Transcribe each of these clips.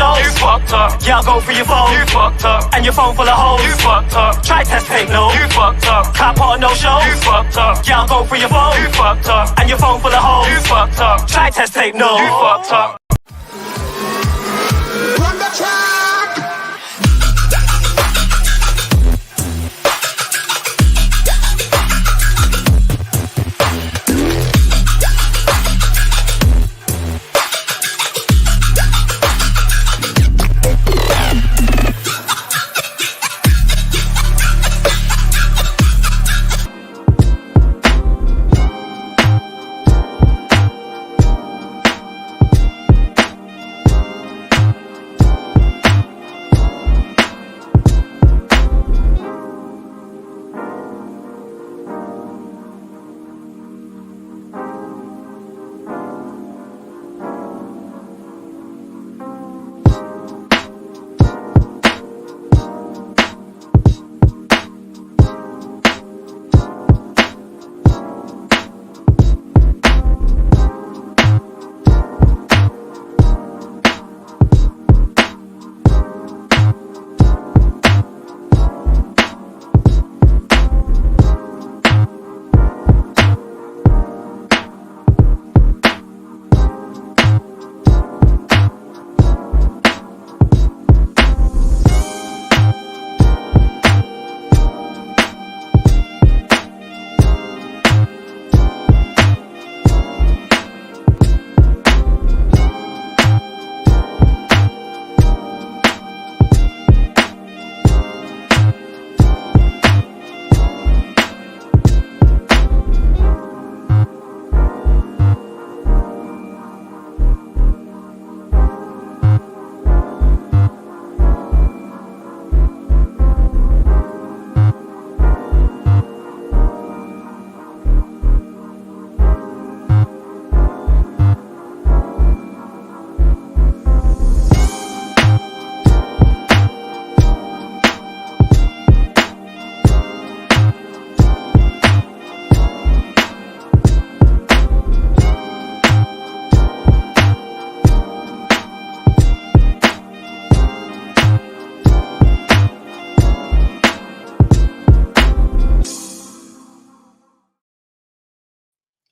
no-shows. You fucked up. Yeah, I'll go for your phone. You fucked up. And your phone full of hoes. You fucked up. Try test tape, no. You fucked up. Can't put on no shows. You fucked up. Yeah, I'll go for your phone. You fucked up. And your phone full of hoes. You fucked up. Try test tape, no. You fucked up. Run the track.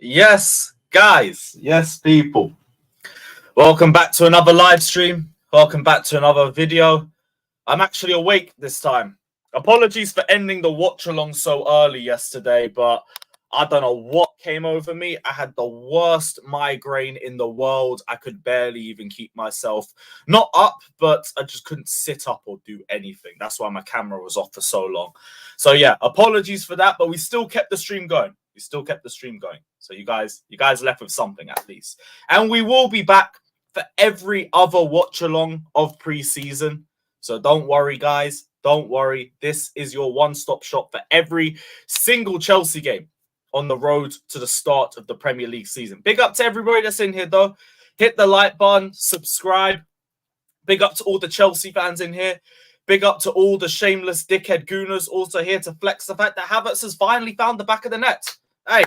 Yes, guys. Yes, people. Welcome back to another live stream. Welcome back to another video. I'm actually awake this time. Apologies for ending the watch along so early yesterday, but I don't know what came over me. I had the worst migraine in the world. I could barely even keep myself not up, but I just couldn't sit up or do anything. That's why my camera was off for so long. So yeah, apologies for that, but we still kept the stream going. We still kept the stream going. So you guys left with something at least. And we will be back for every other watch along of pre-season. So don't worry, guys. Don't worry. This is your one-stop shop for every single Chelsea game on the road to the start of the Premier League season. Big up to everybody that's in here, though. Hit the like button, subscribe. Big up to all the Chelsea fans in here. Big up to all the shameless dickhead gooners also here to flex the fact that Havertz has finally found the back of the net. Hey,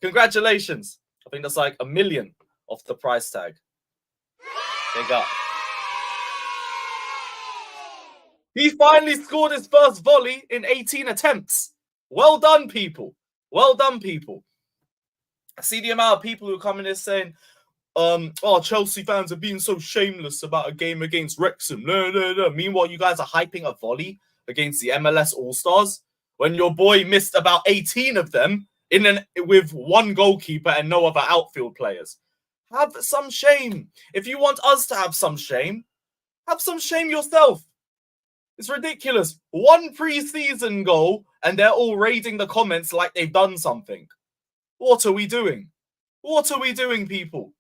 congratulations. I think that's like $1 million off the price tag. Big up. He finally scored his first volley in 18 attempts. Well done, people. Well done, people. I see the amount of people who come in here saying, oh, Chelsea fans are being so shameless about a game against Wrexham. No. Meanwhile, you guys are hyping a volley against the MLS All-Stars when your boy missed about 18 of them with one goalkeeper and no other outfield players. Have some shame. If you want us to have some shame yourself. It's ridiculous. One pre-season goal and they're all raiding the comments like they've done something. What are we doing? What are we doing, people?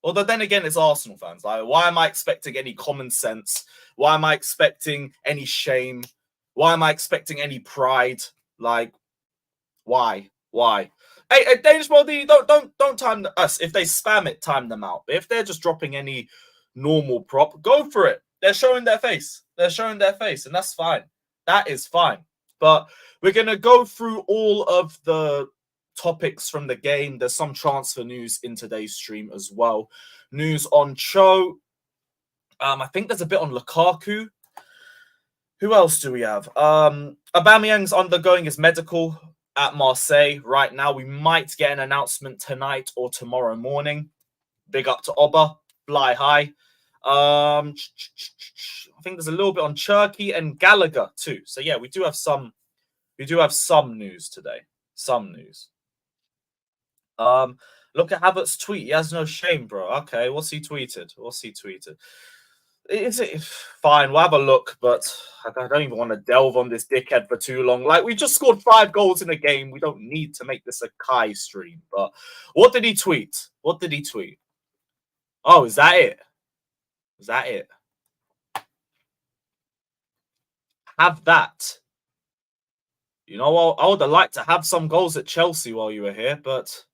Although then again, it's Arsenal fans. Like, why am I expecting any common sense? Why am I expecting any shame? Why am I expecting any pride? Like, why? Hey, Danish Baldy, don't time us. If they spam it, time them out. But if they're just dropping any normal prop, go for it. They're showing their face. They're showing their face, and that's fine. That is fine. But we're going to go through all of the topics from the game. There's some transfer news in today's stream as well. News on Cho, I think there's a bit on Lukaku. Who else do we have? Aubameyang's undergoing his medical at Marseille right now. We might get an announcement tonight or tomorrow morning. Big up to Oba, fly high. I think there's a little bit on Turkey and Gallagher too. So yeah, we do have some news today. Some news. Look at Havertz's tweet. He has no shame, bro. Okay, what's he tweeted? Is it fine? We'll have a look, but I don't even want to delve on this dickhead for too long. Like, we just scored 5 goals in a game. We don't need to make this a Kai stream. But what did he tweet? Oh, is that it? Have that. You know, I would have liked to have some goals at Chelsea while you were here, but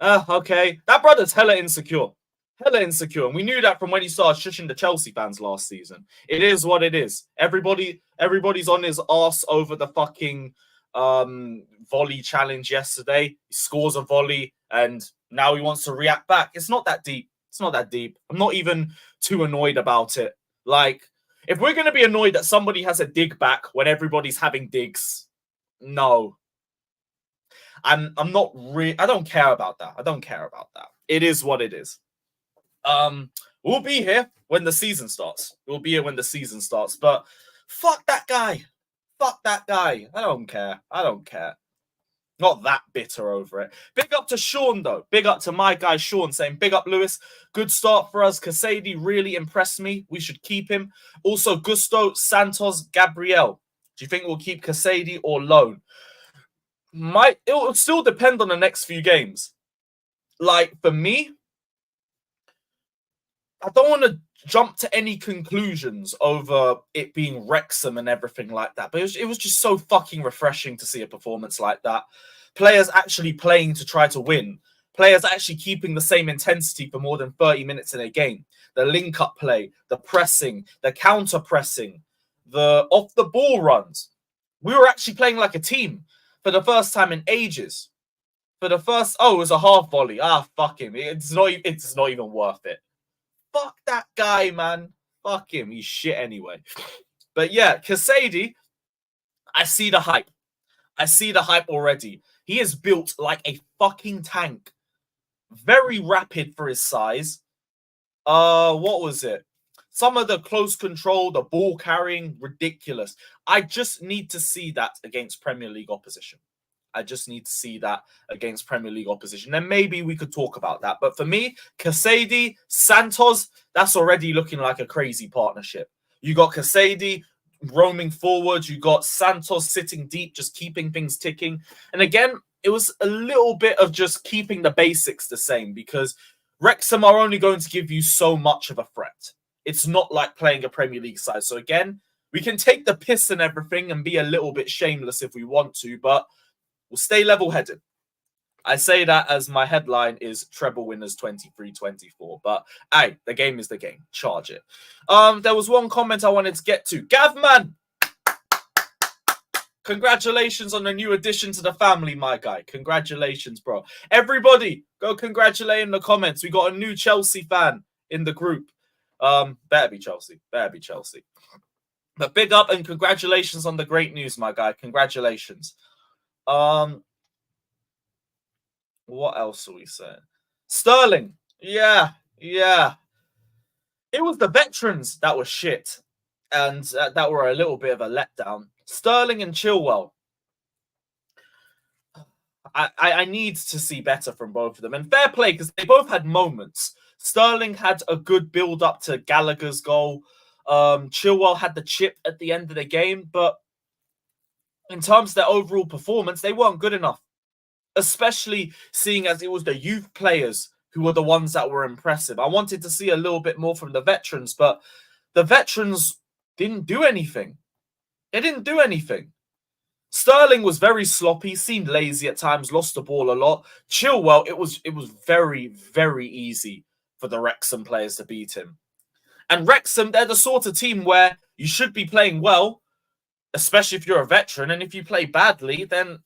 okay. That brother's hella insecure. And we knew that from when he started shushing the Chelsea fans last season. It is what it is. Everybody's on his arse over the fucking volley challenge yesterday. He scores a volley and now he wants to react back. It's not that deep. I'm not even too annoyed about it. Like, if we're going to be annoyed that somebody has a dig back when everybody's having digs, no. I don't care about that. It is what it is. We'll be here when the season starts. But fuck that guy. I don't care. Not that bitter over it. Big up to Sean, though. Big up to my guy, Sean, saying, big up, Lewis. Good start for us. Casady really impressed me. We should keep him. Also, Gusto, Santos, Gabriel. Do you think we'll keep Casady or loan? It will still depend on the next few games. Like, for me, I don't want to jump to any conclusions over it being Wrexham and everything like that. But it was just so fucking refreshing to see a performance like that. Players actually playing to try to win. Players actually keeping the same intensity for more than 30 minutes in a game. The link-up play, the pressing, the counter-pressing, the off-the-ball runs. We were actually playing like a team for the first time in ages. It was a half volley. Fuck him. It's not even worth it. Fuck that guy, man. Fuck him. He's shit anyway. But yeah, Casady, I see the hype. Already. He is built like a fucking tank. Very rapid for his size. What was it? Some of the close control, the ball carrying, ridiculous. I just need to see that against Premier League opposition. Then maybe we could talk about that. But for me, Casady, Santos, that's already looking like a crazy partnership. You got Casady roaming forward. You got Santos sitting deep, just keeping things ticking. And again, it was a little bit of just keeping the basics the same because Wrexham are only going to give you so much of a threat. It's not like playing a Premier League side. So again, we can take the piss and everything and be a little bit shameless if we want to, but we'll stay level-headed. I say that as my headline is treble winners 23-24. But, hey, the game is the game. Charge it. There was one comment I wanted to get to. Gavman! Congratulations on the new addition to the family, my guy. Congratulations, bro. Everybody, go congratulate in the comments. We got a new Chelsea fan in the group. Better be Chelsea. But big up and congratulations on the great news, my guy. Congratulations. What else are we saying? Sterling. Yeah. It was the veterans that were shit and that were a little bit of a letdown. Sterling and Chilwell. I need to see better from both of them. And fair play, because they both had moments. Sterling had a good build-up to Gallagher's goal. Chilwell had the chip at the end of the game, but in terms of their overall performance, they weren't good enough. Especially seeing as it was the youth players who were the ones that were impressive. I wanted to see a little bit more from the veterans, but the veterans didn't do anything. They didn't do anything. Sterling was very sloppy, seemed lazy at times, lost the ball a lot. Chilwell, it was very, very easy for the Wrexham players to beat him. And Wrexham, they're the sort of team where you should be playing well, especially if you're a veteran. And if you play badly, then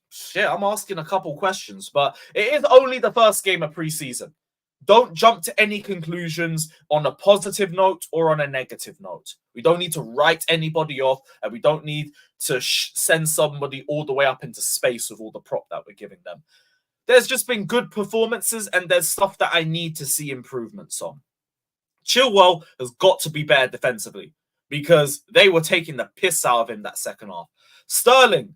shit, I'm asking a couple questions. But it is only the first game of pre-season. don't jump to any conclusions on a positive note or on a negative note. We don't need to write anybody off, and we don't need to send somebody all the way up into space with all the prop that we're giving them. There's just been good performances, and there's stuff that I need to see improvements on. Chilwell has got to be better defensively because they were taking the piss out of him that second half. Sterling,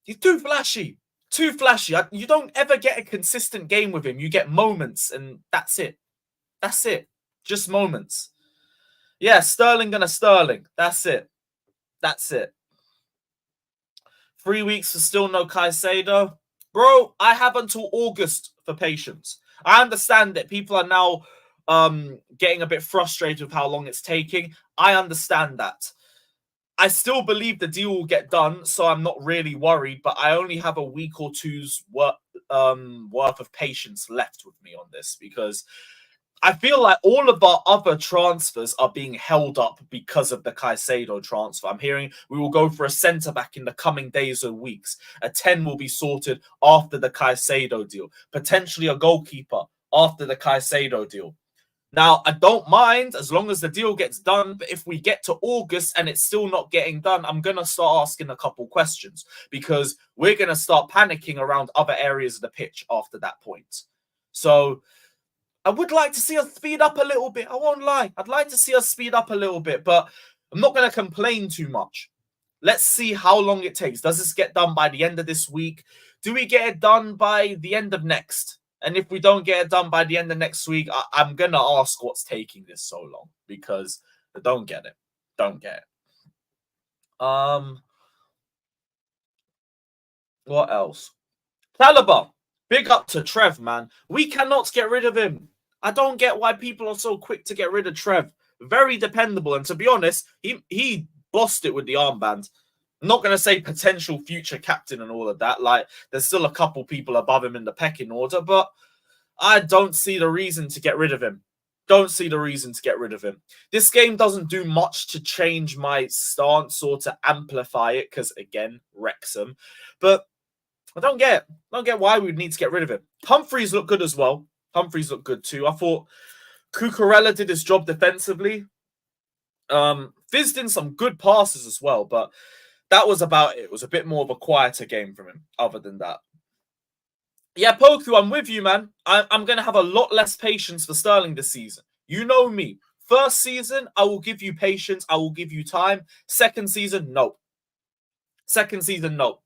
he's too flashy. Too flashy. You don't ever get a consistent game with him. You get moments, and that's it. That's it. Just moments. Yeah, Sterling gonna Sterling. That's it. That's it. 3 weeks for still no Caicedo. Bro, I have until August for patience. I understand that people are now getting a bit frustrated with how long it's taking. I understand that. I still believe the deal will get done, so I'm not really worried, but I only have a week or two's worth of patience left with me on this because I feel like all of our other transfers are being held up because of the Caicedo transfer. I'm hearing we will go for a centre-back in the coming days or weeks. A 10 will be sorted after the Caicedo deal. Potentially a goalkeeper after the Caicedo deal. Now, I don't mind as long as the deal gets done, but if we get to August and it's still not getting done, I'm going to start asking a couple questions because we're going to start panicking around other areas of the pitch after that point. So I would like to see us speed up a little bit. I won't lie. I'd like to see us speed up a little bit, but I'm not going to complain too much. Let's see how long it takes. Does this get done by the end of this week? Do we get it done by the end of next? And if we don't get it done by the end of next week, I'm going to ask what's taking this so long because I don't get it. Don't get it. What else? Caliber. Big up to Trev, man. We cannot get rid of him. I don't get why people are so quick to get rid of Trev. Very dependable. And to be honest, he bossed it with the armband. I'm not going to say potential future captain and all of that. Like, there's still a couple people above him in the pecking order, but I don't see the reason to get rid of him. Don't see the reason to get rid of him. This game doesn't do much to change my stance or to amplify it because, again, Wrexham. But I don't get it. I don't get why we would need to get rid of him. Humphreys look good as well. Humphreys look good too. I thought Cucurella did his job defensively. Fizz did some good passes as well, but that was about it. It was a bit more of a quieter game from him, other than that. Yeah, Poku, I'm with you, man. I'm going to have a lot less patience for Sterling this season. You know me. First season, I will give you patience. I will give you time. Second season, no. Second season, no.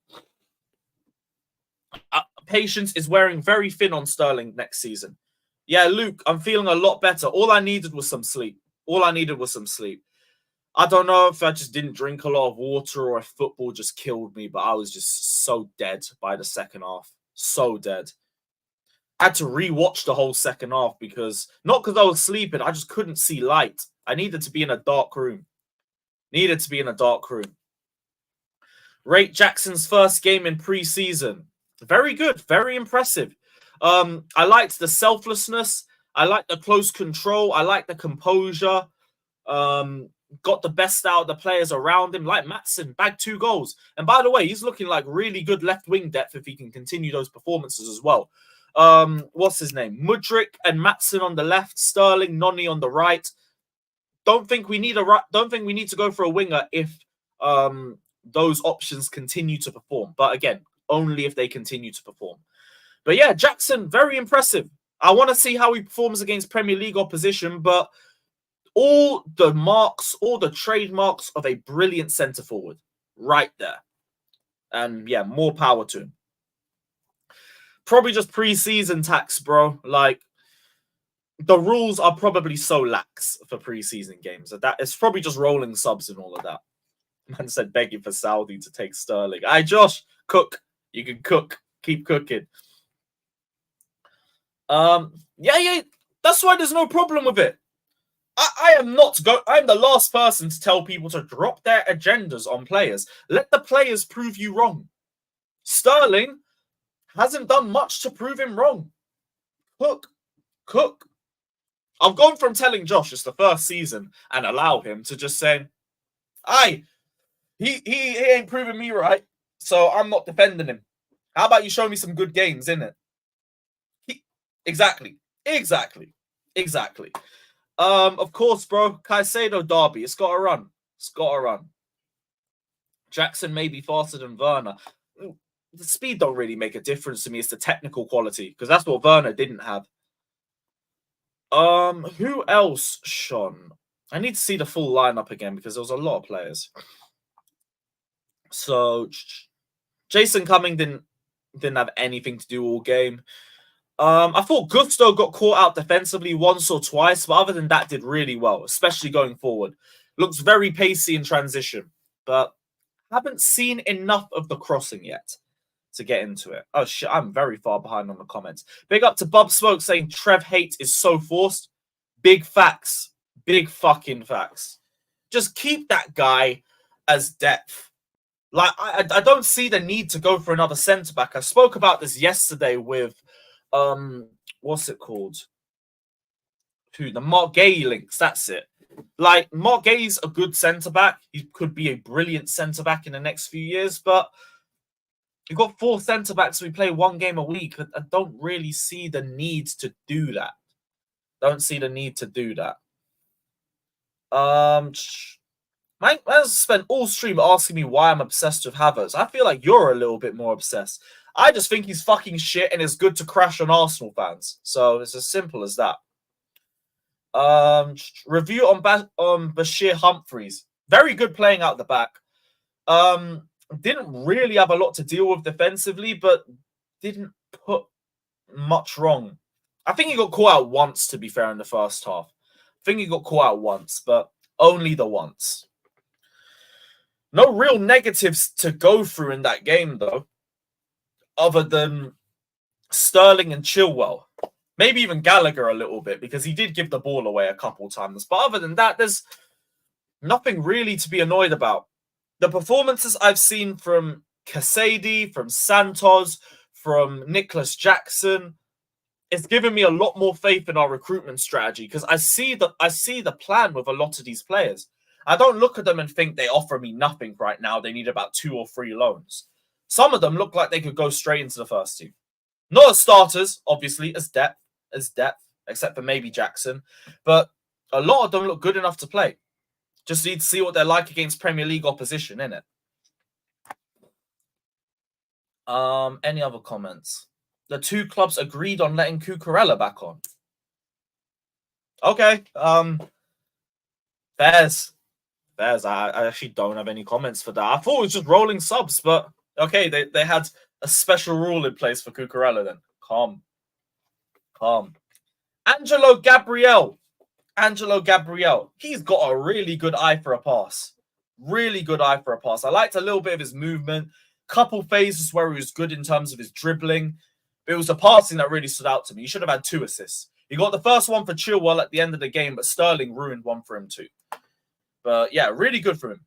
Patience is wearing very thin on Sterling next season. Yeah, Luke, I'm feeling a lot better. All I needed was some sleep. All I needed was some sleep. I don't know if I just didn't drink a lot of water or if football just killed me, but I was just so dead by the second half. So dead. I had to rewatch the whole second half because, not because I was sleeping, I just couldn't see light. I needed to be in a dark room. Needed to be in a dark room. Rate Jackson's first game in pre-season. Very good. Very impressive. I liked the selflessness. I liked the close control. I liked the composure. Got the best out of the players around him, like Maatsen, bagged 2 goals. And by the way, he's looking like really good left wing depth if he can continue those performances as well. What's his name? Mudryk and Maatsen on the left, Sterling, Noni on the right. Don't think we need to go for a winger if those options continue to perform. But again, only if they continue to perform. But yeah, Jackson, very impressive. I want to see how he performs against Premier League opposition, but all the marks, all the trademarks of a brilliant centre-forward right there. And yeah, more power to him. Probably just pre-season tax, bro. Like, the rules are probably so lax for pre-season games. That it's probably just rolling subs and all of that. Man said begging for Saudi to take Sterling. Aye, Josh, cook. You can cook. Keep cooking. Yeah. That's why there's no problem with it. I'm the last person to tell people to drop their agendas on players. Let the players prove you wrong. Sterling hasn't done much to prove him wrong. Cook. I've gone from telling Josh it's the first season and allow him to just saying, aye, he ain't proving me right, so I'm not defending him. How about you show me some good games, innit? Exactly. Exactly. Of course, bro. Caicedo derby. It's got to run. Jackson may be faster than Werner. The speed don't really make a difference to me. It's the technical quality, because that's what Werner didn't have. Who else, Sean? I need to see the full lineup again because there was a lot of players. So Jason Cumming didn't have anything to do all game. I thought Gusto got caught out defensively once or twice, but other than that, did really well, especially going forward. Looks very pacey in transition, but haven't seen enough of the crossing yet to get into it. Oh shit, I'm very far behind on the comments. Big up to Bob Smoke saying Trev hate is so forced. Big facts. Big fucking facts. Just keep that guy as depth. Like, I don't see the need to go for another centre-back. I spoke about this yesterday with, what's it called? The Mark Gay links, that's it. Like, Mark Gay's a good centre-back. He could be a brilliant centre-back in the next few years, but you've got 4 centre-backs. We play 1 game a week. I don't really see the need to do that. Mike has spent all stream asking me why I'm obsessed with Havertz. I feel like you're a little bit more obsessed. I just think he's fucking shit and it's good to crash on Arsenal fans. So it's as simple as that. Review on Bashir Humphreys. Very good playing out the back. Didn't really have a lot to deal with defensively, but didn't put much wrong. I think he got caught out once, to be fair, in the first half. I think he got caught out once, but only the once. No real negatives to go through in that game, though, other than Sterling and Chilwell. Maybe even Gallagher a little bit, because he did give the ball away a couple times. But other than that, there's nothing really to be annoyed about. The performances I've seen from Casadei, from Santos, from Nicholas Jackson, it's given me a lot more faith in our recruitment strategy, because I see the plan with a lot of these players. I don't look at them and think they offer me nothing right now. They need about 2 or 3 loans. Some of them look like they could go straight into the first team. Not as starters, obviously, as depth, except for maybe Jackson. But a lot of them look good enough to play. Just need to see what they're like against Premier League opposition, innit? Any other comments? The 2 clubs agreed on letting Cucurella back on. Okay. Fairs. I actually don't have any comments for that. I thought it was just rolling subs, but okay, they had a special rule in place for Cucurella then. Calm. Angelo Gabriel. He's got a really good eye for a pass. I liked a little bit of his movement. Couple phases where he was good in terms of his dribbling. But it was the passing that really stood out to me. He should have had 2 assists. He got the first one for Chilwell at the end of the game, but Sterling ruined one for him too. But yeah, really good from him.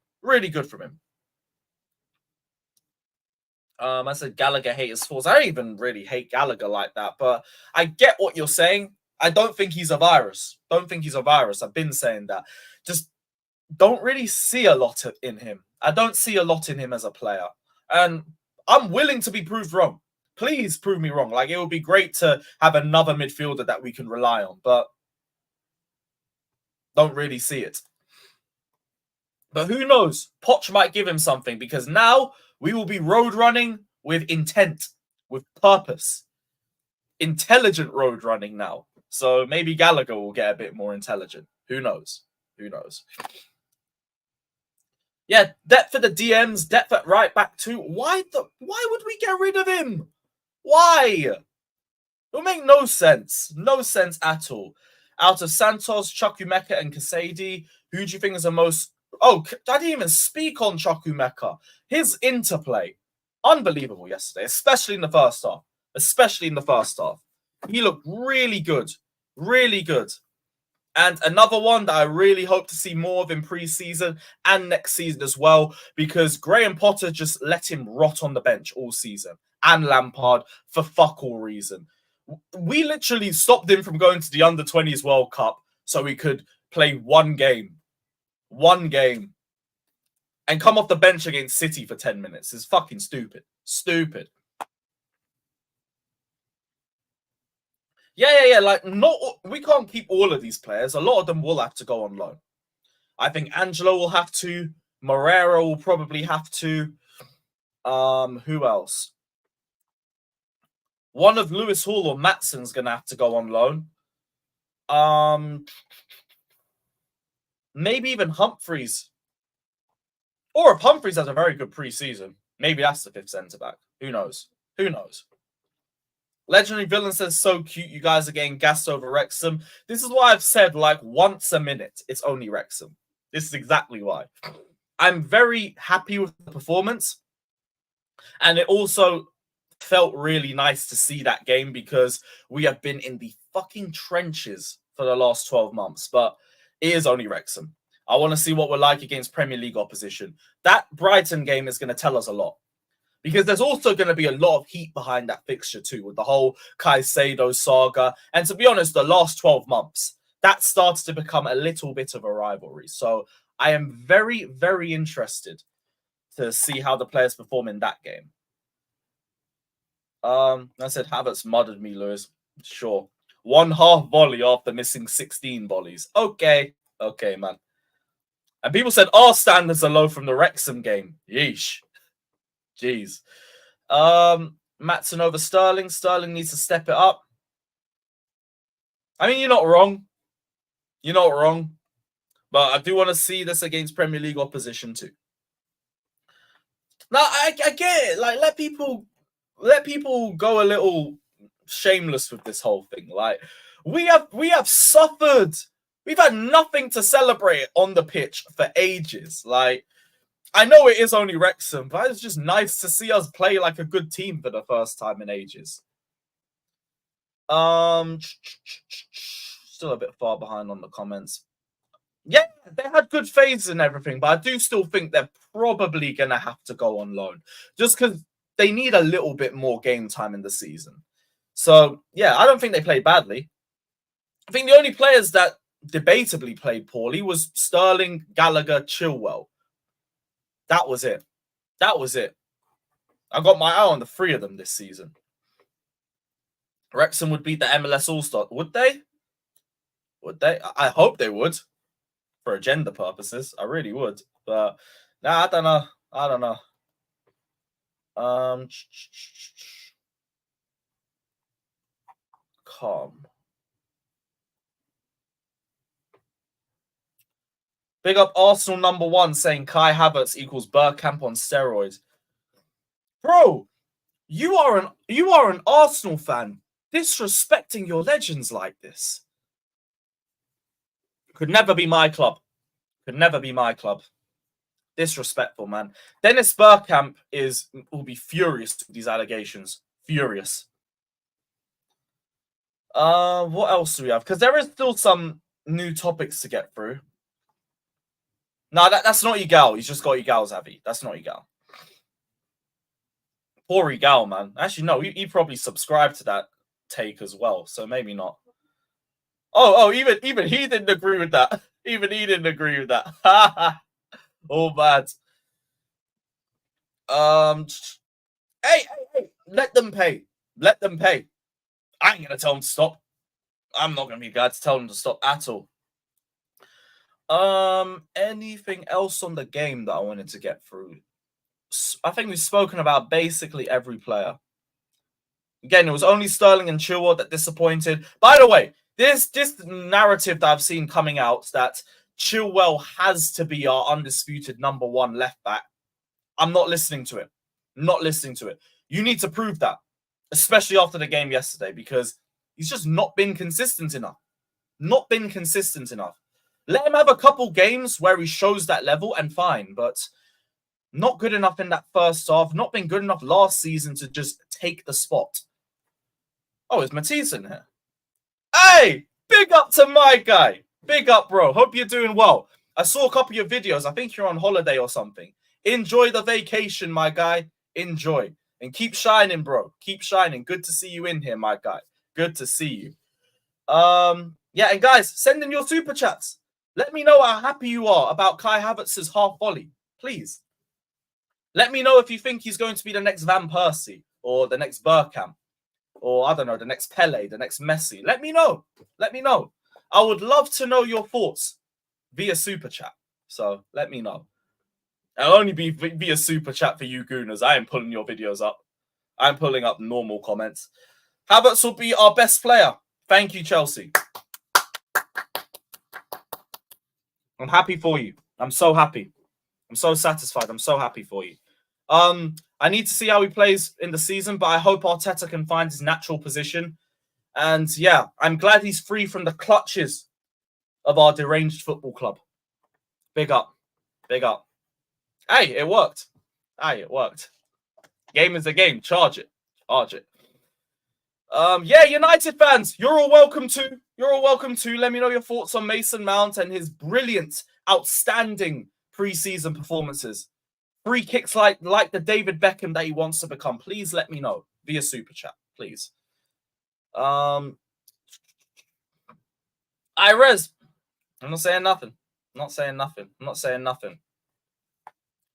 I said Gallagher haters force. I don't even really hate Gallagher like that, but I get what you're saying. I don't think he's a virus. I've been saying that. Just don't really see a lot in him. I don't see a lot in him as a player. And I'm willing to be proved wrong. Please prove me wrong. Like, it would be great to have another midfielder that we can rely on, but don't really see it. But who knows? Poch might give him something, because now we will be road running with intent, with purpose. Intelligent road running now. So maybe Gallagher will get a bit more intelligent. Who knows? Yeah, depth for the DMs, depth at right back too. Why would we get rid of him? Why? It will make no sense. No sense at all. Out of Santos, Chukwuemeka, and Casadei, who do you think is the most... Oh, I didn't even speak on Chukwuemeka. His interplay, unbelievable yesterday, especially in the first half. He looked really good. And another one that I really hope to see more of in pre-season and next season as well, because Graham Potter just let him rot on the bench all season, and Lampard for fuck all reason. We literally stopped him from going to the Under-20s World Cup so he could play one game, and come off the bench against City for 10 minutes. It's fucking stupid. Yeah. Like, we can't keep all of these players. A lot of them will have to go on loan. I think Angelo will have to. Moreira will probably have to. Who else? One of Lewis Hall or Matson's gonna have to go on loan. Maybe even Humphreys. Or if Humphreys has a very good preseason, maybe that's the 5th centre back. Who knows? Who knows? Legendary Villain says, so cute. You guys are getting gassed over Wrexham. This is why I've said, like, once a minute, it's only Wrexham. This is exactly why. I'm very happy with the performance. And it also felt really nice to see that game because we have been in the fucking trenches for the last 12 months. But it is only Wrexham. I want to see what we're like against Premier League opposition. That Brighton game is going to tell us a lot. Because there's also going to be a lot of heat behind that fixture too, with the whole Caicedo saga. And to be honest, the last 12 months, that starts to become a little bit of a rivalry. So I am very, very interested to see how the players perform in that game. I said Havertz murdered me, Lewis. Sure. 1/2 volley after missing 16 volleys. Okay, man. And people said our standards are low from the Wrexham game. Yeesh. Jeez. Maatson over Sterling. Sterling needs to step it up. I mean, you're not wrong. You're not wrong. But I do want to see this against Premier League opposition too. Now, I get it. Like, let people go a little shameless with this whole thing. Like, we have suffered. We've had nothing to celebrate on the pitch for ages. Like, I know it is only Wrexham, but it's just nice to see us play like a good team for the first time in ages. Still a bit far behind on the comments. Yeah, they had good phases and everything, but I do still think they're probably going to have to go on loan just because they need a little bit more game time in the season. So, yeah, I don't think they played badly. I think the only players that debatably played poorly was Sterling, Gallagher, Chilwell. That was it. That was it. I got my eye on the 3 of them this season. Wrexham would beat the MLS All-Star. Would they? Would they? I hope they would. For agenda purposes. I really would. But, nah, I don't know. I don't know. Calm. Big up Arsenal #1 saying Kai Havertz equals Bergkamp on steroids. Bro, you are an Arsenal fan disrespecting your legends like this. Could never be my club. Could never be my club. Disrespectful, man. Dennis Bergkamp will be furious with these allegations. Furious. What else do we have? Because there is still some new topics to get through. No, that's not Igal. He's just got Igal, Xavi. That's not Igal. Poor Igal, man. Actually, no. He probably subscribed to that take as well, so maybe not. Oh, even he didn't agree with that. Even he didn't agree with that. Oh, bad. Hey, let them pay. Let them pay. I ain't gonna tell them to stop. I'm not gonna be the guy to tell them to stop at all. Anything else on the game that I wanted to get through? I think we've spoken about basically every player. Again, it was only Sterling and Chilwell that disappointed. By the way, this narrative that I've seen coming out that Chilwell has to be our undisputed #1 left back. I'm not listening to it. Not listening to it. You need to prove that, especially after the game yesterday, because he's just not been consistent enough. Not been consistent enough. Let him have a couple games where he shows that level and fine, but not good enough in that first half. Not been good enough last season to just take the spot. Oh, is Matisse in here? Hey, big up to my guy. Big up, bro. Hope you're doing well. I saw a couple of your videos. I think you're on holiday or something. Enjoy the vacation, my guy. Enjoy. And keep shining, bro. Keep shining. Good to see you in here, my guy. Good to see you. Yeah, and guys, send in your super chats. Let me know how happy you are about Kai Havertz's half volley. Please. Let me know if you think he's going to be the next Van Persie or the next Bergkamp. or I don't know, the next Pele, the next Messi. Let me know. Let me know. I would love to know your thoughts via super chat. So let me know. It'll only be via super chat for you gooners. I am pulling your videos up. I'm pulling up normal comments. Havertz will be our best player. Thank you, Chelsea. I'm happy for you. I'm so happy. I'm so satisfied. I'm so happy for you. I need to see how he plays in the season, but I hope Arteta can find his natural position. And yeah, I'm glad he's free from the clutches of our deranged football club. Big up. Big up. Hey, it worked. Hey, it worked. Game is a game. Charge it. Charge it. Yeah, United fans, you're all welcome to. You're all welcome to. Let me know your thoughts on Mason Mount and his brilliant, outstanding preseason performances. Free kicks like the David Beckham that he wants to become. Please let me know via super chat, please. Irez, I'm not saying nothing. I'm not saying nothing. I'm not saying nothing.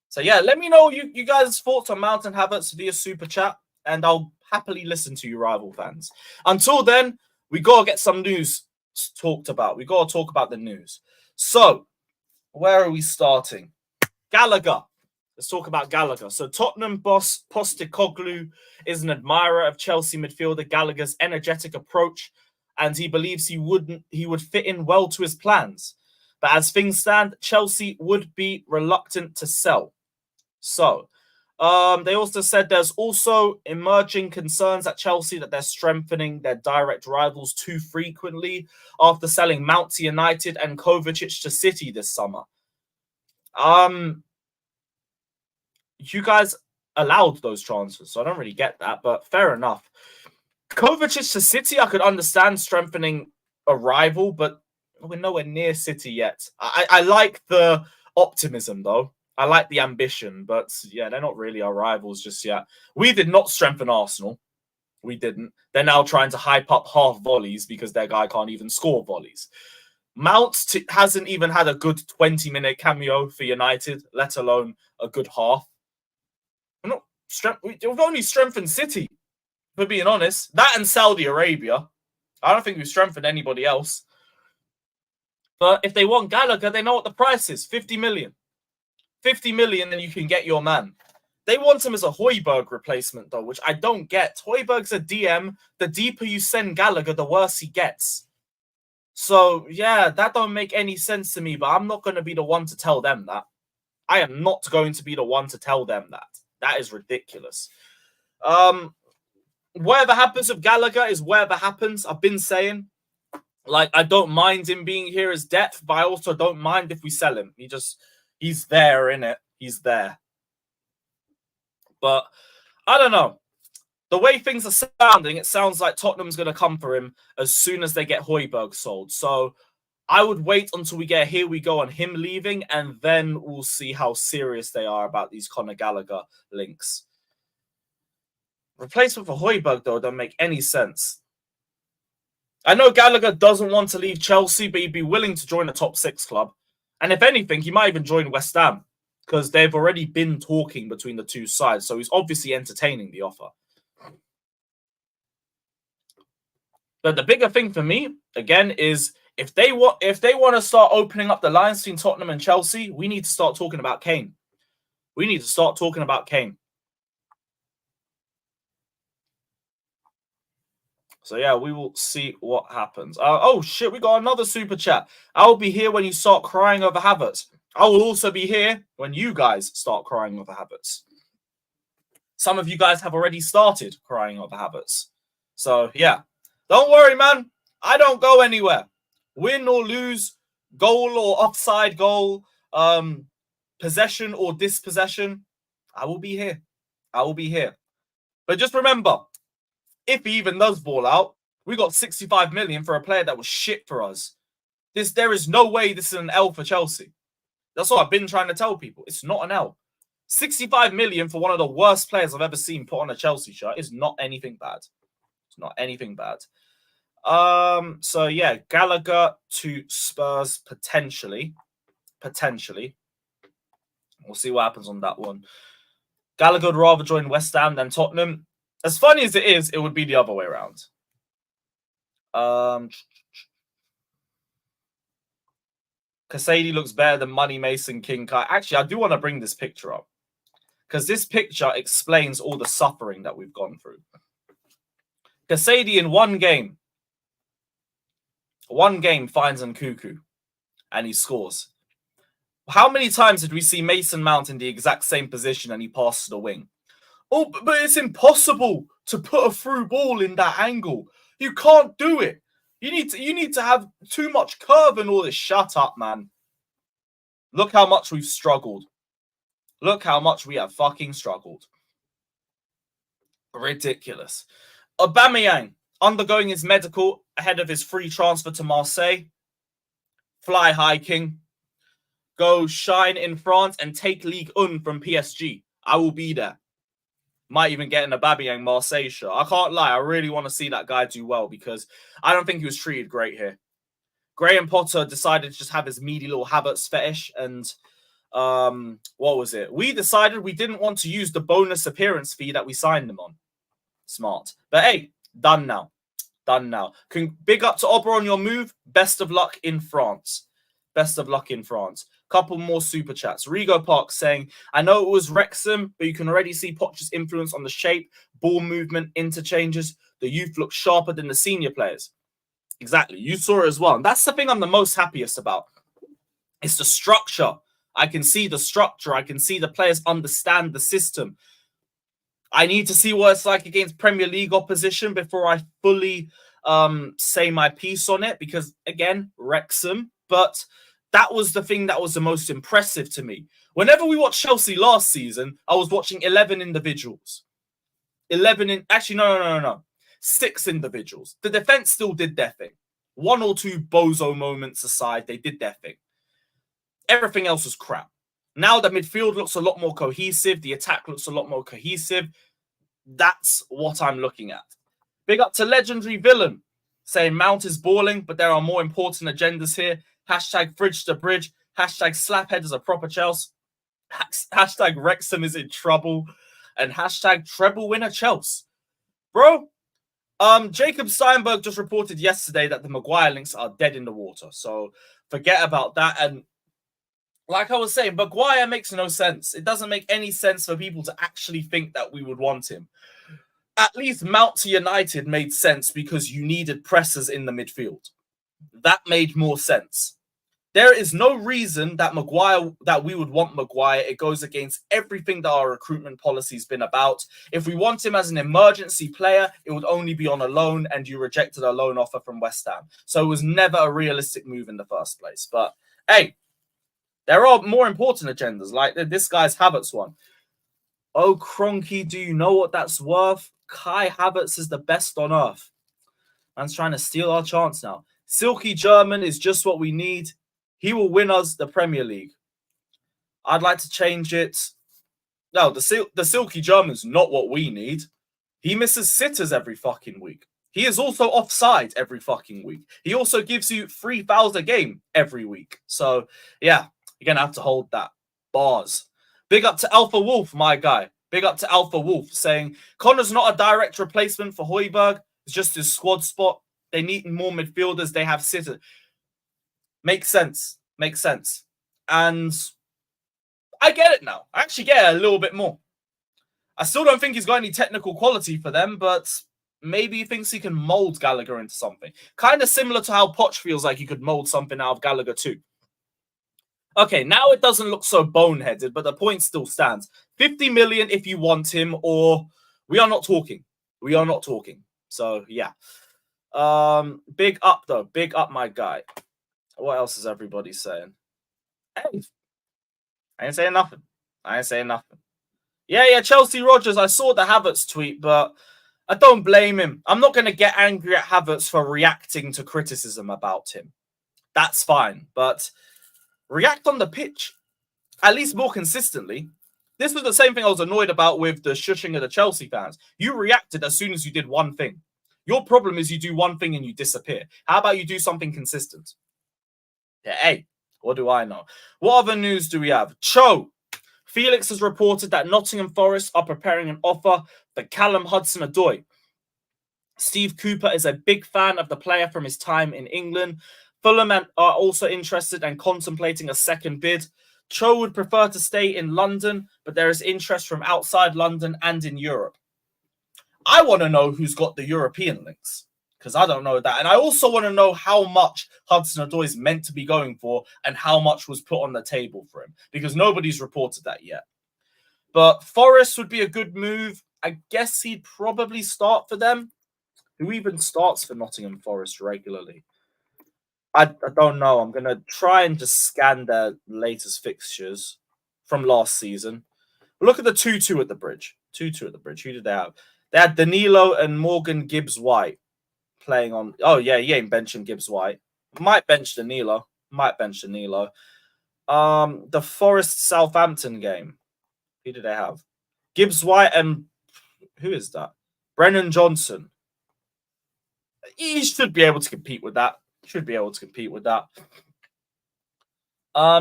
So yeah, let me know you guys' thoughts on Mount and Havertz via super chat, and I'll happily listen to you, rival fans. Until then, we gotta get some news talked about. We gotta talk about the news. So, where are we starting? Gallagher. Let's talk about Gallagher. So Tottenham boss Postecoglou is an admirer of Chelsea midfielder Gallagher's energetic approach, and he believes he would fit in well to his plans. But as things stand, Chelsea would be reluctant to sell. So they also said there's also emerging concerns at Chelsea that they're strengthening their direct rivals too frequently after selling Mount to United and Kovacic to City this summer. You guys allowed those transfers, so I don't really get that, but fair enough. Kovacic to City, I could understand strengthening a rival, but we're nowhere near City yet. I like the optimism, though. I like the ambition, but yeah, they're not really our rivals just yet. We did not strengthen Arsenal. We didn't. They're now trying to hype up half volleys because their guy can't even score volleys. Mount hasn't even had a good 20-minute cameo for United, let alone a good half. We've only strengthened City, for being honest. That and Saudi Arabia. I don't think we've strengthened anybody else. But if they want Gallagher, they know what the price is. 50 million. 50 million and you can get your man. They want him as a Højbjerg replacement, though, which I don't get. Højbjerg's a DM. The deeper you send Gallagher, the worse he gets. So, yeah, that don't make any sense to me, but I'm not going to be the one to tell them that. I am not going to be the one to tell them that. That is ridiculous. Whatever happens with Gallagher is whatever happens. I've been saying, like, I don't mind him being here as depth, but I also don't mind if we sell him. He's there, innit? He's there. But I don't know. The way things are sounding, it sounds like Tottenham's going to come for him as soon as they get Højbjerg sold. So I would wait until we get Here We Go on him leaving, and then we'll see how serious they are about these Conor Gallagher links. Replacement for Højbjerg, though, don't make any sense. I know Gallagher doesn't want to leave Chelsea, but he'd be willing to join a top 6 club. And if anything, he might even join West Ham, because they've already been talking between the two sides. So he's obviously entertaining the offer. But the bigger thing for me, again, is if they want to start opening up the lines between Tottenham and Chelsea, we need to start talking about Kane. We need to start talking about Kane. So yeah, we will see what happens. Oh shit, we got another super chat. I'll be here when you start crying over Havertz. I will also be here when you guys start crying over Havertz. Some of you guys have already started crying over Havertz. So yeah. Don't worry, man. I don't go anywhere. Win or lose, goal or offside goal, possession or dispossession, I will be here. I will be here. But just remember, if he even does ball out, we got 65 million for a player that was shit for us. There is no way this is an L for Chelsea. That's what I've been trying to tell people. It's not an L. 65 million for one of the worst players I've ever seen put on a Chelsea shirt is not anything bad. It's not anything bad. So yeah, Gallagher to Spurs potentially. We'll see what happens on that one. Gallagher would rather join West Ham than Tottenham. As funny as it is, it would be the other way around. Casady looks better than Money Mason King Kai. Actually, I do want to bring this picture up because this picture explains all the suffering that we've gone through. Casady in one game finds Nkuku and he scores. How many times did we see Mason Mount in the exact same position and he passes the wing? Oh, but it's impossible to put a through ball in that angle. You can't do it. You need to have too much curve and all this. Shut up, man. Look how much we've struggled. Look how much we have fucking struggled. Ridiculous. Aubameyang undergoing his medical ahead of his free transfer to Marseille. Fly high, King. Go shine in France and take Ligue 1 from PSG. I will be there. Might even get an Aubameyang Marseille shirt. I can't lie. I really want to see that guy do well because I don't think he was treated great here. Graham Potter decided to just have his meaty little Havertz fetish. And what was it? We decided we didn't want to use the bonus appearance fee that we signed him on. Smart. But hey, done now. Done now. Big up to Ober on your move. Best of luck in France. Best of luck in France. Couple more super chats. Rigo Park saying, I know it was Wrexham, but you can already see Poch's influence on the shape, ball movement, interchanges. The youth look sharper than the senior players. Exactly. You saw it as well. And that's the thing I'm the most happiest about. It's the structure. I can see the structure. I can see the players understand the system. I need to see what it's like against Premier League opposition before I fully say my piece on it. Because, again, Wrexham. But that was the thing that was the most impressive to me. Whenever we watched Chelsea last season, I was watching 11 individuals. 6 individuals. The defense still did their thing. 1 or 2 bozo moments aside, they did their thing. Everything else was crap. Now the midfield looks a lot more cohesive. The attack looks a lot more cohesive. That's what I'm looking at. Big up to Legendary Villain saying Mount is balling, but there are more important agendas here. Hashtag fridge to bridge. Hashtag slaphead is a proper Chelsea. Hashtag Wrexham is in trouble. And hashtag treble winner Chelsea. Bro, Jacob Steinberg just reported yesterday that the Maguire links are dead in the water. So forget about that. And like I was saying, Maguire makes no sense. It doesn't make any sense for people to actually think that we would want him. At least Mount to United made sense because you needed pressers in the midfield. That made more sense. There is no reason that we would want Maguire. It goes against everything that our recruitment policy has been about. If we want him as an emergency player, it would only be on a loan, and you rejected a loan offer from West Ham. So it was never a realistic move in the first place. But hey, there are more important agendas, like this guy's Havertz one. Oh, Cronky, do you know what that's worth? Kai Havertz is the best on earth. Man's trying to steal our chance now. Silky German is just what we need. He will win us the Premier League. I'd like to change it. No, the Silky German's not what we need. He misses sitters every fucking week. He is also offside every fucking week. He also gives you 3 fouls a game every week. So, yeah, you're going to have to hold that. Bars. Big up to Alpha Wolf, my guy. Big up to Alpha Wolf saying, Connor's not a direct replacement for Højbjerg. It's just his squad spot. They need more midfielders. They have sitters. Makes sense. Makes sense. And I get it now. I actually get it a little bit more. I still don't think he's got any technical quality for them, but maybe he thinks he can mold Gallagher into something. Kind of similar to how Poch feels like he could mold something out of Gallagher too. Okay, now it doesn't look so boneheaded, but the point still stands. 50 million if you want him, or we are not talking. We are not talking. So, yeah. Big up, though. Big up, my guy. What else is everybody saying? Hey, I ain't saying nothing. I ain't saying nothing. Yeah, Chelsea Rogers. I saw the Havertz tweet, but I don't blame him. I'm not going to get angry at Havertz for reacting to criticism about him. That's fine, but react on the pitch, at least more consistently. This was the same thing I was annoyed about with the shushing of the Chelsea fans. You reacted as soon as you did one thing. Your problem is you do one thing and you disappear. How about you do something consistent? Yeah, hey, what do I know? What other news do we have? Cho. Felix has reported that Nottingham Forest are preparing an offer But Callum Hudson-Odoi. Steve Cooper is a big fan of the player from his time in England. Fulham are also interested and contemplating a second bid. Cho would prefer to stay in London, but there is interest from outside London and in Europe. I want to know who's got the European links, because I don't know that. And I also want to know how much Hudson-Odoi is meant to be going for and how much was put on the table for him, because nobody's reported that yet. But Forest would be a good move. I guess he'd probably start for them. Who even starts for Nottingham Forest regularly? I don't know. I'm going to try and just scan their latest fixtures from last season. Look at the 2-2 at the Bridge. 2-2 at the Bridge. Who did they have? They had Danilo and Morgan Gibbs-White playing on... Oh, yeah, he ain't benching Gibbs-White. Might bench Danilo. The Forest Southampton game. Who did they have? Gibbs-White and... Who is that? Brennan Johnson. He should be able to compete with that.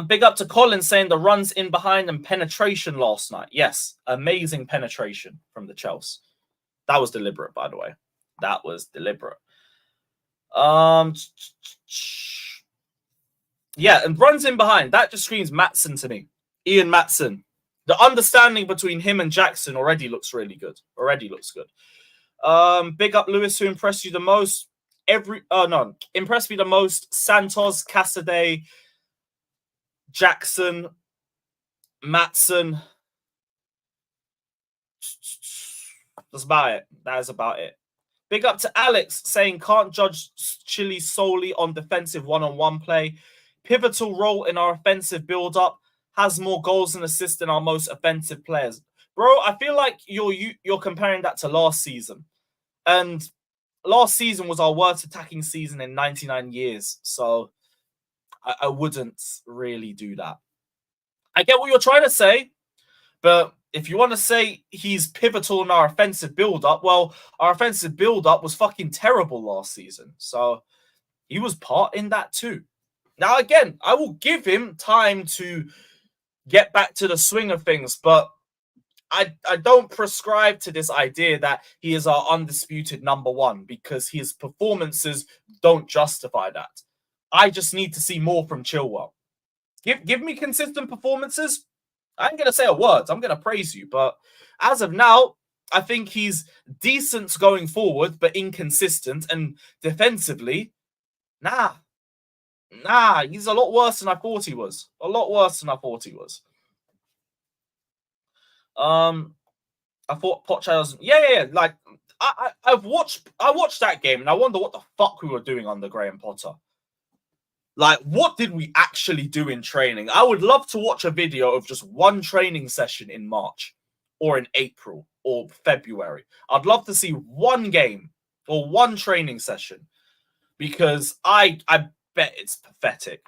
Big up to Colin saying the runs in behind and penetration last night. Yes, amazing penetration from the Chelsea. That was deliberate, by the way. That was deliberate. Yeah, and runs in behind. That just screams Maatsen to me. Ian Maatsen. The understanding between him and Jackson already looks really good. Big up Lewis, who impressed you the most. Impressed me the most. Santos, Cassidy, Jackson, Maatsen. That's about it. That is about it. Big up to Alex saying can't judge Chile solely on defensive one-on-one play. Pivotal role in our offensive build-up. Has more goals and assists than our most offensive players. Bro, I feel like you're comparing that to last season. And last season was our worst attacking season in 99 years. So I wouldn't really do that. I get what you're trying to say, but if you want to say he's pivotal in our offensive build-up, well, our offensive build-up was fucking terrible last season. So he was part in that too. Now, again, I will give him time to get back to the swing of things, but I don't prescribe to this idea that he is our undisputed number one, because his performances don't justify that. I just need to see more from Chilwell. Give me consistent performances. I ain't going to say a word. I'm going to praise you. But as of now, I think he's decent going forward, but inconsistent. And defensively, nah, he's a lot worse than I thought he was. I thought Poch was... Yeah. Like, I watched that game, and I wonder what the fuck we were doing under Graham Potter. Like, what did we actually do in training? I would love to watch a video of just one training session in March or in April or February. I'd love to see one game or one training session, because I bet it's pathetic.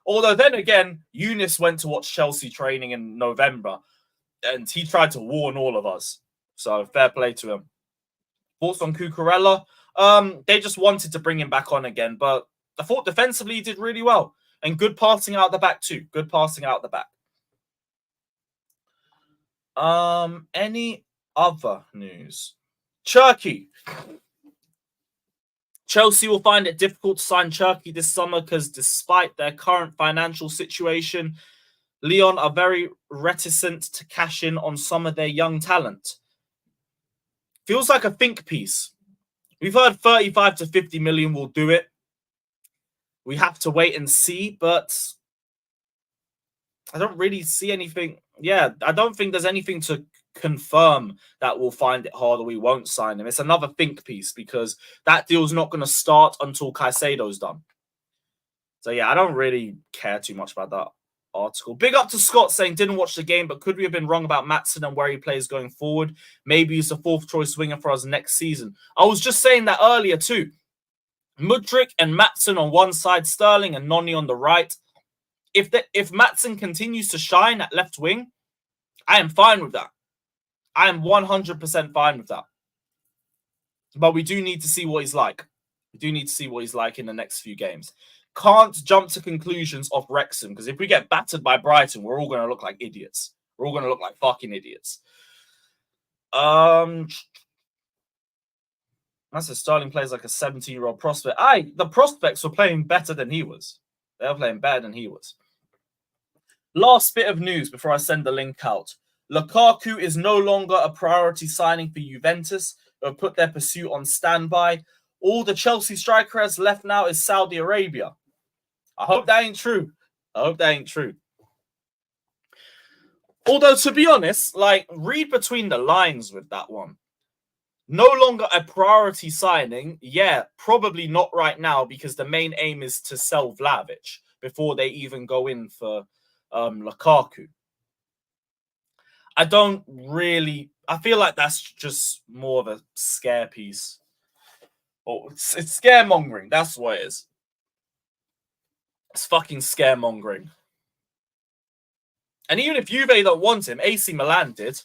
Although then again, Eunice went to watch Chelsea training in November and he tried to warn all of us. So fair play to him. Thoughts on Cucurella? They just wanted to bring him back on again, but I thought defensively he did really well. And good passing out the back too. Any other news? Cherki. Chelsea will find it difficult to sign Cherki this summer because despite their current financial situation, Lyon are very reticent to cash in on some of their young talent. Feels like a think piece. We've heard 35 to 50 million will do it. We have to wait and see, but I don't really see anything. Yeah, I don't think there's anything to confirm that we'll find it hard or we won't sign him. It's another think piece because that deal's not going to start until Caicedo's done. So yeah, I don't really care too much about that article. Big up to Scott saying didn't watch the game, but could we have been wrong about Maatsen and where he plays going forward? Maybe he's the fourth choice winger for us next season. I was just saying that earlier too. Mudryk and Maatsen on one side, Sterling and Noni on the right. If Maatsen continues to shine at left wing, I am fine with that. I am 100% fine with that. But we do need to see what he's like. We do need to see what he's like in the next few games. Can't jump to conclusions off Wrexham, because if we get battered by Brighton, we're all going to look like idiots. We're all going to look like fucking idiots. That's a Sterling plays like a 17-year-old prospect. The prospects were playing better than he was. They were playing better than he was. Last bit of news before I send the link out. Lukaku is no longer a priority signing for Juventus. They've put their pursuit on standby. All the Chelsea striker has left now is Saudi Arabia. I hope that ain't true. Although, to be honest, like, read between the lines with that one. No longer a priority signing. Yeah, probably not right now because the main aim is to sell Vlahovic before they even go in for Lukaku. I feel like that's just more of a scare piece. It's scaremongering. That's what it is. It's fucking scaremongering. And even if Juve don't want him, AC Milan did.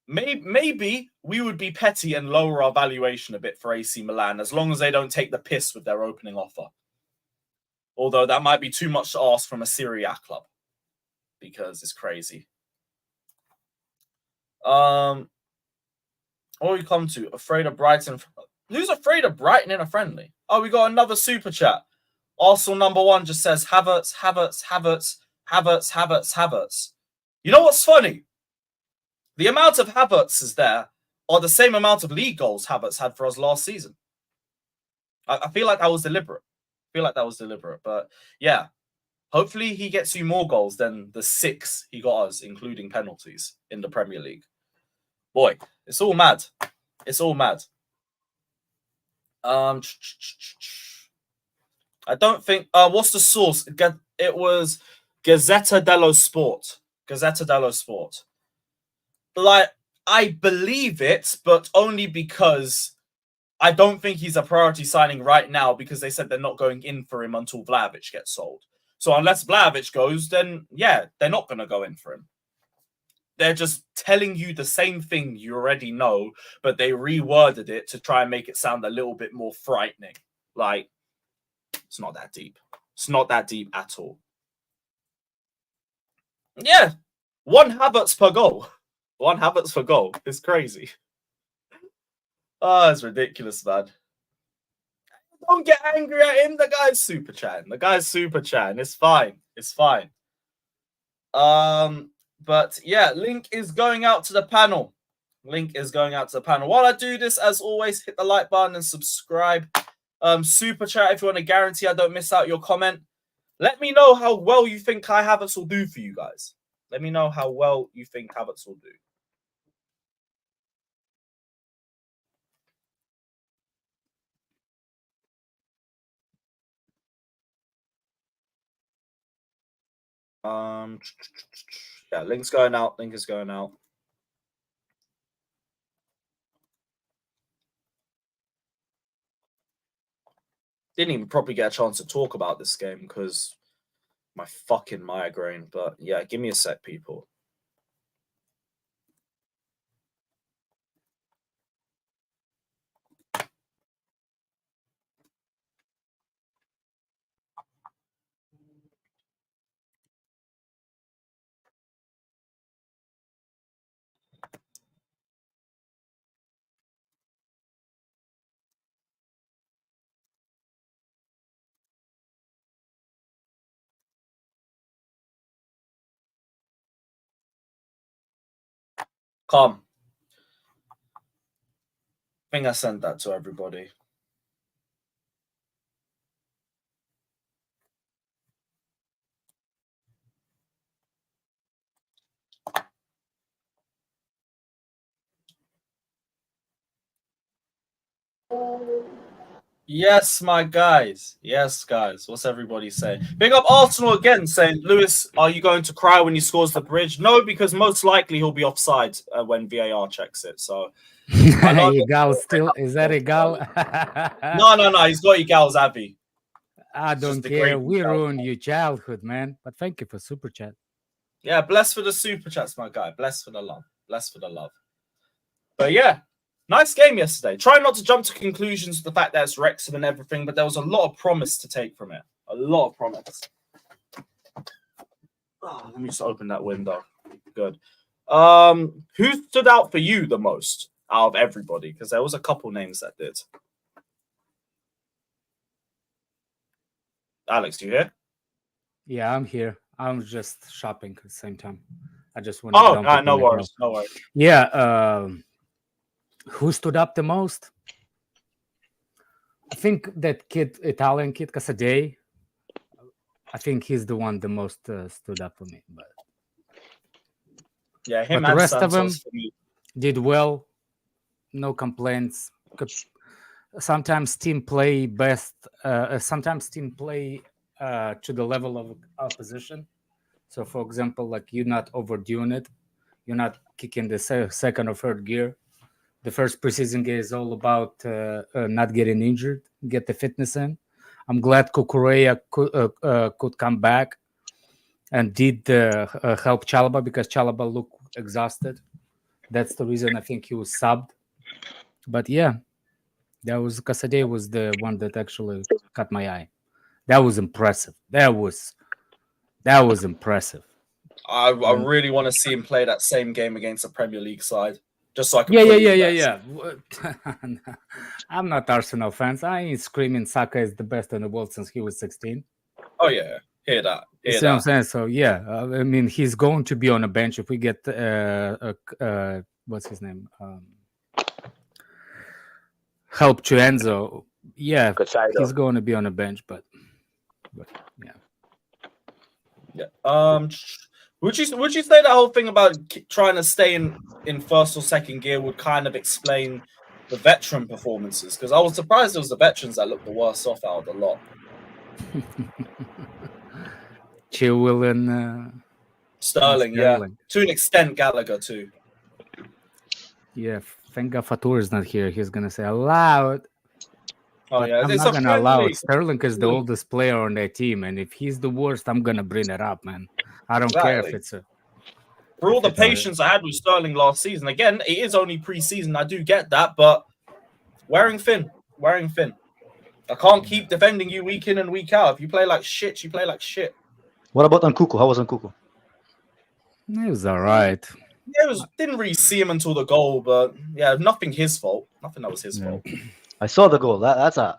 Maybe we would be petty and lower our valuation a bit for AC Milan as long as they don't take the piss with their opening offer. Although that might be too much to ask from a Serie A club because it's crazy. What we come to? Afraid of Brighton. Who's afraid of Brighton in a friendly? Oh, we got another super chat. Arsenal number 1 just says Havertz. You know what's funny? The amount of Havertz's there are the same amount of league goals Havertz had for us last season. I feel like that was deliberate. But yeah, hopefully he gets you more goals than the 6 he got us, including penalties in the Premier League. Boy, it's all mad. I don't think... what's the source? It was Gazzetta dello Sport. Like, I believe it, but only because I don't think he's a priority signing right now because they said they're not going in for him until Vlahovic gets sold. So unless Vlahovic goes, then yeah, they're not going to go in for him. They're just telling you the same thing you already know, but they reworded it to try and make it sound a little bit more frightening. Like, it's not that deep. It's not that deep at all. Yeah, 1 Havertz per goal. 1 Havertz per goal. It's crazy. Oh, it's ridiculous, man. Don't get angry at him. The guy's super chatting. It's fine. But yeah, link is going out to the panel. While I do this, as always, hit the like button and subscribe. Super chat if you want to guarantee I don't miss out your comment. Let me know how well you think Kai Havertz will do for you guys. Let me know how well you think Havertz will do. Yeah, link's going out. Link is going out. Didn't even properly get a chance to talk about this game because my fucking migraine. But yeah, give me a sec, people. Calm. I think I sent that to everybody. Yes, my guys. Yes, guys. What's everybody saying? Big up Arsenal again, saying, Lewis, are you going to cry when he scores the bridge? No, because most likely he'll be offside when VAR checks it. So, Igal still? Is that Igal? No. He's got Igal's Abbey. I don't care. We ruined your childhood, man. But thank you for super chat. Yeah, bless for the super chats, my guy. Bless for the love. But yeah. Nice game yesterday. Try not to jump to conclusions with the fact that it's Wrexham and everything, but there was a lot of promise to take from it. A lot of promise. Oh, let me just open that window. Good. Who stood out for you the most out of everybody? Because there was a couple names that did. Alex, do you hear? Yeah, I'm here. I'm just shopping at the same time. I just want to. No worries. No worries. Yeah. Who stood up the most? I think that Italian kid, Casadei. I think he's the one the most stood up for me. But yeah, him. But the rest of them for me did well. No complaints. Sometimes team play best. Sometimes team play to the level of opposition. So, for example, like you're not overdoing it. You're not kicking the second or third gear. The first preseason game is all about not getting injured, get the fitness in. I'm glad Cucurella could come back and did help Chalobah because Chalobah looked exhausted. That's the reason I think he was subbed. But yeah, that was Casadei was the one that actually caught my eye. That was impressive. That was impressive. I really want to see him play that same game against a Premier League side. Just so I can yeah. I'm not Arsenal fans. I ain't screaming Saka is the best in the world since he was 16. Oh yeah, hear that. You see what I'm saying? So yeah, I mean he's going to be on a bench if we get what's his name? Help to Enzo. Yeah, he's going to be on a bench, but yeah. Yeah. Would you say that whole thing about trying to stay in first or second gear would kind of explain the veteran performances? Because I was surprised it was the veterans that looked the worst off out of the lot. Colwill and Sterling, yeah. To an extent, Gallagher too. Yeah, thank God Fatur is not here. He's gonna say allowed. Oh yeah, I'm not gonna allow it. Sterling is the oldest player on their team, and if he's the worst, I'm gonna bring it up, man. I don't care if it's for all the patience I had with Sterling last season. Again, it is only pre-season. I do get that, but wearing thin. I can't keep defending you week in and week out. If you play like shit, you play like shit. What about Nkuku? How was Nkuku? He was all right. Yeah, didn't really see him until the goal, but yeah, nothing his fault. Nothing that was his fault. I saw the goal. That's a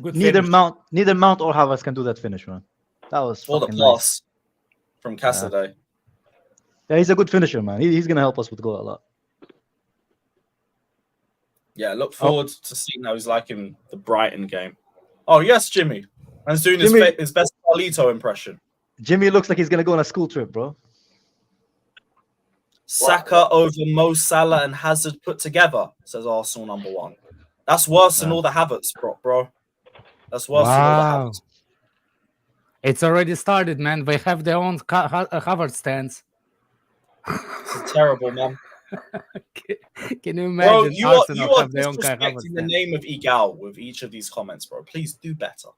good neither Mount or Havertz can do that finish, man. That was or the pass from Casadei. Yeah, he's a good finisher, man. He's gonna help us with goal a lot. Yeah, look forward to seeing how he's like in the Brighton game. Oh yes, Jimmy. And he's doing his best Carlito impression. Jimmy looks like he's gonna go on a school trip, bro. Saka over Mo Salah and Hazard put together, says Arsenal number 1. That's worse than all the Havertz, bro. That's worse than all the Havertz. It's already started, man. They have their own Havertz stands. This is terrible, man. Can you imagine? Bro, you are disrespecting the name of Igal with each of these comments, bro. Please do better.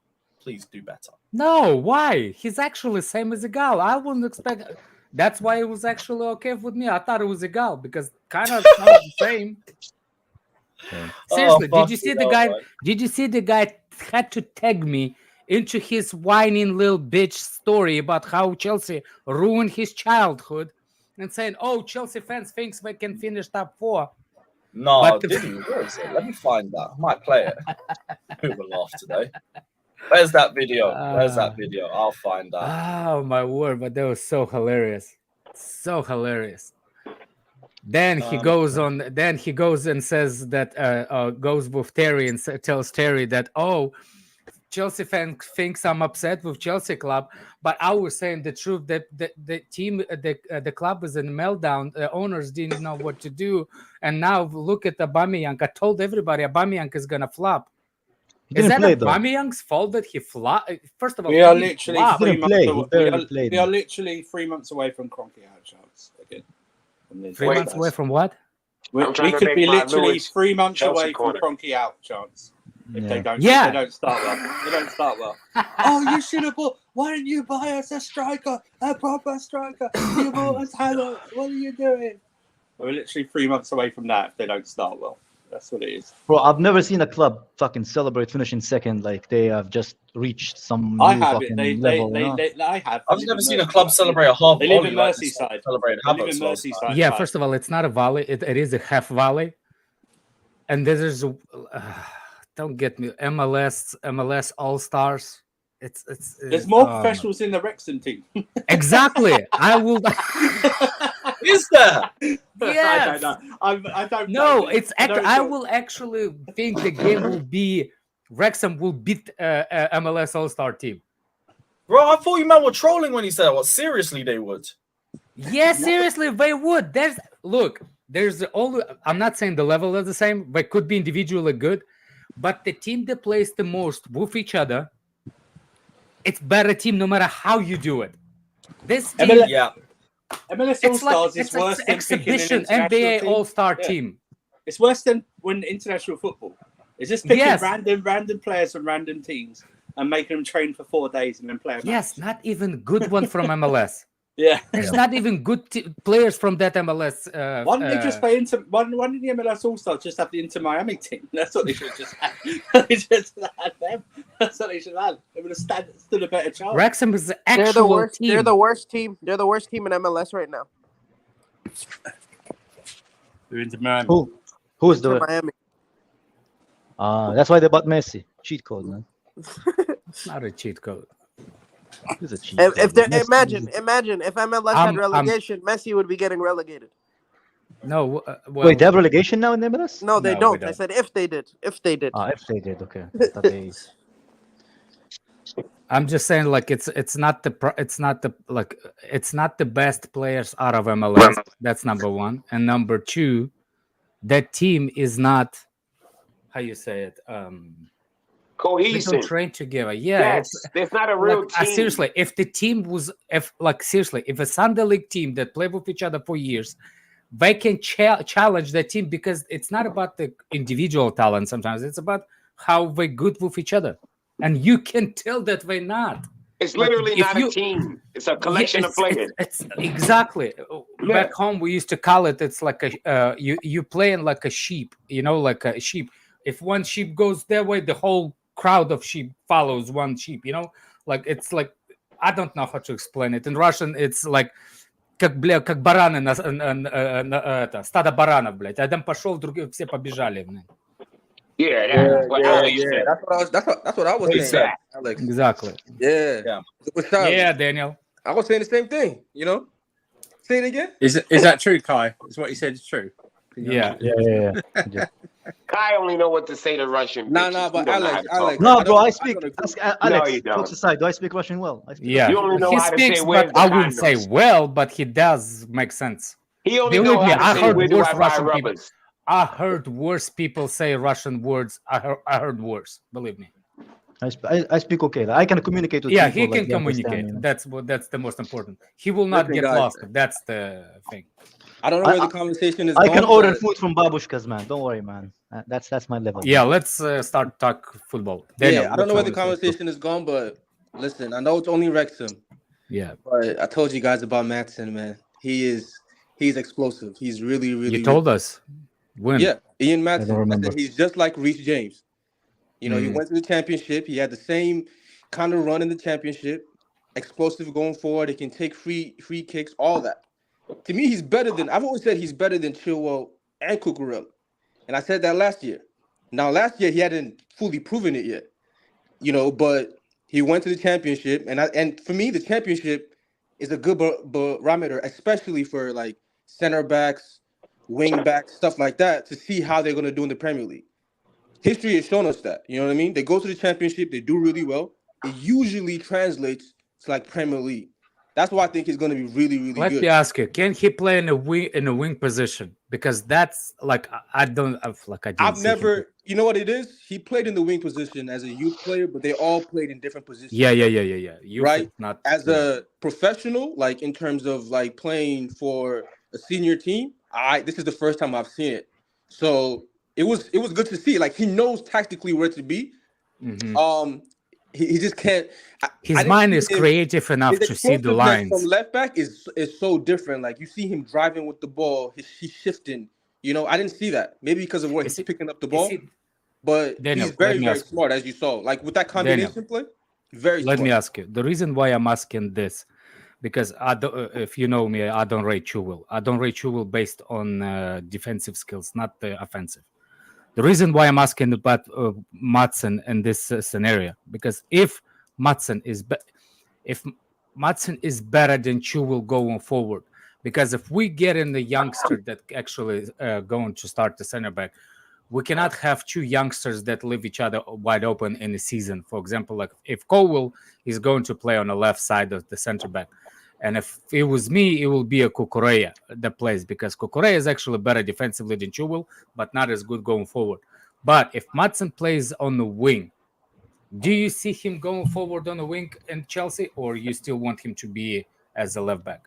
No, why? He's actually same as Igal. I wouldn't expect. That's why it was actually okay with me. I thought it was Igal because kind of sounds the same. Seriously, did you see the guy? Man. Did you see the guy had to tag me into his whining little bitch story about how Chelsea ruined his childhood and saying, "Oh, Chelsea fans thinks they can finish top 4." No, I didn't. Where is it? Let me find that. I might play it. Who will laugh today? Where's that video? I'll find that. Oh my word! But that was so hilarious, so hilarious. Then he goes on. Then he goes and says that goes with Terry and tells Terry that Chelsea fan thinks I'm upset with Chelsea club, but I was saying the truth that the team, the club is in meltdown. The owners didn't know what to do, and now look at Aubameyang. I told everybody Aubameyang is gonna flop. Is that Aubameyang's fault that he flopped? First of all, we are literally 3 months away. We are literally 3 months away from Kroenke out chance again. 3 months away from what? We could be literally 3 months away from Kroenke out chance. If they don't start well. Oh, you should have bought. Why didn't you buy us a striker, a proper striker? You bought us Havertz. What are you doing? We're literally 3 months away from that if they don't start well. That's what it is. Bro, I've never seen a club fucking celebrate finishing second like they have just reached some I new have it. fucking level. I have. I've never seen a club celebrate a half They live volley in like Merseyside. celebrate They live in Havertz last time. Merseyside. Yeah, first of all, it's not a volley. It is a half volley. And there's don't get me, MLS All-Stars. There's more professionals in the Wrexham team. Exactly. I will. Is there? Yes. I don't No, know. it's I will actually think the game will be Wrexham will beat MLS All-Star team. Bro, I thought you man were trolling when he said what? Seriously, they would. Yeah, seriously, they would. I'm not saying the level is the same. They could be individually good, but the team that plays the most with each other, it's better team no matter how you do it. This team, Yeah. MLS it's All-Stars like is worse than exhibition picking an NBA international All-Star team. team. It's worse than when international football. It's just picking Yes. random players from random teams and making them train for 4 days and then play. Yes, not even good one from MLS. Yeah. There's not even good players from that MLS. Why didn't they just play Inter? Why didn't the MLS All-Stars just have the Inter Miami team? That's what they should just have. They just had them. That's what they should have. They would have stood a better chance. Wrexham is the They're actual the worst. team. They're the worst team. They're the worst team in MLS right now. They're Inter Miami. Who's Inter the? Miami. That's why they bought Messi. Cheat code, man. It's not a cheat code. It's a cheat If code. they Messi- imagine if MLS had relegation, Messi would be getting relegated. No, well, Wait, they have relegation now in the MLS? No, they No, don't. we don't. I said if they did. If they did. If they did, okay. I thought they- I'm just saying, like it's not the best players out of MLS. That's number one, and number two, that team is not how you say it. They Cohesive. don't train together. Yeah, Yes, there's not a real like, team. seriously, if the team was, if a Sunday League team that played with each other for years, they can challenge the team because it's not about the individual talent. Sometimes it's about how they're good with each other, and you can tell that they're not. It's Like, literally if not you- a team. It's a collection of Yeah, players. it's exactly back home we used to call it. It's like you playing like a sheep, like a sheep. If one sheep goes that way, the whole crowd of sheep follows one sheep. Like it's like I don't know how to explain it in Russian. It's like как бараны на стадо баранов, блядь. Один пошел, другие все побежали. Yeah, what Alex said. That's what I was saying, Exactly. Alex. Exactly. Yeah. With Charlie, Yeah, Daniel. I was saying the same thing. Say it again. Is that true, Kai? Is what he said is true? Yeah. Yeah. Kai only know what to say to Russian. No, bitches. but He don't know how Alex, to talk. Alex. No, bro, I don't speak. agree. Alex, you don't. jokes aside, do I speak Russian well? I speak Yeah, You only know he how to speaks, say where's but the I wouldn't say condoms. well, but he does make sense. He only Believe know me, how I to say heard where do worse I buy Russian people. rubbers. I heard worse people say Russian words. I heard worse. Believe me. I speak okay. I can communicate with Yeah, people. he like, can they understand communicate. me. That's the most important. He will not Listen, get guys. lost. That's the thing. I don't know where the conversation is I going. can order but- food from babushkas, man. Don't worry, man. That's my level. Yeah, let's start talk football. Daniel, Yeah, I don't know where the what's wrong with conversation is going, but listen, I know it's only Wrexham, you? Yeah, but I told you guys about Madsen, man. He's explosive. He's really, really. you told us. When? Yeah, Ian I don't Madsen. I remember. said he's just like Reece James. He went to the championship. He had the same kind of run in the championship. Explosive going forward. He can take free kicks, all that. To me, he's better than. I've always said he's better than Chilwell and Cucurella, and I said that last year. Now, last year he hadn't fully proven it yet, but he went to the championship, and for me, the championship is a good barometer, especially for like center backs, wing backs, stuff like that, to see how they're going to do in the Premier League. History has shown us that. You know what I mean? They go to the championship, they do really well. It usually translates to like Premier League. That's why I think he's going to be really, really Let good. me ask you: can he play in a wing position? Because that's like I didn't I've see him. never, you know what it is? He played in the wing position as a youth player, but they all played in different positions. Yeah. You Right. Not As a professional, like in terms of like playing for a senior team, this is the first time I've seen it. So it was good to see. Like he knows tactically where to be. Mhm. He just can't. His mind is creative enough His to see the explosiveness lines. from left back is so different. Like you see him driving with the ball, he's shifting You know, I didn't see that. Maybe because of where he's picking up the ball. But Daniel, he's very, very smart, as you saw. Like with that combination play, very smart. Let me ask you. The reason why I'm asking this, because if you know me, I don't rate Colwill. I don't rate Colwill based on defensive skills, not the offensive. The reason why I'm asking about Maatsen in this scenario, because if Maatsen is better than Colwill going forward, because if we get in the youngster that actually going to start the center back, we cannot have two youngsters that leave each other wide open in the season. For example, like if Colwill is going to play on the left side of the center back, and if it was me, it will be a Cucurella that plays, because Cucurella is actually better defensively than Colwill, but not as good going forward. But if Maatsen plays on the wing, do you see him going forward on the wing in Chelsea, or you still want him to be as a left back?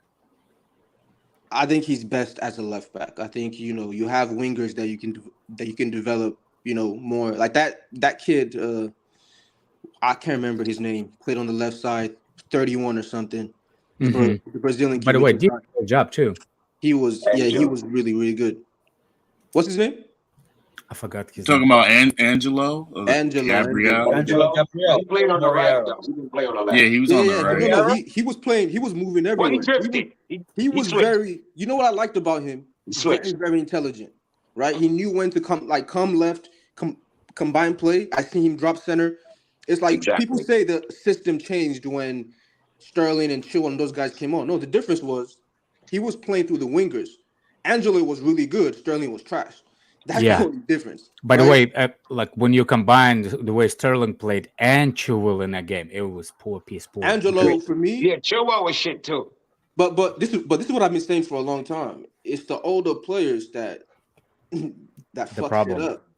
I think he's best as a left back. I think, you know, you have wingers that you can develop, you know, more. Like that kid, I can't remember his name, played on the left side, 31 or something. The Brazilian kid. By the way, did a good job too. He was really, really good. What's his name? I forgot his name. Talking about Angelo Gabriel. Angelo Gabriel. He played on the right, though. He didn't play on the left. Yeah, he was on the right. No, he was playing. He was moving everywhere. He was very. You know what I liked about him? Very, very intelligent. Right? He knew when to come left, combine play. I see him drop center. It's like people say the system changed when Sterling and Chilwell and those guys came on. No, the difference was he was playing through the wingers. Angelo was really good. Sterling was trash. That's the only difference. By the way, like when you combined the way Sterling played and Colwill in that game, it was poor. Angelo, for me, Chilwell was shit too. But this is what I've been saying for a long time. It's the older players that fuck shit up.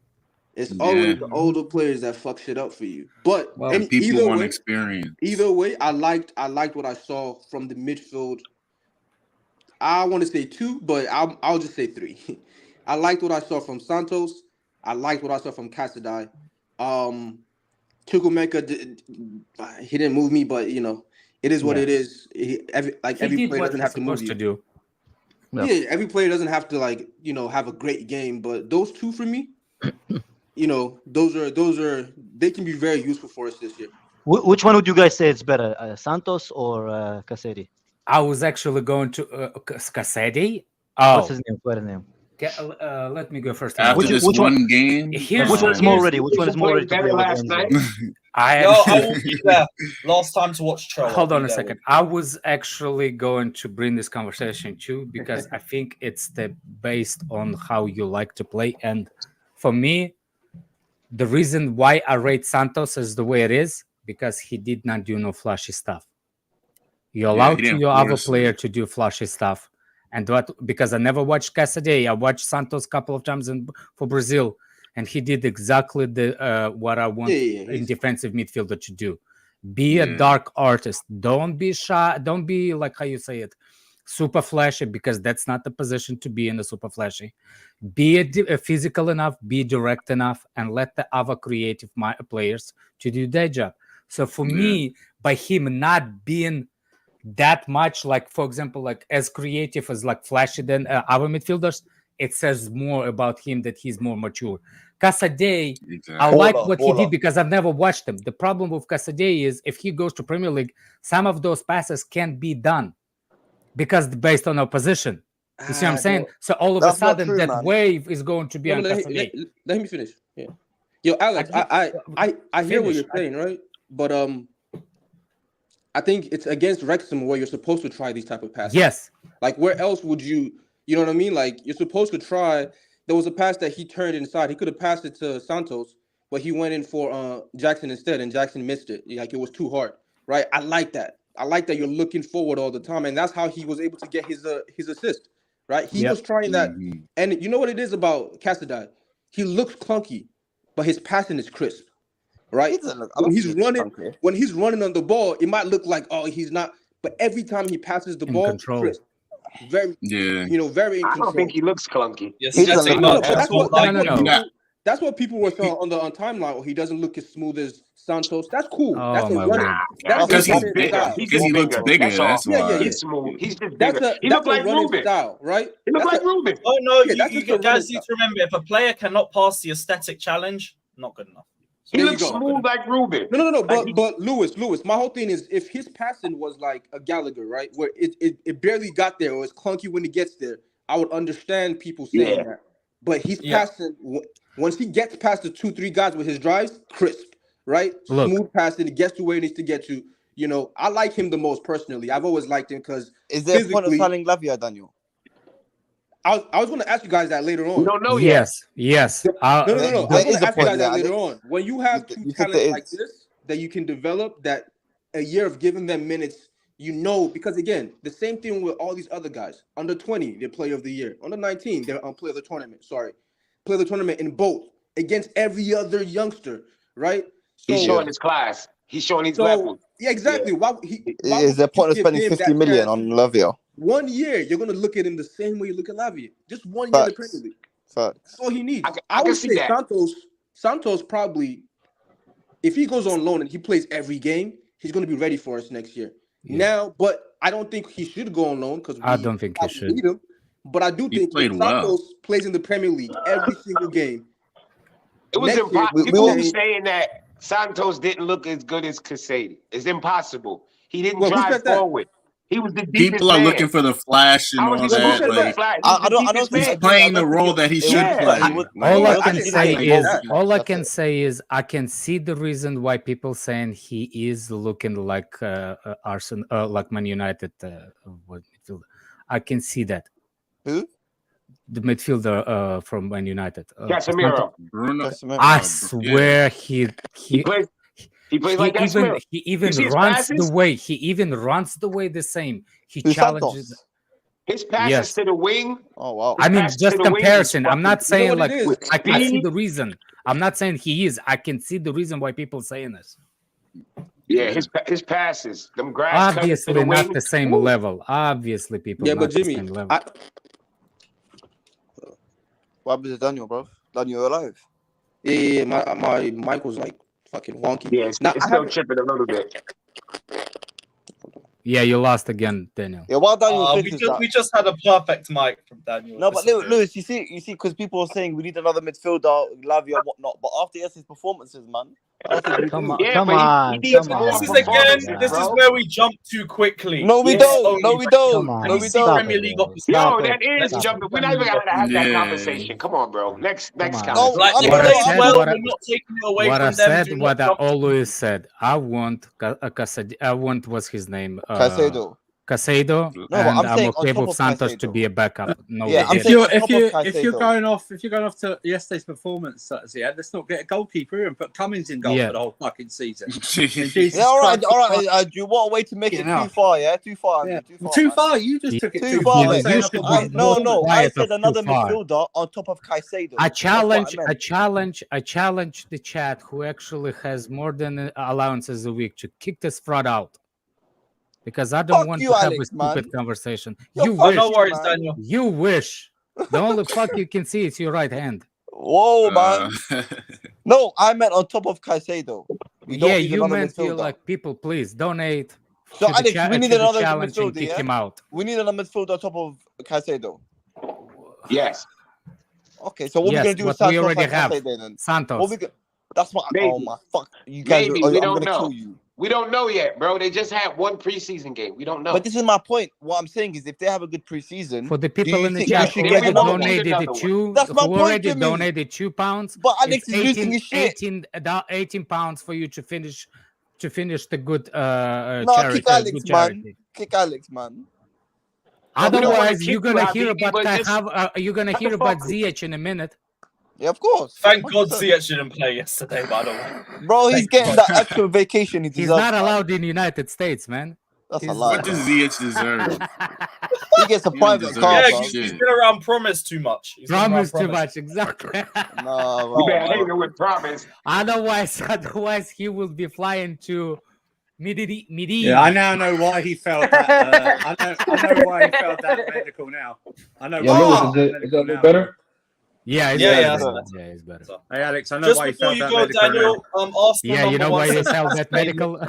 It's always the older players that fuck shit up for you. But people want experience. Either way, I liked what I saw from the midfield. I want to say 2, but I'll just say 3. I liked what I saw from Santos. I liked what I saw from Casadei. Chukwuemeka, he didn't move me, but you know, it is what it is. Every player doesn't have to move you. Yeah, every player doesn't have to have a great game, but those 2 for me, you know, those are they can be very useful for us this year. Which one would you guys say is better, Santos or Casedi? I was actually going to Casedi. What's his name? What's his name? Let me go first. After this one game, which one is more ready? Which one is more ready to play last night? I will be there. Last time to watch Troll. Hold on a second. I was actually going to bring this conversation too, because I think it's based on how you like to play. And for me, the reason why I rate Santos is the way it is, because he did not do no flashy stuff. You allowed your other player to do flashy stuff. And because I never watched Casadei, I watched Santos a couple of times for Brazil, and he did exactly what I want in defensive midfielder to do. Be a dark artist. Don't be shy. Don't be like how you say it, super flashy, because that's not the position to be in the super flashy. Be physical enough, be direct enough, and let the other creative players to do their job. So for me, by him not being that much, like for example, like as creative as like flashy than other midfielders, it says more about him that he's more mature. Casadei, I like what he did because I've never watched him. The problem with Casadei is if he goes to Premier League, some of those passes can't be done because based on our position. You see what I'm saying? So all of a sudden that wave is going to be on Casadei. Let me finish. Yeah. Yo, Alex, I hear what you're saying, right? But I think it's against Wrexham where you're supposed to try these type of passes. Yes. Like where else would you know what I mean? Like you're supposed to try. There was a pass that he turned inside. He could have passed it to Santos, but he went in for Jackson instead, and Jackson missed it. Like it was too hard, right? I like that. I like that you're looking forward all the time, and that's how he was able to get his assist, right? He was trying that, and you know what it is about Casadei? He looks clunky, but his passing is crisp. Right? When he's running on the ball, it might look like, oh, he's not. But every time he passes the ball, Chris, very in control. I don't think he looks clunky. Yes, no. That's what people were saying on the timeline. Oh, he doesn't look as smooth as Santos. That's cool. Oh, That's a my running. word. That's Because a he's running bigger. style. Because he looks bigger. That's why. He's smooth. He's just That's bigger. He that's look a like running Ruben. style, right? He look That's like a- Ruben. Oh no, Yeah, that's you just a guys running need to remember, if a player cannot pass the aesthetic challenge, not good enough. He There you looks go. smooth like Ruben. No. Like But Lewis, my whole thing is if his passing was like a Gallagher, right, where it barely got there or it's clunky when it gets there, I would understand people saying that. But he's passing once he gets past the 2-3 guys with his drives, crisp, right? Look. Smooth passing, it gets to where it needs to get to. You know, I like him the most personally. I've always liked him because Is there a point of signing Lavia, Daniel? I was going to ask you guys that later on. we don't know yet. Yes. No. I was There going to is a ask you point guys there, that later Alex. on. When you have two You think there talents like is? this that you can develop, that a year of giving them minutes, you know, because again, the same thing with all these other guys. Under 20, they're player of the year. Under 19, they're on player of the tournament. Sorry. Player of the tournament in both against every other youngster, right? So, He's showing his class. He's showing his level. yeah, exactly. Why Is there a point of spending 50 million on Lavia? 1 year? You're going to look at him the same way you look at Lavia. Just 1 year in the Premier League. Facts. That's all he needs. I can would see say that. Santos probably, if he goes on loan and he plays every game, he's going to be ready for us next year. Yeah. Now, but I don't think he should go on loan because I don't think he should. need him. But I do He think played if well. Santos plays in the Premier League every single game, It was next year, impossible. we People will- be saying that Santos didn't look as good as Casado. It's impossible. He didn't Well, who drive said that? forward. He was the deepest People are man. looking for the flash and How all was he that. supposed to Like, look like? I don't think He's playing the role that he should play. All I I can think say he is, did. all I can say is, I can see the reason why people saying he is looking like Arsenal, like Man United. Midfielder. I can see that. Who? The midfielder from Man United. Casemiro. Bruno. I swear he plays like Casemiro. he even You see his runs passes? the way the same. He Who's challenges. Santos? His passes Yes. to the wing. Oh, wow. I mean, pass just to the wing is comparison. I'm not fucking- saying what like it is? I can see Speed. the reason. I'm not saying he is. I can see the reason why people saying this. Yeah, his passes. Them grass cutters to Obviously, the not wing. the same Woo. level. Obviously, people. Yeah, not but the Jimmy, same level. What happened to Daniel, bro? Daniel, you're alive. Yeah, my mic was like fucking wonky. Yeah, it's still chipping a little bit. Yeah, you lost again, Daniel. Yeah, while Daniel We just had a perfect mic from Daniel. No, but Lewis, you see, because people are saying we need another midfielder, Lavia, and whatnot. But after yesterday's performances, man, Come on, Yeah, come but on, he needs come more This is on. performance, again. This is bro. where we jump too quickly. no, we Yes, don't. only No, we right. don't. Come on, No, we see stop don't. Premier it, League bro. opposite. Yo, Stop that it. is Stop jumping. it. We're not even gonna have that Yeah. conversation. Come on, bro. Next on. conversation. Like, What if I they said, well, what I- we're not taking it away What from I them. said, Do what I not jump. always said. I want I want what's his name? Caicedo. Casado, No, but and I'm I'm saying on okay top with of Santos to Caicedo. be a backup. No, Yeah, I'm idea. saying- If you're Caicedo. going off to yesterday's performance, let's not get a goalkeeper and put Cummings in goal Yeah. for the whole fucking season. Jesus Yeah, all right. Christ. Do you want a way to make it Fucking hell. too far? Yeah, too far. Yeah. Too far. Too man. far. You just took it Too too far, far. mate. saying You I should thought- be No. I quiet said of too another far. midfielder on top of Caicedo. I That's what challenge meant. the chat who actually has more than allowances a week to kick this fraud out. Because I don't Fuck want you, to have Alex, a stupid man. conversation. You're You fucking wish. No worries, man. Daniel. You wish. The only fuck you can see is your right hand. Whoa, man. No, I meant on top of Caicedo. We don't Yeah, need you another meant you midfielder. like people, please donate. So, to the Alex, cha- we need to the another challenge and midfielder, kick yeah? him out. We need another midfielder on top of Caicedo. Yes. Okay, so what Yes, we gonna do with but we Santos already and have Caicedo then? Santos. What we go- That's what. Maybe. Oh my fuck! You guys, Maybe. I'm We don't gonna know. kill you. We don't know yet, bro. They just had one preseason game. We don't know. But this is my point. What I'm saying is, if they have a good preseason, For the do people you in the think chat we who should Yeah, get we have won't another need donated another the one. two, That's my who point, already Jimmy. donated £2, But Alex it's is losing his shit. 18 pounds for you to finish the good No, charity. kick Alex, good man. charity. Kick Alex, man. We don't wanna Otherwise, kick you're gonna you, hear Habibi, about but just you're gonna shut hear the about fuck up. Ziyech in a minute. Yeah, of course. Thank God 100%. Savić didn't play yesterday, by the way. Bro, he's Thank getting God. that extra vacation he He's deserves. not man. allowed in the United States, man. That's a He's- lie. What does Ziyech deserve? He gets a He private deserves car, Yeah, bro. shit. he's been around Promise too much. He's been around Promise too Promise. much, exactly. No, You bro. better hang it with promise. otherwise, he will be flying to Midi. Yeah, I now know why he failed that. I know why he failed that medical now. I know. Yeah, why he Lewis, failed is that it medical a bit now. better? Yeah, he's Yeah, better. yeah. Yeah, he's better. Hey, Alex, I know Just why you before felt you that go, medical Daniel, Arsenal Yeah, you number know why one they says sell that medical?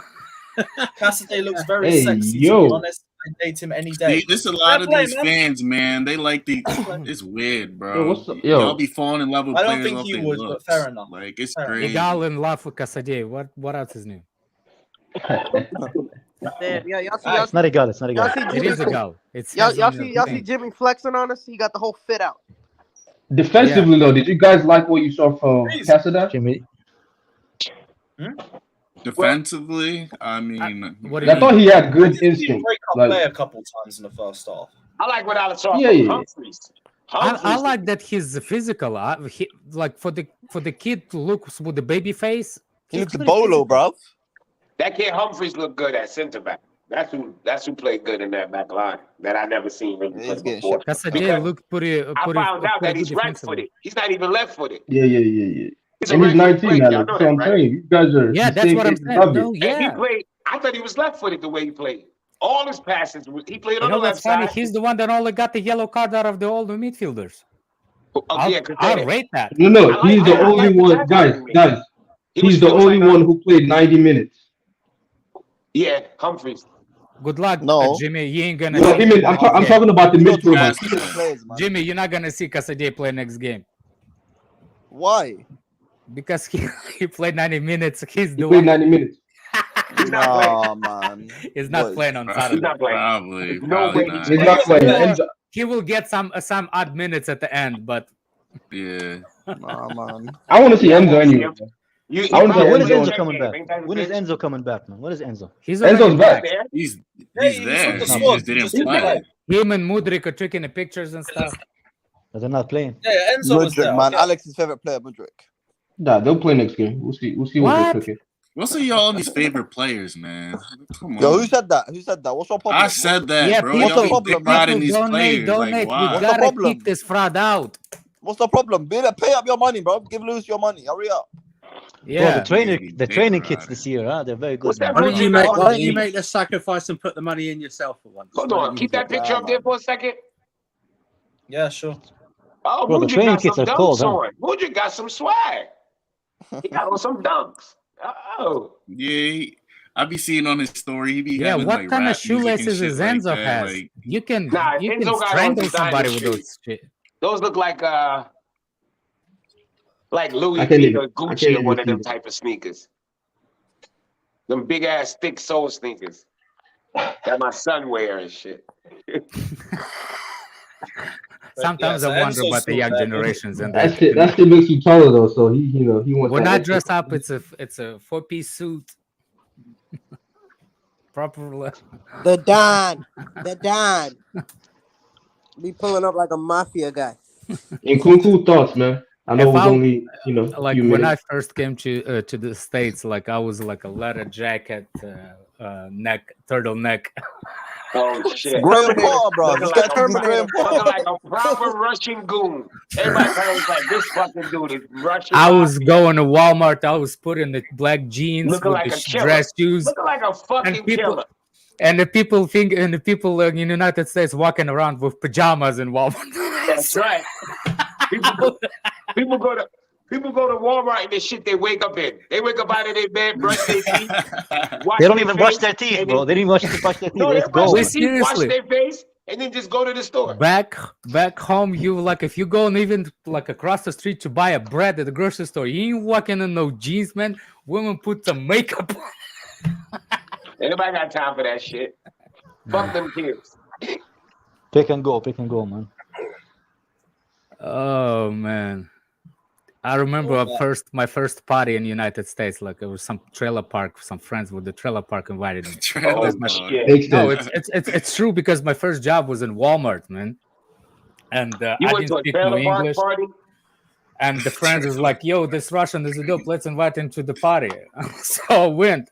Cassidy looks very Hey, sexy, to be yo. honest. I'd date him any day. See, there's a lot of play, these man. fans, man. They like the. It's weird, bro. Yo, what's up? Yo. Y'all be falling in love with I don't players think off he their would, looks. but fair enough. Like it's Fair enough. crazy. Igal in love with Casadei. What else is new? Yeah, y'all see, It's not a goal. It's not a goal. y'all see It Jimmy, is a goal. It's y'all his see thing. Jimmy flexing on us. He got the whole fit out. Defensively, though, did you guys like what you saw from Please. Cassidy? Jimmy, Defensively, I mean, What do you I thought mean? he had good He instinct. break up Like, play a couple times in the first half. I like what I saw Yeah, from yeah. Humphries. I like that he's physical. Like for the kid to look with the baby face. He he's looks pretty bolo, physical. bro. That kid Humphries looked good at center back. That's who played good in that back line that I never seen really He's play getting before. shit. Casadei looked pretty. I found out that he's good defensively. right-footed. He's not even left-footed. yeah. He's a And he's right-footed 19 player. now. Y'all That's know what that, I'm right? saying. You guys are Yeah, the that's same what I'm age saying. above No, you. And he yeah. played. I thought he was left-footed the way he played. All his passes, he played You on know the left what's funny? side. He's the one that only got the yellow card out of all the midfielders. Yeah, I'll rate that. No, I he's like the that. I only like the one. tackle he made. Guys, He was he's the feeling only like one who played 90 minutes. Yeah, Humphries. Good luck, No. Jimmy. You ain't gonna No, see. I'm talking about the You don't talk midfield. about key players, man. Jimmy, you're not gonna see Casadei play next game Why? because he played 90 minutes. He's He the played one. 90 minutes. He's not playing. Nah, man. He's not Boys. playing on He's Saturday. not playing. probably No way not. He's not playing. Enzo, He will get some odd minutes at the end, but Yeah. Nah, man. I want to see Enzo anyway. You, I wanna see when is Enzo Enzo coming back? When is Enzo? Enzo coming back, man? When is Enzo? he's Enzo's already back. He's Hey, there. with the He squad. just didn't Just didn't play. play. Him and Mudryk are taking the pictures and stuff. But they're not playing. Yeah, Enzo was there. Mudryk, man. Okay. Alex's favorite player, Mudryk. Nah, they'll play next game. We'll see what What? they're cooking. What's y'all these favorite players, man? Come on. Yo, who said that? Who said that? What's your problem? I said that, Yeah, bro. people- Y'all be what's the dick problem, riding these donate. players. We Like, What's the gotta problem? keep this fraud out. What's the problem? Pay up your money, bro. Give Lewis your money. Hurry up. Yeah, Bro, the Dick training riding. kits this year, huh? They're very good. What's that man. Why don't you Mudryk- make the sacrifice and put the money in yourself for once? Hold Why on, don't keep you that do picture up there for a second. Yeah, sure. Oh, Bro, the Mudryk training got kits some are dunks cold, huh? on. Mudryk got some swag. He got on some dunks. Oh, Yeah, I be seeing on his story. He be yeah. having What like kind of rap music and shoelaces shit is like Enzo that. has? Like, You can Nah, you Enzo can got on strangle designer somebody with shoes. those shit. those look like Louis I can't V even- or I Gucci can't or one even of them see that. type of sneakers. Them big ass thick sole sneakers that my son wear and shit. Sometimes yeah, I wonder Enzo's about the still young there. generations and That shit makes you taller though. So he wants. when that I extra- dress up, it's a 4-piece suit. Proper. The Don. Be pulling up like a mafia guy. And cool thoughts, man. I know If it was I- only a Like few when I minutes. first came to the States, like I was like a leather jacket, turtleneck. Oh shit! Graham Potter, bro. Looking This like guy turned me Graham looking Potter. like a proper Russian goon. Everybody was like, "This fucking dude is Russian." I was mafia. going to Walmart. I was putting the black jeans Looking with like the a killer. dress shoes, Looking like a fucking and people killer. and the people think and the people in the United States walking around with pajamas in Walmart. That's right. People go to Walmart and the shit they wake up in. They wake up out of their bed, brush their teeth. Wash They don't their even brush face, their teeth, and bro. then- They didn't even brush their teeth. No, they Let's brush go. their man. teeth, wash Seriously. their face, and then just go to the store. Back home, you like if you go and even like across the street to buy a bread at the grocery store, you ain't walking in no jeans, man. Women put some makeup on. Anybody got time for that shit? Fuck them kids. Pick and go, man. Oh man. I remember my first party in the United States. Like it was some trailer park. Some friends with the trailer park invited me. Trailer Oh, park. shit. Makes No, sense. it's true because my first job was in Walmart, man. And You I went didn't to a speak no trailer park English. party? And the friends was like, "Yo, this Russian is a dope. Let's invite him to the party." So I went.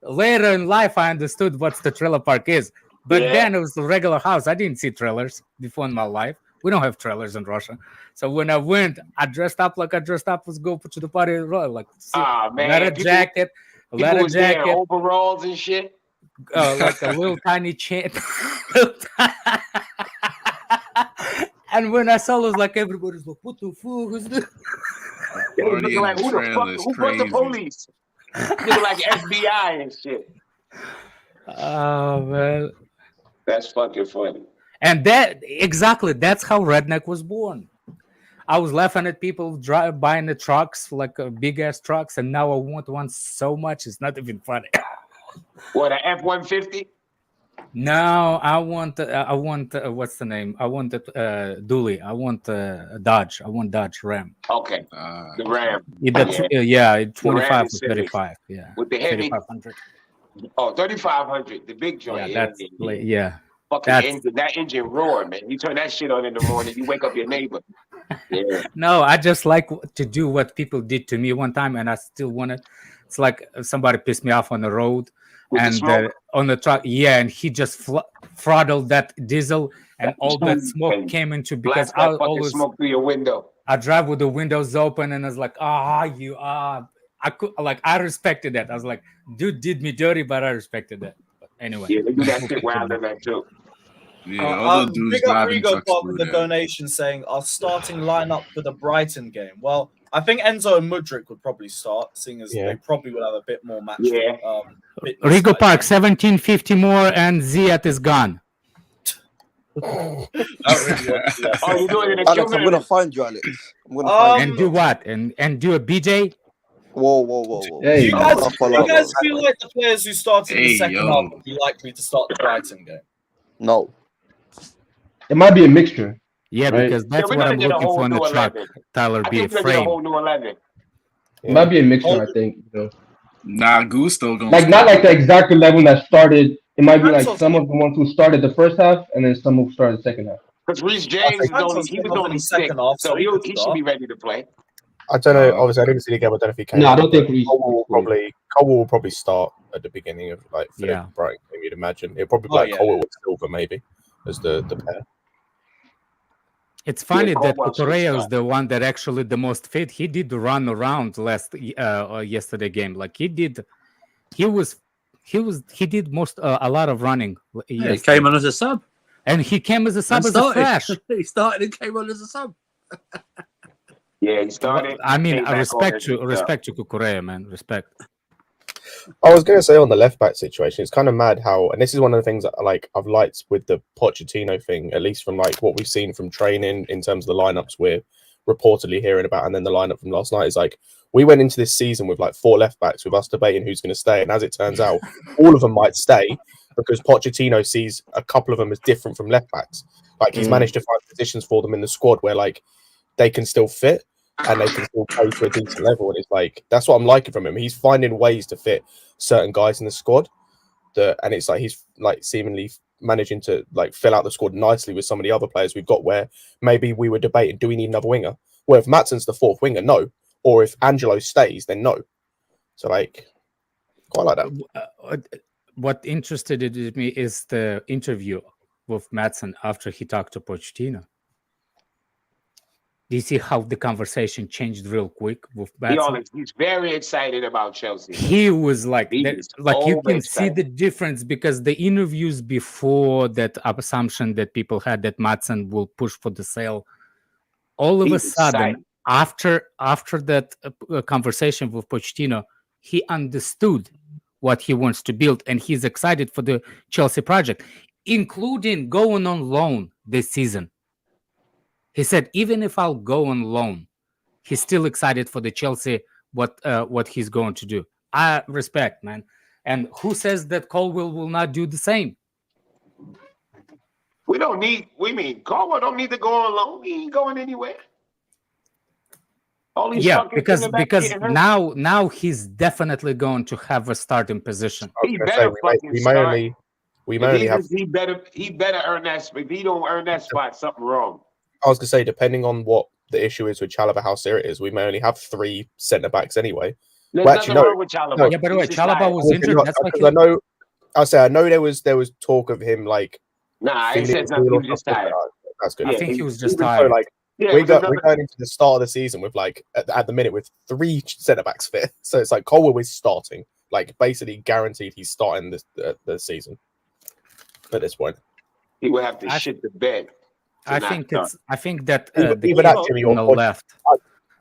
Later in life, I understood what the trailer park is. But Yeah. then it was a regular house. I didn't see trailers before in my life. We don't have trailers in Russia. So when I went, I dressed up like I dressed up. Was go to the party, like Man. leather People jacket, was there in overalls and shit. like a little tiny chain. And when I saw it, was like everybody's like, "What the fuck? Who's this?" They was Party looking in like, the who the trailer fuck? is Who brought the crazy. police? Looking like FBI and shit. Oh man. That's fucking funny. And that's how Redneck was born. I was laughing at people buying the trucks, like big ass trucks, and now I want one so much it's not even funny. What, a F-150? No, I want what's the name? I want dually. I want Dodge. I want Dodge Ram. Okay, the Ram. Yeah, 25 is to 35. Yeah, with the heavy 3500. Oh, 3500, the big joint. Yeah, that's yeah. Fucking engine, that engine roar, man. You turn that shit on in the morning, you wake up your neighbor. Yeah. No, I just like to do what people did to me one time, and I still want to. It's like somebody pissed me off on the road and on the truck. Yeah, and he just throttled that diesel, and all that smoke came into because I always smoke through your window. I drive with the windows open, and I was like, I respected that. I was like, dude did me dirty, but I respected that. But anyway, yeah, they do that shit where I live at too. Yeah, all the dudes big up driving Rigo trucks Park do with the that. donation saying our starting lineup for the Brighton game. Well, I think Enzo and Mudryk would probably start, seeing as they probably would have a bit more match. Yeah. Rigo Park 1750 more, and Ziyech is gone. Oh, you're doing it, Alex? I'm gonna find you, Alex. I'm gonna find and do what? And do a BJ? Whoa. Hey, do you guys feel like the players who started in the second half would be likely to start the Brighton game? No. It might be a mixture. Yeah, right? because that's what I'm looking for in the truck. Tyler, be afraid. It might be a mixture, I think. You know. Nah, Gusto gonna like not like the exact 11 that started. It might be like some of the ones who started the first half and then some who started the second half. Because Reece James was only second half, so he should be ready to play. I don't know. Obviously, I didn't see the game. I don't know if he came. No, I don't think Colwill will probably start at the beginning of for the Brighton game. You'd imagine it'll probably be Colwill with Silver maybe as the pair. It's funny that Correa is the one that actually the most fit. He did run around yesterday game. Like he did most a lot of running. He came on as a sub, and he came as a sub as a fresh. He started and came on as a sub. Yeah, he started. I mean, respect to Correa, man. Respect. I was going to say on the left back situation, it's kind of mad how, and this is one of the things that I've liked with the Pochettino thing, at least from like what we've seen from training in terms of the lineups we're reportedly hearing about, and then the lineup from last night is like we went into this season with like 4 left backs with us debating who's going to stay, and as it turns out, all of them might stay because Pochettino sees a couple of them as different from left backs. Like he's managed to find positions for them in the squad where like they can still fit. And they can still play to a decent level, and it's like that's what I'm liking from him. He's finding ways to fit certain guys in the squad, and it's like he's like seemingly managing to like fill out the squad nicely with some of the other players we've got. Where maybe we were debating, do we need another winger? Well, if Matson's the 4th winger, no, or if Angelo stays, then no. So like, quite like that. What interested me is the interview with Matson after he talked to Pochettino. Do you see how the conversation changed real quick with Matson? He's very excited about Chelsea. He was like you can see the difference because the interviews before that assumption that people had that Matson will push for the sale, all of a sudden after that conversation with Pochettino, he understood what he wants to build and he's excited for the Chelsea project, including going on loan this season. He said, even if I'll go on loan, he's still excited for the Chelsea, what he's going to do. I respect, man. And who says that Colwill will not do the same? Colwill don't need to go on loan. He ain't going anywhere. Because now he's definitely going to have a starting position. He better we may only have. He better earn that spot. If he don't earn that spot, something wrong. I was going to say, depending on what the issue is with Chalobah, how serious it is, we may only have 3 centre backs anyway. There's nothing wrong with Chalobah. No, yeah, by the way, Chalobah was injured. That's why I know there was talk of him like. Nah, he said nothing. He was just tired. That's good. I think he was just tired. So, like, we're going into the start of the season with like at the minute with 3 centre backs fit. So it's like Colwill is starting, like basically guaranteed he's starting the season at this point. He will have to shit the bed. I think that even that Jimmy on the left.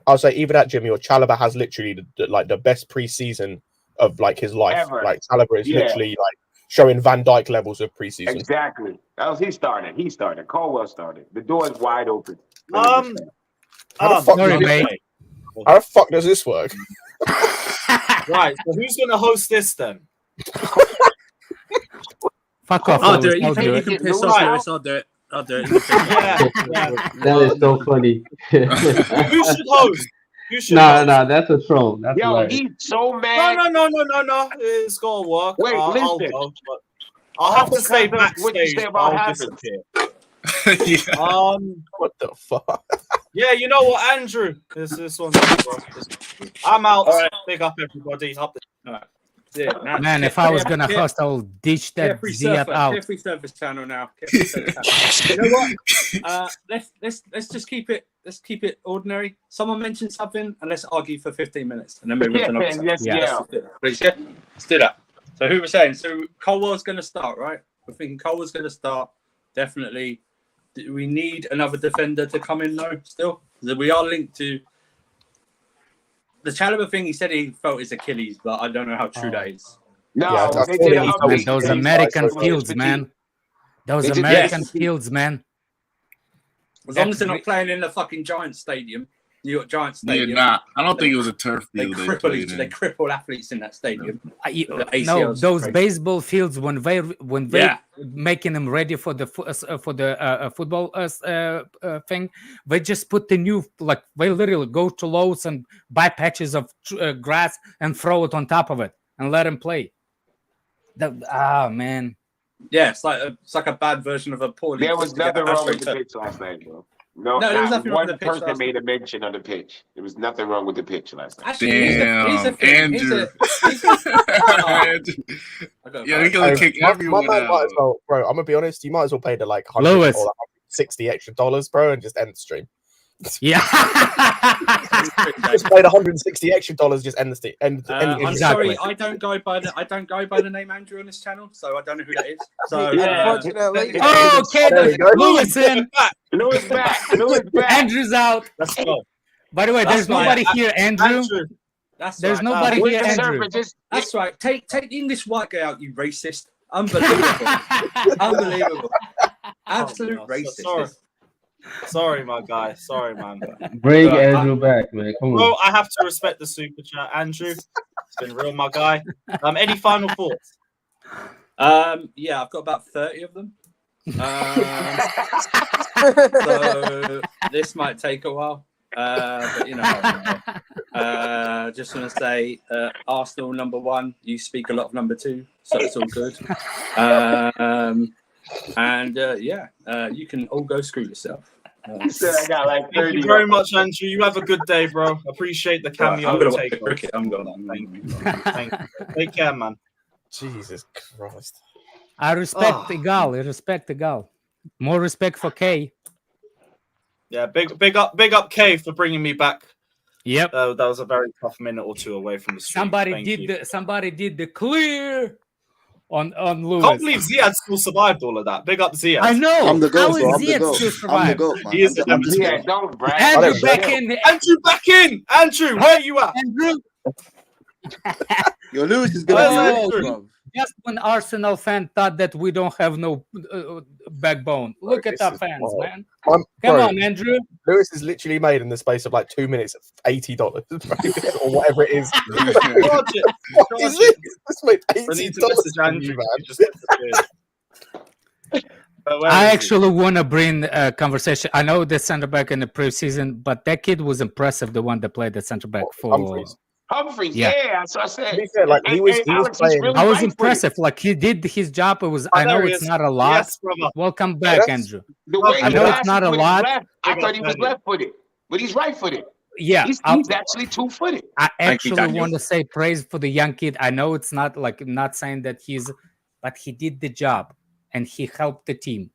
I'll say even that Jimmy or Chalobah has literally the best preseason of like his life. Ever. Like Chalobah is literally like showing Van Dijk levels of preseason. Exactly. That was he started. Colwill started. The door is wide open. How the fuck does this work? Right. So who's gonna host this then? Fuck off. I'll do it. You can piss off, Lewis. I'll do it. That is so funny. Who should host? No, that's a troll. That's hilarious. He's so mad. No. It's gonna work. Wait, I'll listen. go, but I'll have to stay backstage. What you say about I'll happens? disappear. What the fuck? Yeah, you know what, Andrew? This one's I'm out. All right. Big up, everybody. Up the... All right. Yeah, man, if I was gonna host, I'll ditch that Ziyad out. Carefree Surface channel now. You know what? Let's just keep it. Let's keep it ordinary. Someone mentioned something, and let's argue for 15 minutes, and then move on to another subject. Let's do that. So who was saying? So Colwell's going to start, right? We're thinking Colwell's going to start. Definitely. Do we need another defender to come in though? Still, we are linked to. The Chalobah thing, he said he felt his Achilles, but I don't know how true that is. No, those American fields, man. Those American fields, man. As long as they're not playing in the fucking Giants Stadium, New York Giants Stadium. Yeah, I don't think it was a turf field. They cripple athletes in that stadium. No, those baseball fields when they making them ready for the football thing, they just put the new they literally go to Lowe's and buy patches of grass and throw it on top of it and let them play. Man. Yeah, it's like a bad version of a poorly. There was nothing wrong with the pitch last night, bro. No, there was nothing wrong with the pitch. One person made a mention on the pitch. There was nothing wrong with the pitch last night. Actually, Andrew. Yeah, he's gonna kick everyone out. Might as well, bro. I'm gonna be honest. You might as well pay the $100 or $60 extra, bro, and just end the stream. Yeah, just paid $160 extra, just end the stream. I'm sorry, I don't go by the name Andrew on this channel, so I don't know who that is. So unfortunately, Lewis back. Andrew's out. Let's go. By the way, there's nobody here, Andrew. There's nobody here, Andrew. That's right. Take the English white guy out, you racist. Unbelievable. Unbelievable. Absolute racist. Sorry, my guy. Sorry, man. Bring Andrew back, man. Come on. Bro, I have to respect the super chat, Andrew. It's been real, my guy. Any final thoughts? Yeah, I've got about 30 of them. So this might take a while. But you know, just want to say Arsenal number 1. You speak a lot of number 2, so it's all good. You can all go screw yourself. Thank you very much, Andrew. You have a good day, bro. Appreciate the cameo. I'm gonna take cricket. I'm going. Thank you. Take care, man. Jesus Christ. I respect the gal. More respect for Kay. Yeah, big up Kay for bringing me back. Yep. That was a very tough minute or two away from the stream. Somebody did the clear on Lewis. I can't believe Ziyad still survived all of that. Big up Ziyad. I know. I'm the goat. How is Ziyad still survived? He is Ziyad, don't brag. Andrew back in. Andrew back in. Andrew, where are you at? Andrew. Your Lewis is gonna Just when Arsenal fan thought that we don't have no backbone. Look at our fans, man. Come on, Andrew. Lewis is literally made in the space of 2 minutes $80 or whatever it is. What is this? This made $80, man. I actually want to bring a conversation. I know the center back in the preseason, but that kid was impressive. The one that played the center back for Humphreys, yeah. So I said, he was playing. really I was impressive. He did his job. It was. I know it's not a lot. Yes, welcome back, Andrew. I know it's not a lot. I thought he was left-footed, but he's right-footed. Yeah, he's actually two-footed. I actually want to say praise for the young kid. I know it's not not saying that but he did the job and he helped the team,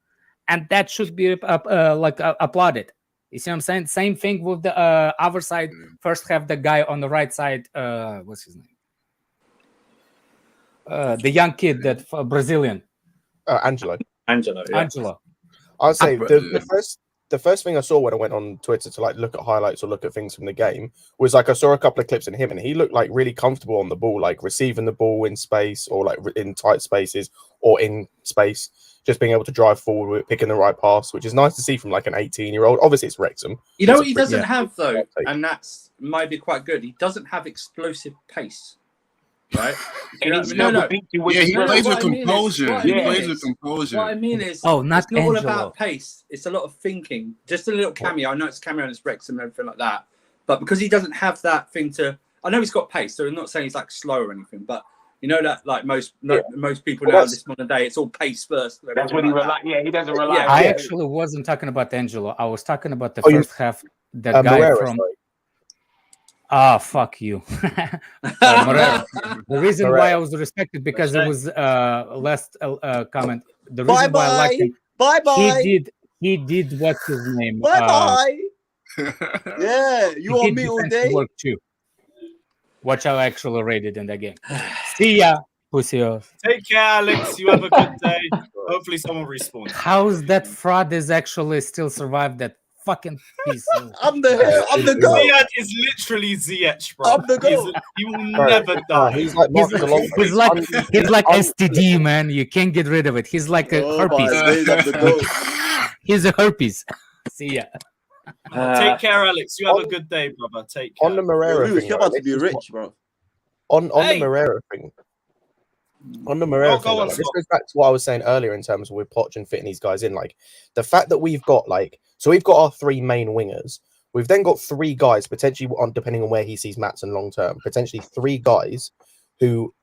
and that should be applauded. You see what I'm saying? Same thing with the other side. First have the guy on the right side. What's his name? The young kid that Brazilian. Angelo. Angelo. I'd say the first thing I saw when I went on Twitter to like look at highlights or look at things from the game was like I saw a couple of clips of him and he looked like really comfortable on the ball, like receiving the ball in space or like in tight spaces or in space, just being able to drive forward with picking the right pass, which is nice to see from like an 18-year-old. Obviously, it's Wrexham. You know what he doesn't have though, and that's might be quite good. He doesn't have explosive pace. Right? And he plays with composure. He plays with composure. What I mean is, not it's not all Angelo. about pace. It's a lot of thinking. Just a little cameo. I know it's a cameo on his Wrexham and everything like that. But because he doesn't have that thing to... I know he's got pace, so I'm not saying he's like slow or anything, but you know that like most people now this modern day, it's all pace first. That's what he relies. Yeah, he doesn't rely. I actually wasn't talking about Angelo. I was talking about the first half. The guy Moreira, from... fuck you. The reason why I was respected because it was last comment. The reason why I liked him, he did what's his name? Yeah, you on me all day. Work too. Watch how I actually rated in the game. See ya, pussy. Take care, Alex. You have a good day. Hopefully, someone respawns. How's that fraud is actually still survived that fucking piece? I'm the goat. Ziyech is literally Ziyech, bro. I'm the goat. He will never die. He's like he's like STD, man. You can't get rid of it. He's like a herpes. He's a herpes. See ya. Take care, Alex. You have a good day, brother. Take care. On the Moreira thing, you're about to be rich, bro. On the Moreira thing. On the Moreira thing, like, this goes back to what I was saying earlier in terms of with Poch and fitting these guys in. Like the fact that we've got we've got our three main wingers. We've then got three guys potentially depending on where he sees Maatsen long term. Potentially three guys who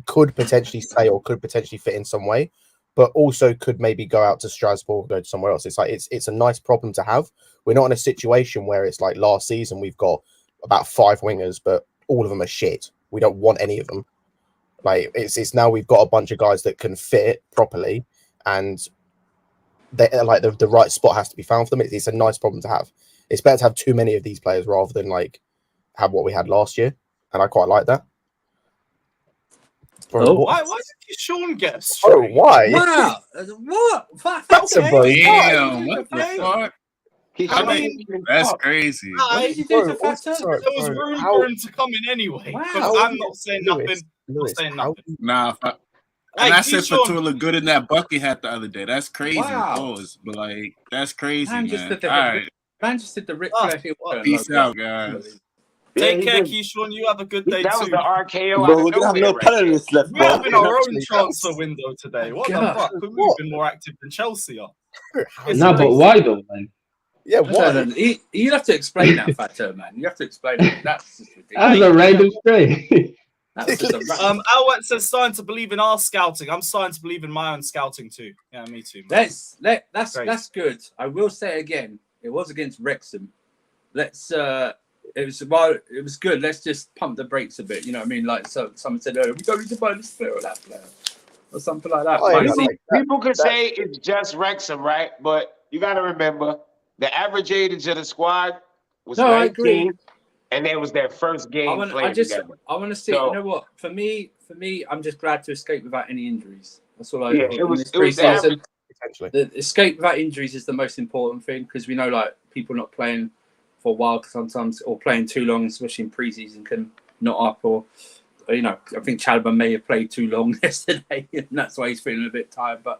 could potentially stay or could potentially fit in some way, but also could maybe go out to Strasbourg, go to somewhere else. It's like it's a nice problem to have. We're not in a situation where it's like last season we've got about 5 wingers, but all of them are shit. We don't want any of them. Like it's now we've got a bunch of guys that can fit properly, and they like the right spot has to be found for them. It's a nice problem to have. It's better to have too many of these players rather than like have what we had last year, and I quite like that. Why did Sean get a straight? Oh, why? Wow. What? That's a damn. What the fuck? I mean, that's crazy. What did you do to Fatter? There was room for him to come in anyway. Because I'm not saying nothing. Lewis, Nah, and I said Fatur looked good in that bucket hat the other day. That's crazy. Pause, but like that's crazy, man. Man just did the Ric Flair. Peace out, guys. Take care, Keyshawn. You have a good day That too. was the RKO. Bro, we're gonna have no panelists left. We're having our own transfer window today. What the fuck? We've been more active than Chelsea are. No, but why though, man? Yeah, why? You have to explain that, Fatter, man. You have to explain it. That's just That's ridiculous. a random stray. Alwet says starting to believe in our scouting. I'm starting to believe in my own scouting too. Yeah, me too. Man. That's good. I will say again, it was against Wrexham. It was good. Let's just pump the brakes a bit. You know what I mean? Like someone said earlier, we don't need to buy this player or that player or something like that. People could say it's just Wrexham, right? But you got to remember the average age of the squad was 19. And it was their first game playing together. I want to see. You know what? For me, I'm just glad to escape without any injuries. That's all I. Yeah, it was the escape without injuries is the most important thing because we know like people not playing for a while sometimes or playing too long, especially in pre-season, can not up or you know. I think Chalobah may have played too long yesterday, and that's why he's feeling a bit tired. But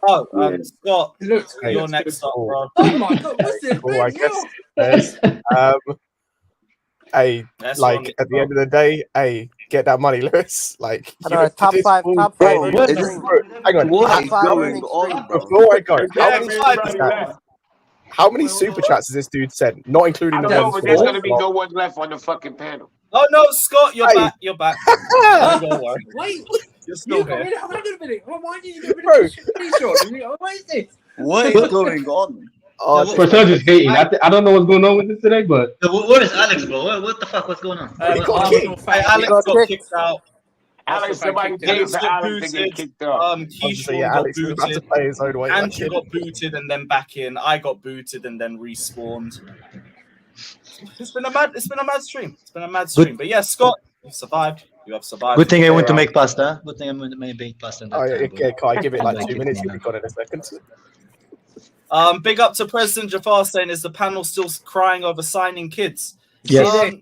Scott, you're next up, bro. Oh my god, what's this? Cool, I guess. Hey, like at the end of the day, hey, get that money, Lewis. Like, top five. Hang on. What is going on? Before I go, how many super chats has this dude sent? Not including the ones. There's gonna be no one left on the fucking panel. Oh no, Scott, you're back. You're back. Don't worry. Wait, you're still here. Wait a minute. Why did you get rid of this? What is this? What is going on? For sure, just hating. I don't know what's going on with this today, but what is Alex, bro? What the fuck? What's going on? Alex got kicked out. Somebody paid for Alex to get kicked out. Keyshawn got booted. Andrew got booted and then back in. I got booted and then respawned. It's been a mad stream. But yeah, Scott, you survived. You have survived. Good thing I went to make pasta. Good thing I went to make pasta. Oh yeah, Kai, give it like 2 minutes. You'll be gone in a second. Big up to President Jafar saying, is the panel still crying over signing kids? Yes.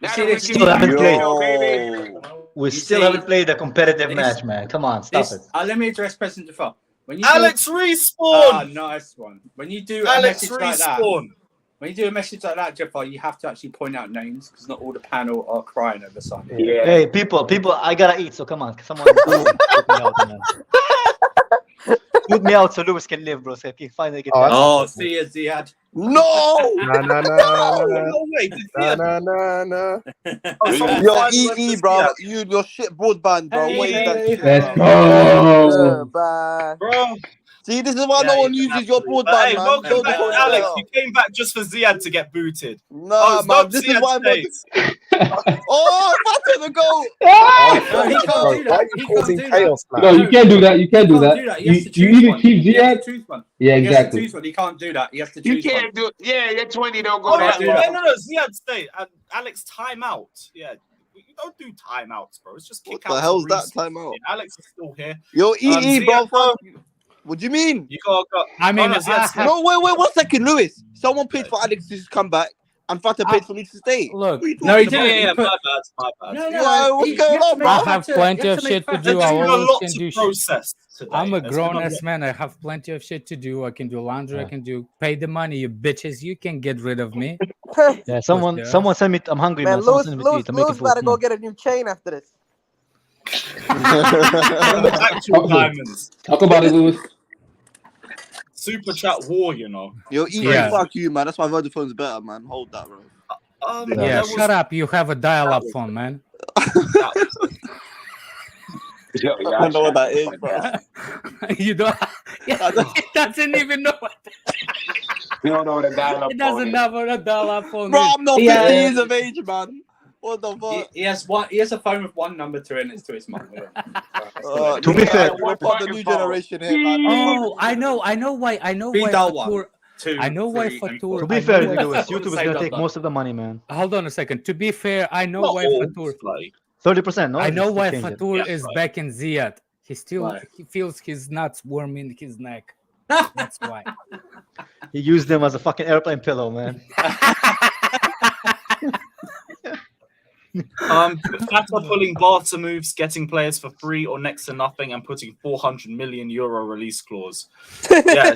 We still haven't played. baby. We still haven't played a competitive match, man. Come on, stop it. Let me address President Jafar. When you Alex Respawn! Nice one. When you do Alex a message like that, Respawn! when you do a message like that, Jafar, you have to actually point out names because not all the panel are crying over something. Yeah. Hey, people, I gotta eat, so come on. Someone shoot me out, man. Shoot me out so Lewis can live, bro. So he can finally get see you, Ziad. No! No way. No. Yo, EE, bro. Your shit broadband, bro. What is that shit, Let's bro? go. Bro. See, this is why no one uses your broadband, Hey, man. welcome back, Don't Alex. do You came back just for Ziad to get booted. Nah, it's man. not This is Ziad why, man. stays. Oh, Fata the goal. No, he can't do that. Why are you He causing can't do chaos, that. No, you can't do that. You can't do He can't that. do that. He has to You choose either one. keep He has Ziad. to choose one. Yeah, He has to exactly. choose one. He can't do that. He has to You choose one. can't do. Yeah, your 20 don't go Oh, that no, well. no, Ziad stay. And Alex, timeout. Yeah. You don't do timeouts, bro. It's just kick What out. the hell's that respawn. timeout? Yeah, Alex is still here. Yo, EE, bro. Ziad, Fuck. What do you mean? You gotta go. I mean, no, Ziad stay. No, wait, 1 second, Lewis. Someone paid for Alex to come back, and Fata paid for me to stay. Look, No, he Yeah, didn't. yeah, He put- my bad. Yo, what's going on, bro? I have plenty of shit to do. I There's a always lot can to do shit. process today. I'm a There's grown been a ass lot. man. I have plenty of shit to do. I can do laundry. I can do pay the money. You bitches, you can get rid of me. Yeah, someone send me. I'm hungry, man. Man, Someone send me to eat. I'm making food. better Come go on. get a new chain after this. Actual diamonds. Talk about it, Lewis. Super chat war, you know. Yo, EE, Yeah. fuck you, man. That's why Vodafone's better, man. Hold that, bro. Yeah, there was- shut up. You have a dial-up phone, man. Yo, I don't know what that is, bro. You don't. Yeah, it doesn't even know what. You don't know what a dial-up It doesn't phone know what a dial-up phone Bro, is. I'm not 50 years of age, man. What the fuck? He has one. He has a phone with one number to it, and it's to his mum. To be fair, we're part of the new generation here, man. Oh, I know why. I know why. dial one. Fatur- Two, I know why three, and Fatur. to I be know fair, why- Lewis, YouTube is Same gonna take number. most of the money, man. Hold on a second. To be fair, I know Not why all, Fatur. like, 30%. No, I know Just why change it. Fatur Yeah, is right. back in Ziad. He still Why? he feels his nuts warm in his neck. That's why. He used them as a fucking airplane pillow, man. Fata pulling barter moves, getting players for free or next to nothing, and putting €400 million release clause. Yeah.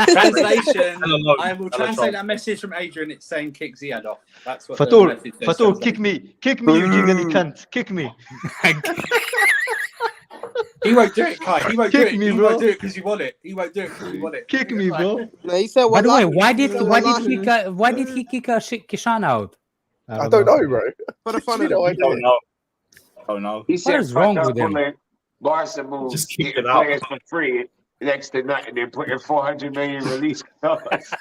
Translation. Hello, I will hello, translate Tom. that message from Adrian. It's saying kick Ziad off. That's what the Fatur, message says. Fatur, kick me, you jiggly cunt, kick me. He won't do it, Kai. He won't do Kick it. me, He bro. won't do it because you want it. He won't do it because you want it. Kick me, bro. No, he said, By the way, "Wallahi." why did he kick Kishan out? I don't know, bro. For the fun of No it. idea. Don't know. Don't know. He said, is wrong fuck with up him? pulling Barca moves, Just keep getting it out. players for free next to nothing. They're putting 400 million release clause.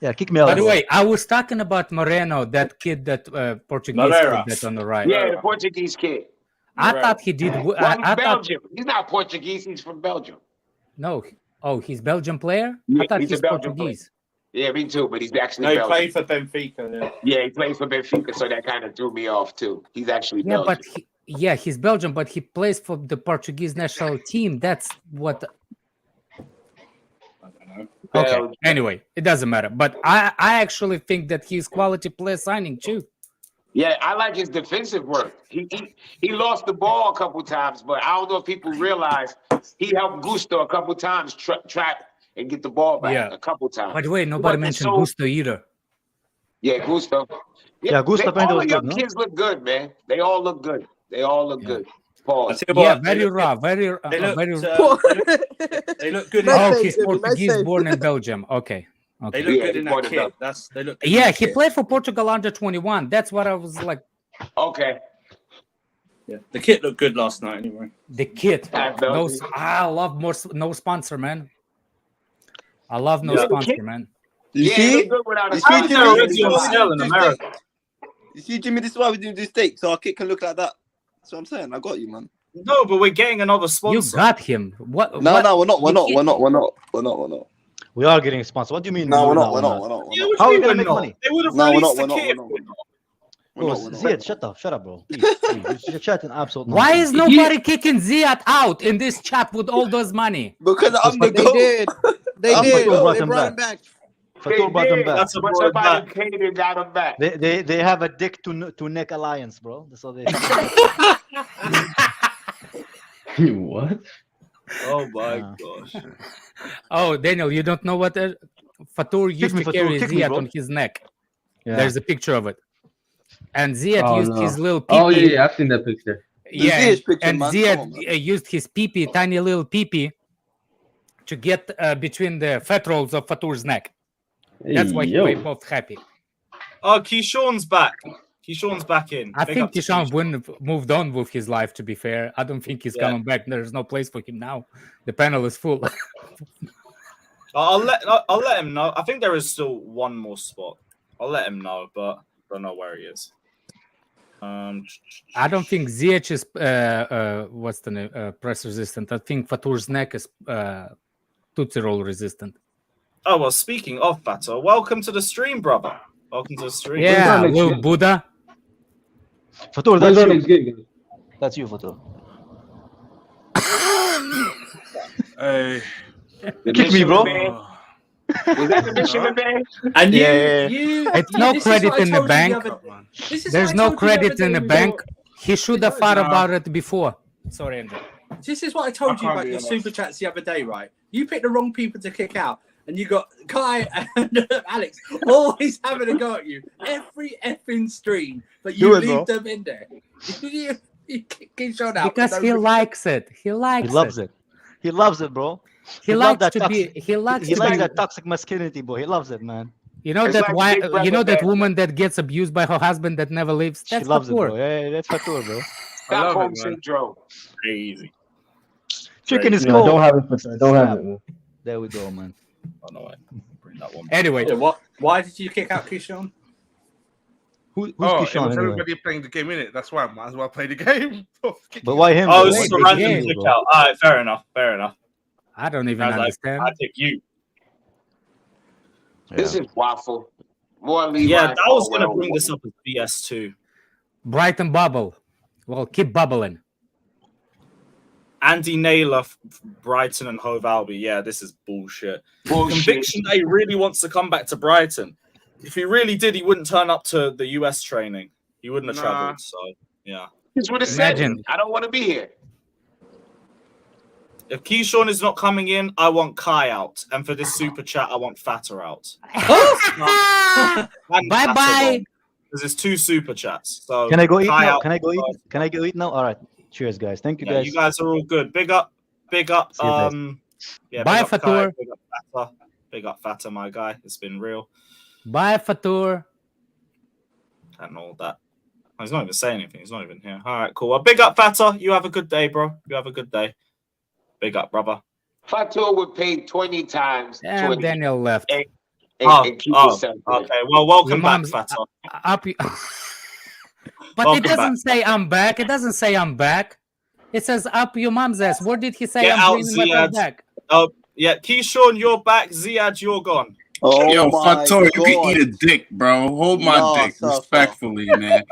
Yeah, kick me out. By the bro. way, I was talking about Moreno, that kid, that Portuguese Moreira. kid that's on the right. Yeah, the Portuguese kid. I thought he did. Well, I he's thought Belgium. He's not Portuguese. He's from Belgium. no. Oh, he's Belgian player. Yeah, I thought he's a he's Belgian Portuguese. Yeah, me too. But he's actually No, he Belgian. played for Benfica. Yeah, he plays for Benfica, so that kind of threw me off too. He's actually Yeah, Belgian. but he's Belgian, but he plays for the Portuguese national team. That's what. I don't know. Okay. Belgium. Anyway, it doesn't matter. But I actually think that he's quality player signing too. Yeah, I like his defensive work. He lost the ball a couple times, but I don't know if people realize he helped Gusto a couple times try and get the ball back a couple times. By the way, nobody mentioned Gusto either. Yeah, Gusto. Yeah, Gusto all was of your good, no? kids look good, man. They all look good. They all look good. Pause. Yeah, very raw, very They look, very. they look good. Oh, Nice he's save, Jimmy, nice Portuguese, save. born in Belgium. Okay. They Okay. look Yeah, good he in that pointed kit. up. They look. Good in Yeah, that he kit. played for Portugal under 21. That's what I was like. Okay. Yeah, the kit looked good last night. Anyway, The kid. I love more no sponsor, man. I love no Yeah. sponsor, man. You Yeah, see? he look good without a You How see, is sponsor. there Jimmy? already This is on why we sale don't in do America? steak. You see, Jimmy? This is why we do this steak, so our kit can look like that. That's what I'm saying. I got you, man. No, but we're getting another You sponsor. got him. What? No, what? no, we're not. We're You not. can't- We're not. We're not. We're not. We're not. We are getting a sponsor. What do you mean? No, we're no, not. We're not. We're not. Yeah, We're what not. How do are you we gonna mean make not? money? They would have No, we're released not, the we're not, kit. we're not. Ziad, shut up, bro. Please. You're chatting absolutely. Why is nobody kicking Ziad out in this chat with all those money? Because I'm the GOAT. They did. Brought They him brought back. him back. Fatur brought him back. That's what somebody came and got him back. They have a dick to neck alliance, bro. That's all they What? Oh my gosh. Oh, Daniel, you don't know what Fatur used to carry Ziad on his neck. Yeah. There's a picture of it. And Ziad used his little pee-pee. Oh yeah, I've seen that picture. Yeah, picture, and man. Ziad used his pee-pee, tiny little pee-pee, to get between the fat rolls of Fatur's neck. That's why he was both happy. Oh, Keyshawn's back. Keyshawn's back in. I think Keyshawn moved on with his life, to be fair. I don't think he's coming back. There's no place for him now. The panel is full. I'll let him know. I think there is still one more spot. I'll let him know, but I don't know where he is. I don't think Ziyech is what's the name? Press resistant. I think Fatur's neck is Tootsie Roll resistant. Oh well, speaking of Fatur, welcome to the stream, brother. Welcome to the stream. Yeah, little Buddha. Fatur, that's you. That's you, Fatur. Hey. Kick me, bro. Was that the Michigan man? And it's no credit in the bank. There's no credit in the bank. He should have thought about it before. Sorry, Andrew. This is what I told you about your super chats the other day, right? You picked the wrong people to kick out, and you got Kai and Alex always having a go at you every effing stream, but you leave them in there. you kick Sean out because he likes it. He loves it. He loves it, bro. He likes that toxic masculinity, boy. He loves it, man. You know that woman that gets abused by her husband that never leaves. That's she loves Fatur. it, bro. Yeah, that's Fatur, bro. Stockholm syndrome. Crazy. Chicken is cold. I don't have it, Fatur. I don't have it, man. There we go, man. Oh no, bring that one. Anyway, why did you kick out Keyshawn? Who's It Keyshawn? was Anyway? everybody playing the game in it. That's why I might as well play the game. But why him? Oh, it's a random kick out. All right, fair enough. I don't even understand. I take you. This is waffle. More Levi. Yeah, I was going to bring this up as BS2. Brighton bubble. Well, keep bubbling. Andy Naylor, Brighton and Hove Albion. Yeah, this is bullshit. Conviction that he really wants to come back to Brighton. If he really did, he wouldn't turn up to the US training. He wouldn't have traveled. So, yeah. That's what it said. I don't want to be here. If Keyshawn is not coming in, I want Kai out. And for this super chat, I want Fatter out. Bye-bye. Because there's 2 super chats. So can I go eat Kai now? out. Can I go eat? Can I go eat now? All right. Cheers, guys. Thank you, guys. You guys are all good. Big up. See you, bye, Fatur. Big up Fatter. Big up Fatter, my guy. It's been real. Bye, Fatur. And all that. He's not even saying anything. He's not even here. All right, cool. Well, big up, Fatter. You have a good day, bro. You have a good day. Big up, brother. Fatur would pay 20 times. And 20. Daniel left. And keep okay. Well, welcome back, Fatter. But Welcome it doesn't back. say I'm back. It doesn't say I'm back. It says up your mom's ass. Where did he say Get I'm out, bringing my Ziad. back? Oh, yeah. Keyshawn, you're back. Ziad, you're gone. Oh Yo, my Fatur, you can God. eat a dick, bro. Hold my dick respectfully, man.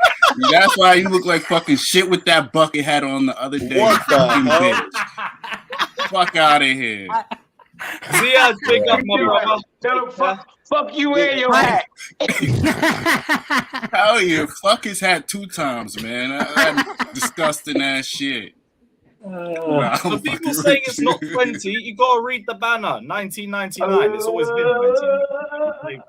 That's why you look like fucking shit with that bucket hat on the other day. What the fucking hell? bitch. Fuck out of here. Ziad, big up, my brother. Tell him fuck you and your hat. Hell yeah. Fuck his hat 2 times, man. That disgusting ass shit. For people saying it's not 20, you got to read the banner. 1999. It's always been 19.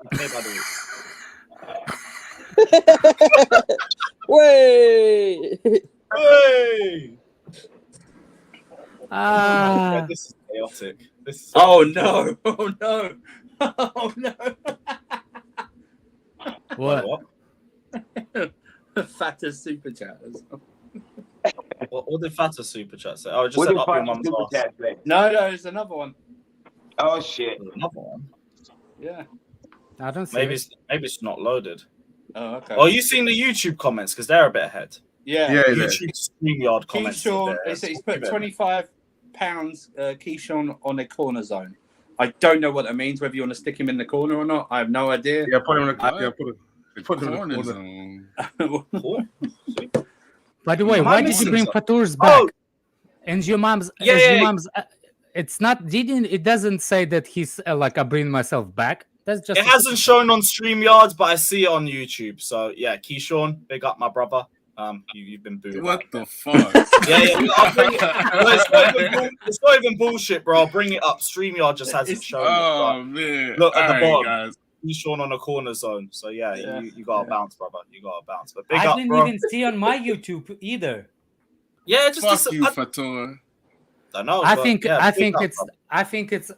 Wait. Hey! This is chaotic. Oh no! Oh no! Oh no! What? Fatter super chatters. What did Fatter super chat say? Oh, it just said up your mum's ass. No, there's another one. Oh shit! Another one. Yeah. I don't see Maybe it. it's not loaded. Oh, okay. Oh, you seen the YouTube comments because they're a bit ahead. Yeah. YouTube StreamYard comments. Keyshawn, he's put £25 Keyshawn on a corner zone. I don't know what that means. Whether you want to stick him in the corner or not, I have no idea. Yeah, put him in the corner. Yeah, Put the corners on. By the way, why did you bring Fatur's back? And your mom's, it's not. It doesn't say that he's like I bring myself back. That's just. It hasn't shown on StreamYards, but I see it on YouTube. So yeah, Keyshawn, big up my brother. You've been booed. What the fuck? It's not even bullshit, bro. I'll bring it up. StreamYard just hasn't shown it. Man. Look at the bottom. Guys. Keyshawn on the corner zone. So yeah. You gotta bounce, brother. You gotta bounce. But big I up, didn't bro. even see on my YouTube either. Yeah, just fuck you, Fatur. I think it's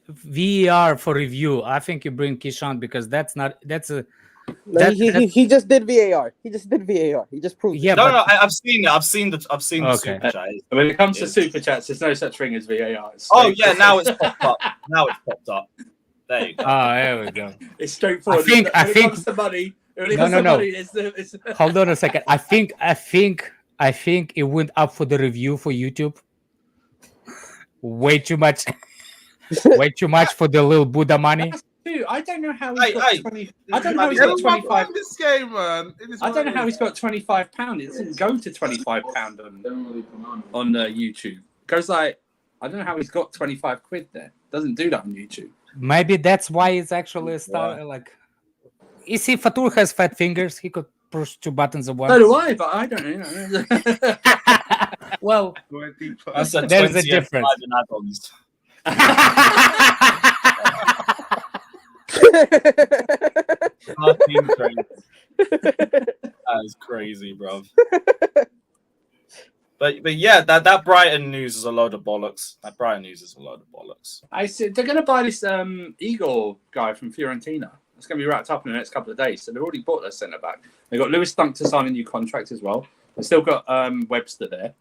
VAR for review. I think you bring Keyshawn because he just did VAR. He just proved. Yeah, no, I've seen it. I've seen the super chat. When it comes to super chats, there's no such thing as VAR. Oh yeah, now it's popped up. There you go. Oh, there we go. It's straightforward. I think. Comes to money, No. Hold on a second. I think it went up for the review for YouTube. Way too much. Way too much for the little Buddha money. Dude, I don't know how he's got 20. I don't know how he's got 25. This game, man. I don't know how he's got £25. It doesn't go to £25 on YouTube. It goes like, I don't know how he's got 25 quid there. Doesn't do that on YouTube. Maybe that's why it's actually a star. Like, you see, Fatur has fat fingers. He could push 2 buttons at once. So do I, but I don't know. Well, there's a difference. That is crazy, bro. But yeah, that Brighton news is a load of bollocks. I said they're going to buy this Igor guy from Fiorentina. It's going to be wrapped up in the next couple of days. So they've already bought their centre back. They've got Lewis Dunk to sign a new contract as well. They've still got Webster there,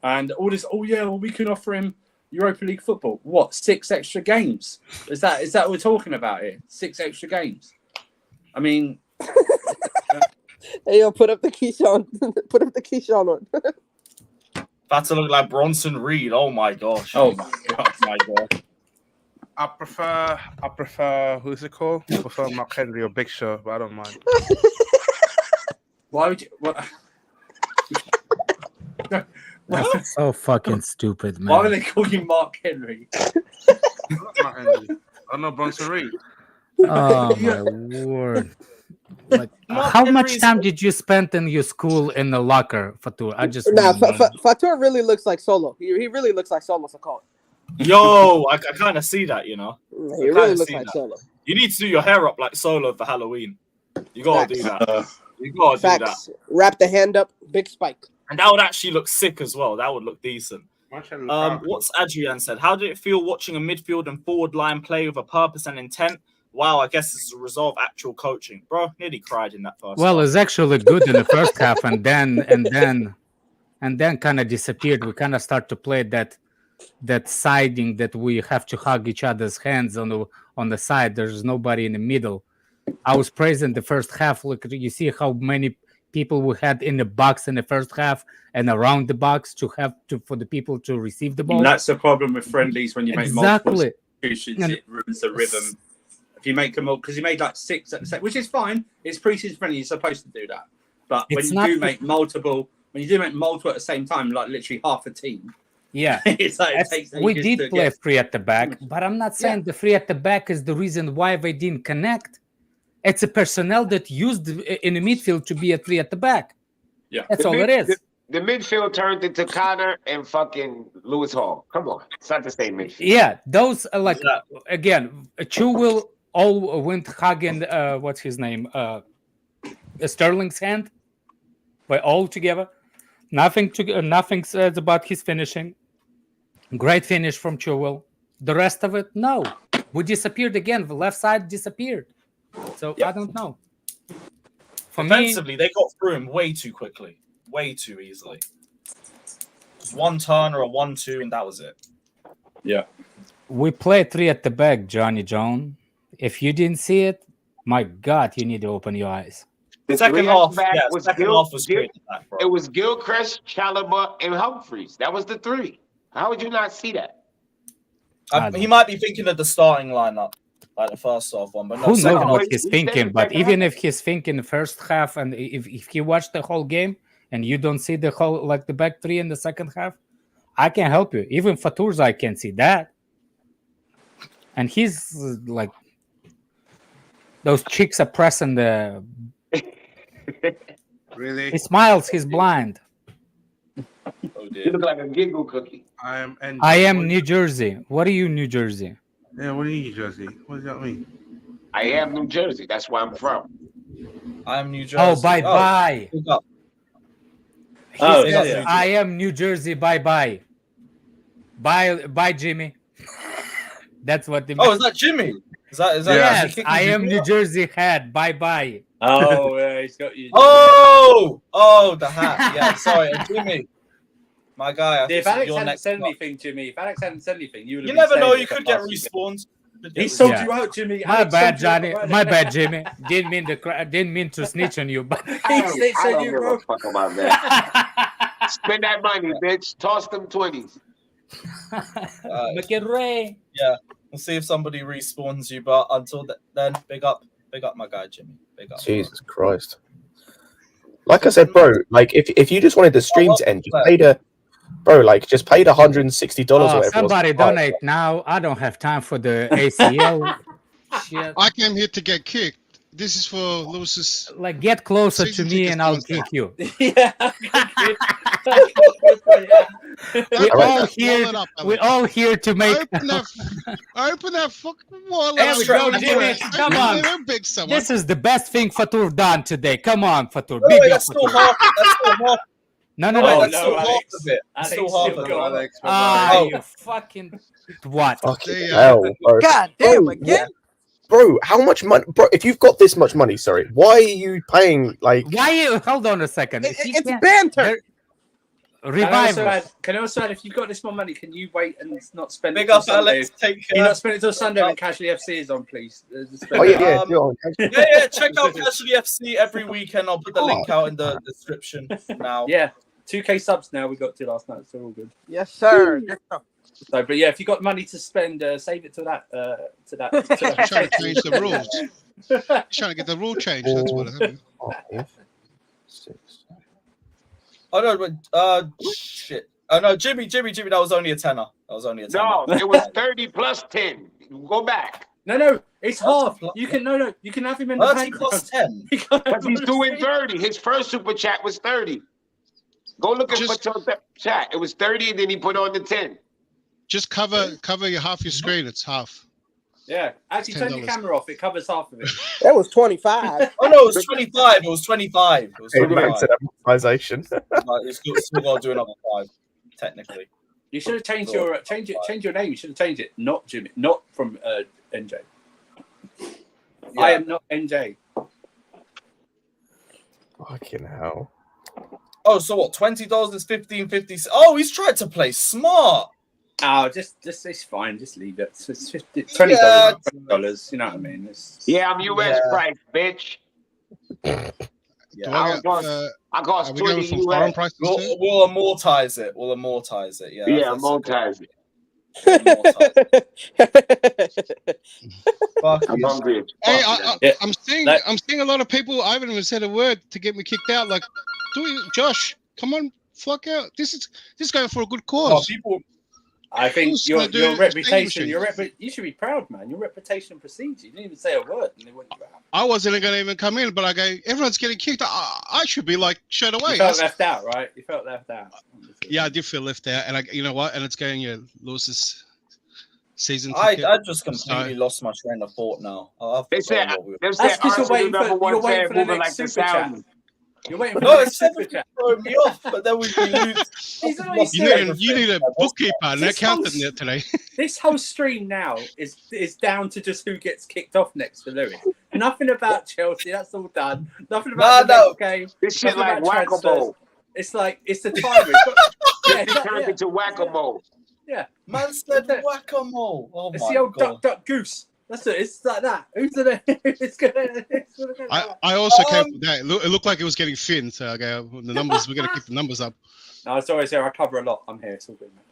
and all this. Oh yeah, well we can offer him Europa League football. What, 6 extra games? Is that what we're talking about here? 6 extra games. I mean, hey yo, put up the Keyshawn. Put up the Keyshawn on. About to look like Bronson Reed. Oh my gosh. Oh my god. I prefer who's it called? I prefer Mark Henry or Big Show, but I don't mind. Why would you? What? That's so fucking stupid, man. Why would they call you Mark Henry? Mark Henry. I know Bronson Reed. Oh my word! Like, how much time did you spend in your school in the locker, Fatur? I just Fatur really looks like Solo. He really looks like Solo Sakal. Yo, I kind of see that, you know. He really looks like Solo. You need to do your hair up like Solo for Halloween. You gotta do that. You gotta do that. Wrap the hand up, big spike. And that would actually look sick as well. That would look decent. What's Adrian said? How did it feel watching a midfield and forward line play with a purpose and intent? Wow, I guess it's a result of actual coaching. Bro, nearly cried in that first Well, half. it's actually good in the first half, and then kind of disappeared. We kind of start to play that siding that we have to hug each other's hands on the side. There's nobody in the middle. I was praising the first half. Look, you see how many people we had in the box in the first half and around the box for the people to receive the ball. And that's the problem with friendlies when you make multiple substitutions. It ruins the rhythm. If you make them all, because you made like 6 at the same, which is fine. It's pre-season friendly. You're supposed to do that. But when you do make multiple at the same time, like literally half a team. Yeah, it's like we did play 3 at the back, but I'm not saying the 3 at the back is the reason why they didn't connect. It's a personnel that used in the midfield to be a 3 at the back. Yeah, that's all it is. The midfield turned into Connor and fucking Lewis Hall. Come on, it's not the same midfield. Yeah, those are like again, Colwill all went hugging what's his name, Sterling's hand, by all together. Nothing said about his finishing. Great finish from Colwill. The rest of it, no. We disappeared again. The left side disappeared. So I don't know. Offensively, they got through him way too quickly, way too easily. Just one turn or a 1-2, and that was it. Yeah. We played 3 at the back, Johnny John. If you didn't see it, my God, you need to open your eyes. The second half was great. It was Gilchrist, Chalobah, and Humphreys. That was the 3. How would you not see that? He might be thinking of the starting lineup. like the first half one. But no, Who second knows half. what he's thinking? But even if he's thinking the first half, and if he watched the whole game and you don't see the whole like the back three in the second half, I can help you. Even Fatur's, I can see that. And he's like, those cheeks are pressing the. Really? He smiles. He's blind. Oh, you look like a giggle cookie. I am New Jersey. What are you, New Jersey? Yeah, what are you, New Jersey? What does that mean? I am New Jersey. That's where I'm from. I'm New Jersey. Oh, bye. Oh, yeah. I am New Jersey. Bye. Bye, Jimmy. That's what they mean. Oh, is that Jimmy? Is that yes, I am New Jersey hat. Bye. Oh, yeah, he's got you. Oh, the hat. Yeah, sorry, Jimmy. My guy. If Alex hadn't said anything, Jimmy, you would have. You never know. You could get respawned. He sold you out, Jimmy. My bad, Johnny. My bad, Jimmy. Didn't mean to snitch on you, but I don't give a fuck about that. Spend that money, bitch. Toss them 20s. Make it rain. Yeah, we'll see if somebody respawns you. But until then, big up my guy, Jimmy. Big up. Jesus Christ. Like I said, bro, like if you just wanted the stream to end, just paid $160 or whatever. Somebody donate now. I don't have time for the ACL. Shit. I came here to get kicked. This is for Lewis's. Like, get closer to me and I'll kick you. Yeah. We're all here to make. Open that fucking wallet. There we go, Jimmy. Come on. This is the best thing Fatur done today. Come on, Fatur. Big up, that's still half. That's still half. No. That's still half of it. That's still half of it. You fucking what? Fucking hell, bro. God damn again. Bro, how much money? Bro, if you've got this much money, sorry, why are you paying like? Hold on a second. It's banter. Revive. Can I also add, if you've got this more money, can you wait and not spend Big it up, till Sunday? Alex. Take Can you not spend it till Sunday when Casually FC is on, please? Oh yeah. Yeah. Check out Casually FC every weekend. I'll put the link out in the description now. Yeah, 2K subs now we got to last night, so all good. Yes, sir. So, but yeah, if you got money to spend, save it to that. I'm trying to change the rules. Trying to get the rule changed. That's what happened. 5, 6. Oh no, but shit. Oh no, Jimmy, that was only a tenner. No, it was 30 plus 10. Go back. No, it's half. You can you can have him in the 30 plus 10. Because he's doing 30. His first super chat was 30. Go look at your chat. It was 30, and then he put on the 10. Just cover your half your screen. It's half. Yeah, actually, turn your camera off. It covers half of it. That was 25. Oh no, it was 25. It was 25. It was 25. Amortization. You still got to do another 5, technically. You should have changed change your name. You should have changed it. Not Jimmy. Not from NJ. Yeah. I am not NJ. Fucking hell. Oh, so what? $20 is $15.50. Oh, he's tried to play smart. Oh, just it's fine. Just leave it. It's $20. $20. You know what I mean? I'm US price, bitch. Yeah, I cost 20 US. We'll amortize it. Yeah. Yeah, amortize it. I'm hungry. Hey, I'm seeing a lot of people. I haven't even said a word to get me kicked out. Like, Josh, come on, fuck out. This is going for a good cause. I think your reputation. You should be proud, man. Your reputation precedes you. You didn't even say a word, and they went you out. I wasn't going to even come in, but I go, everyone's getting kicked. I should be like shut away. You felt left out, right? You felt left out. Yeah, I did feel left out, and you know what? And it's going Lewis's season. I just completely lost my train of thought now. They said that's because you're waiting for the next super chat. You're waiting for it's never throwing me off, but then we lose. You need a bookkeeper and an accountant there today. This whole stream now is down to just who gets kicked off next for Lewin. Nothing about Chelsea, that's all done. Nothing about the next game. This shit like whack-a-mole. It's like it's the timer. It turned into whack-a-mole. Yeah, man said whack-a-mole. Oh it's my the old God. duck goose. That's it. It's like that. Who's gonna? It's gonna. I also came from that. It looked like it was getting thin, so I go, the numbers. We're gonna keep the numbers up. No, it's always there. I cover a lot. I'm here. It's all good, man.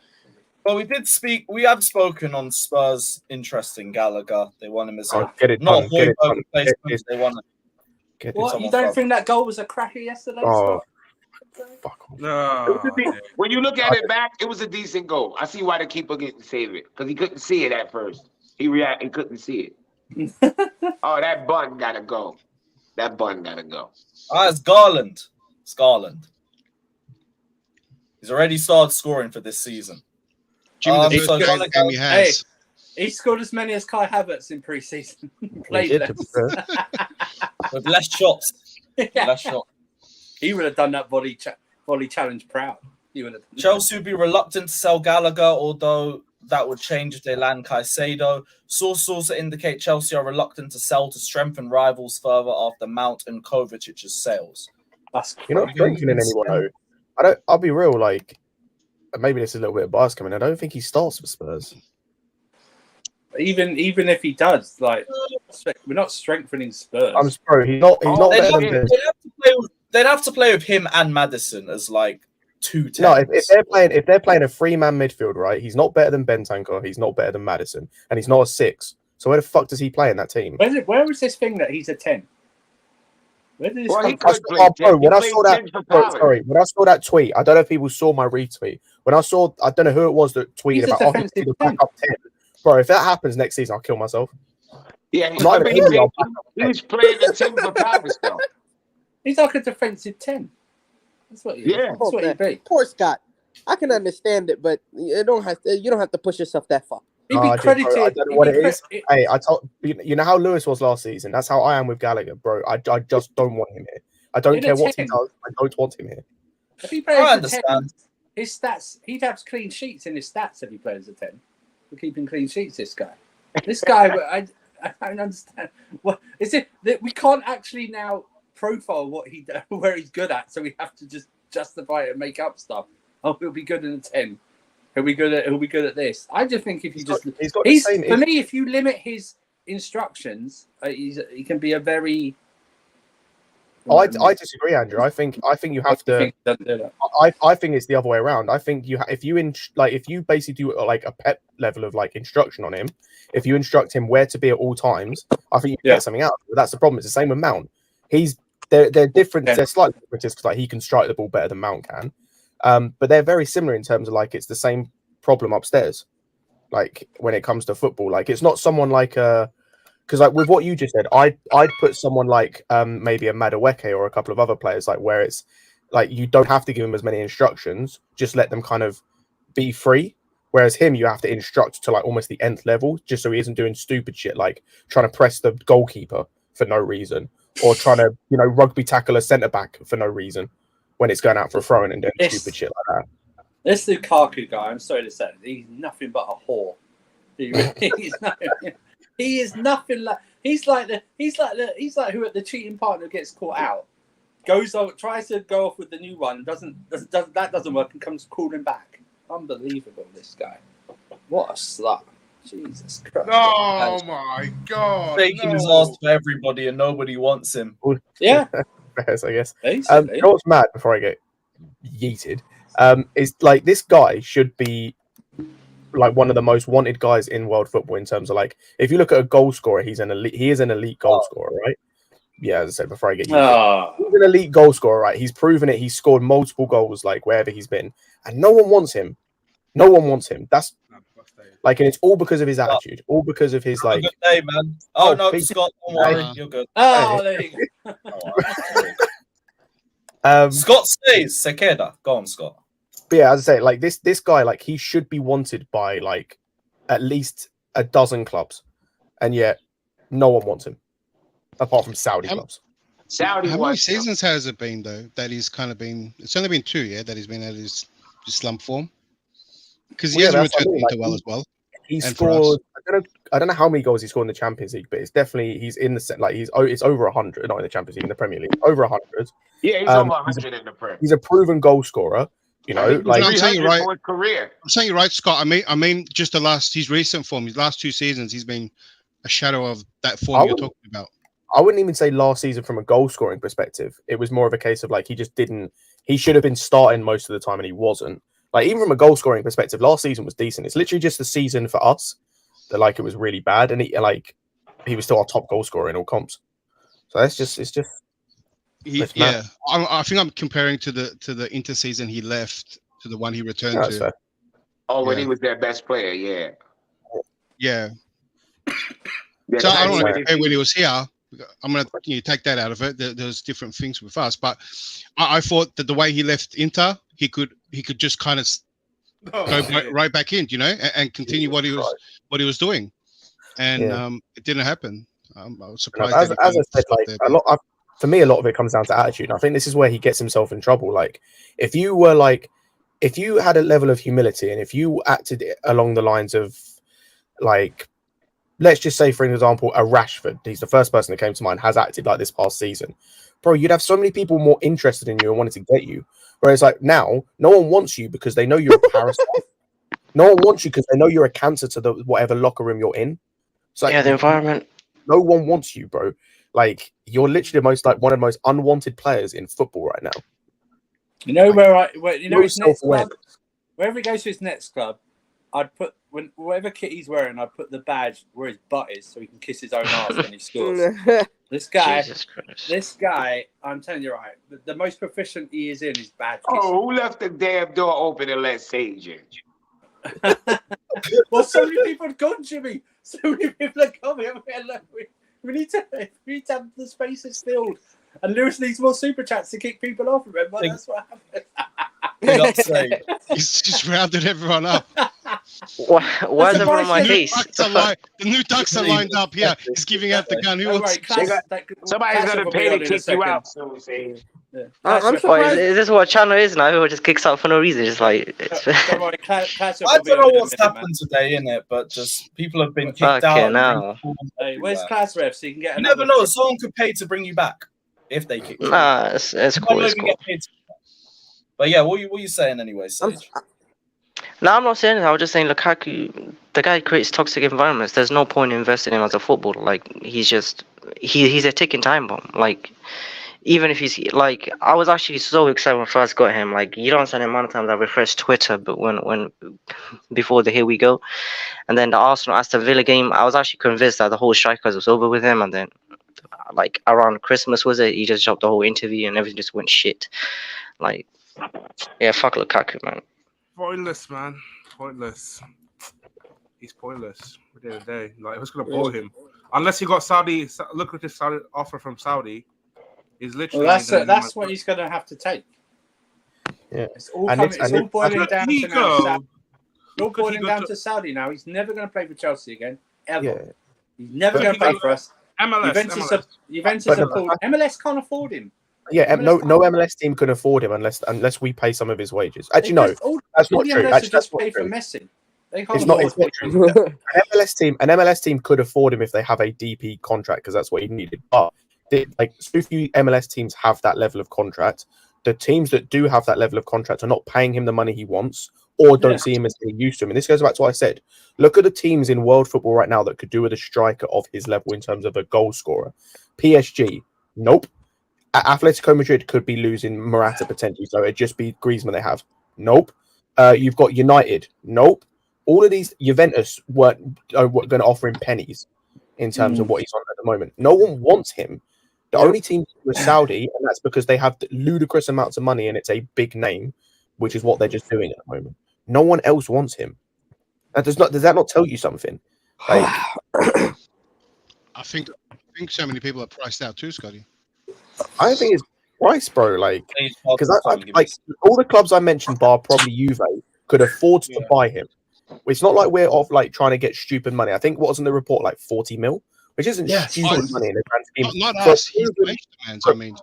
Well, we have spoken on Spurs' interest in Gallagher. They want him as not a Højbjerg replacement. They want to What? You don't think that goal was a cracker yesterday, Scott? Fuck off. When you look at it back, it was a decent goal. I see why the keeper didn't save it because he couldn't see it at first. He couldn't see it. Oh, that bun gotta go. That bun gotta go. It's Garland. It's Garland. He's already started scoring for this season. He scored as many as Kai Havertz in pre-season. Played less. With less shots. Yeah. Less shots. He would have done that volley challenge proud. Chelsea would be reluctant to sell Gallagher, although that would change if they land Caicedo. Sources also indicate Chelsea are reluctant to sell to strengthen rivals further after Mount and Kovacic's sales. You're not strengthening anyone, though. I'll be real, like, maybe this is a little bit of bias coming. I don't think he starts for Spurs. Even if he does, like, we're not strengthening Spurs. I'm sorry, he's not better than this. They'd have to play with him and Maddison as like 2 10s. No, if they're playing a 3-man midfield, right? He's not better than Bentancur. He's not better than Maddison, and he's not a 6. So where the fuck does he play in that team? Where was this thing that he's a 10? Where did this when I saw that tweet, I don't know if people saw my retweet. I don't know who it was that tweeted about he's a backup 10. Bro, if that happens next season, I'll kill myself. Yeah, he was playing the 10 for Palace, though. He's like a defensive 10. That's what he is. That's what he'd be. Poor Scott. I can understand it, but you don't have to push yourself that far. He'd be credited. I don't know what it is. Hey, I told you know how Lewis was last season. That's how I am with Gallagher, bro. I just don't want him here. I don't care what he does. I don't want him here. If he plays as a 10, his stats, he'd have clean sheets in his stats if he plays as a 10. We're keeping clean sheets. This guy, I don't understand. What is it that we can't actually now profile where he's good at? So we have to just justify it and make up stuff. Oh, he'll be good in a 10. He'll be good at this. I just think if you for me, if you limit his instructions, he can be a very. I disagree, Andrew. I think you have to. I think it's the other way around. I think if you basically do like a pep level of like instruction on him, if you instruct him where to be at all times, I think you can get something out. But that's the problem. It's the same with Mount. They're different. They're slightly different because like he can strike the ball better than Mount can, but they're very similar in terms of like it's the same problem upstairs. Like when it comes to football, like it's not someone like because like with what you just said, I'd put someone like maybe a Madueke or a couple of other players like where it's like you don't have to give them as many instructions, just let them kind of be free. Whereas him, you have to instruct to like almost the nth level, just so he isn't doing stupid shit like trying to press the goalkeeper for no reason or trying to rugby tackle a centre back for no reason when it's going out for a throw-in and doing stupid shit like that. This Lukaku guy, I'm sorry to say, he's nothing but a whore. He is nothing like he's like who at the cheating partner gets caught out, goes over, tries to go off with the new one, that doesn't work and comes crawling back. Unbelievable, this guy. What a slut. Jesus Christ. Oh my God. Taking his ass to everybody and nobody wants him. Yeah. Yes, I guess. You know what's mad before I get yeeted? Is like this guy should be like one of the most wanted guys in world football in terms of like if you look at a goal scorer, he is an elite goal scorer, right? Yeah, as I said before I get he's an elite goal scorer, right? He's proven it. He's scored multiple goals like wherever he's been, and no one wants him. No one wants him. That's like, and it's all because of his attitude, all because of his like. Good day, man. Oh no, Scott, don't worry, you're good. Oh, there you go. Scott stays. Sekeda, go on, Scott. But yeah, as I say, like this guy, like he should be wanted by like at least a dozen clubs, and yet no one wants him, apart from Saudi clubs. How many seasons has it been though that he's kind of been? It's only been 2, yeah, that he's been at his slump form. Because he hasn't returned into well as well. He scored. I don't know how many goals he scored in the Champions League, but it's definitely he's in the set. Like it's over 100. Not in the Champions League, in the Premier League, over 100. Yeah, he's over 100 in the Premier. He's a proven goal scorer. You know, like I'm saying right. Career. I'm saying you're right, Scott. I mean, just his recent form, his last 2 seasons, he's been a shadow of that form you're talking about. I wouldn't even say last season from a goal scoring perspective. It was more of a case of like he just didn't. He should have been starting most of the time, and he wasn't. Like even from a goal scoring perspective, last season was decent. It's literally just the season for us that like it was really bad, and he was still our top goal scorer in all comps. So it's just yeah. I think I'm comparing to the inter season he left to the one he returned to. Fair. Oh, when he was their best player, yeah. Yeah. So I don't want to compare when he was here. I'm going to take that out of it. There's different things with us, but I thought that the way he left Inter, he could just kind of go right back in, and continue what he was doing, and it didn't happen. I was surprised. As I said, like for me, a lot of it comes down to attitude. And I think this is where he gets himself in trouble. Like, if you had a level of humility, and if you acted along the lines of, like, let's just say, for example, a Rashford, he's the first person that came to mind, has acted like this past season. Bro, you'd have so many people more interested in you and wanted to get you. Whereas, like, now, no one wants you because they know you're a parasite. No one wants you because they know you're a cancer to the whatever locker room you're in. So, like, the environment. No one wants you, bro. Like, you're literally one of the most unwanted players in football right now. You know his next club, wherever he goes to his next club, I'd put whatever kit he's wearing, I'd put the badge where his butt is, so he can kiss his own ass when he scores. This guy, I'm telling you, right, the most proficient he is in is badge kissing. Oh, who left the damn door open and let Sage in? Well, so many people have gone, Jimmy. So many people are coming. We need to have the spaces filled. And Lewis needs more super chats to kick people off, remember? That's what happened. He's just rounded everyone up. Why is everyone on my case? The new ducks are lined up here. He's giving out the gun. Who wants? Somebody's going to pay to kick you out. I'm surprised. Is this what channel is now? Everyone just kicks out for no reason. Just like I don't know what's happened today, innit? But just people have been kicked out. Now. Hey, where's class ref? So you can get. You never know. Someone could pay to bring you back if they kick you. Nah, it's cool. It's cool. But yeah, what are you saying anyway, Sage? No, I'm not saying that. I was just saying Lukaku, the guy creates toxic environments. There's no point in investing in him as a footballer. Like, he's a ticking time bomb. Like, even if he's like, I was actually so excited when I first got him. Like, you don't understand the amount of times I refreshed Twitter, but when before the here we go, and then the Arsenal Aston Villa game, I was actually convinced that the whole strikers was over with him. And then, like, around Christmas he just dropped the whole interview and everything just went shit. Like, yeah, fuck Lukaku, man. Pointless, man. Pointless. He's pointless at the end of the day. Like, who's going to bought him? Unless he got Saudi, lucrative Saudi offer from Saudi. He's literally. Well, that's what he's going to have to take. Yeah. It's all boiling down to now. It's all boiling down to Saudi now. He's never going to play for Chelsea again, ever. Yeah. He's never going to play for us. Juventus MLS can't afford him. Yeah, no MLS team can afford him unless we pay some of his wages. Actually, no, that's not true. Actually, that's not true. Messi. It's not true. An MLS team could afford him if they have a DP contract because that's what he needed. But so few MLS teams have that level of contract. The teams that do have that level of contract are not paying him the money he wants or don't see him as being used to him. And this goes back to what I said. Look at the teams in world football right now that could do with a striker of his level in terms of a goal scorer. PSG, nope. Atletico Madrid could be losing Morata potentially, so it'd just be Griezmann they have. Nope. You've got United. Nope. All of these Juventus are going to offer him pennies in terms of what he's on at the moment. No one wants him. The only team was Saudi, and that's because they have ludicrous amounts of money and it's a big name, which is what they're just doing at the moment. No one else wants him. Does that not tell you something? Like, I think so many people are priced out too, Scotty. I don't think it's price, bro. Like, because like all the clubs I mentioned, bar probably Juve, could afford to buy him. It's not like we're off like trying to get stupid money. I think what was in the report like 40 mil, which isn't stupid money in the grand scheme. Not us. He's demands, I mean.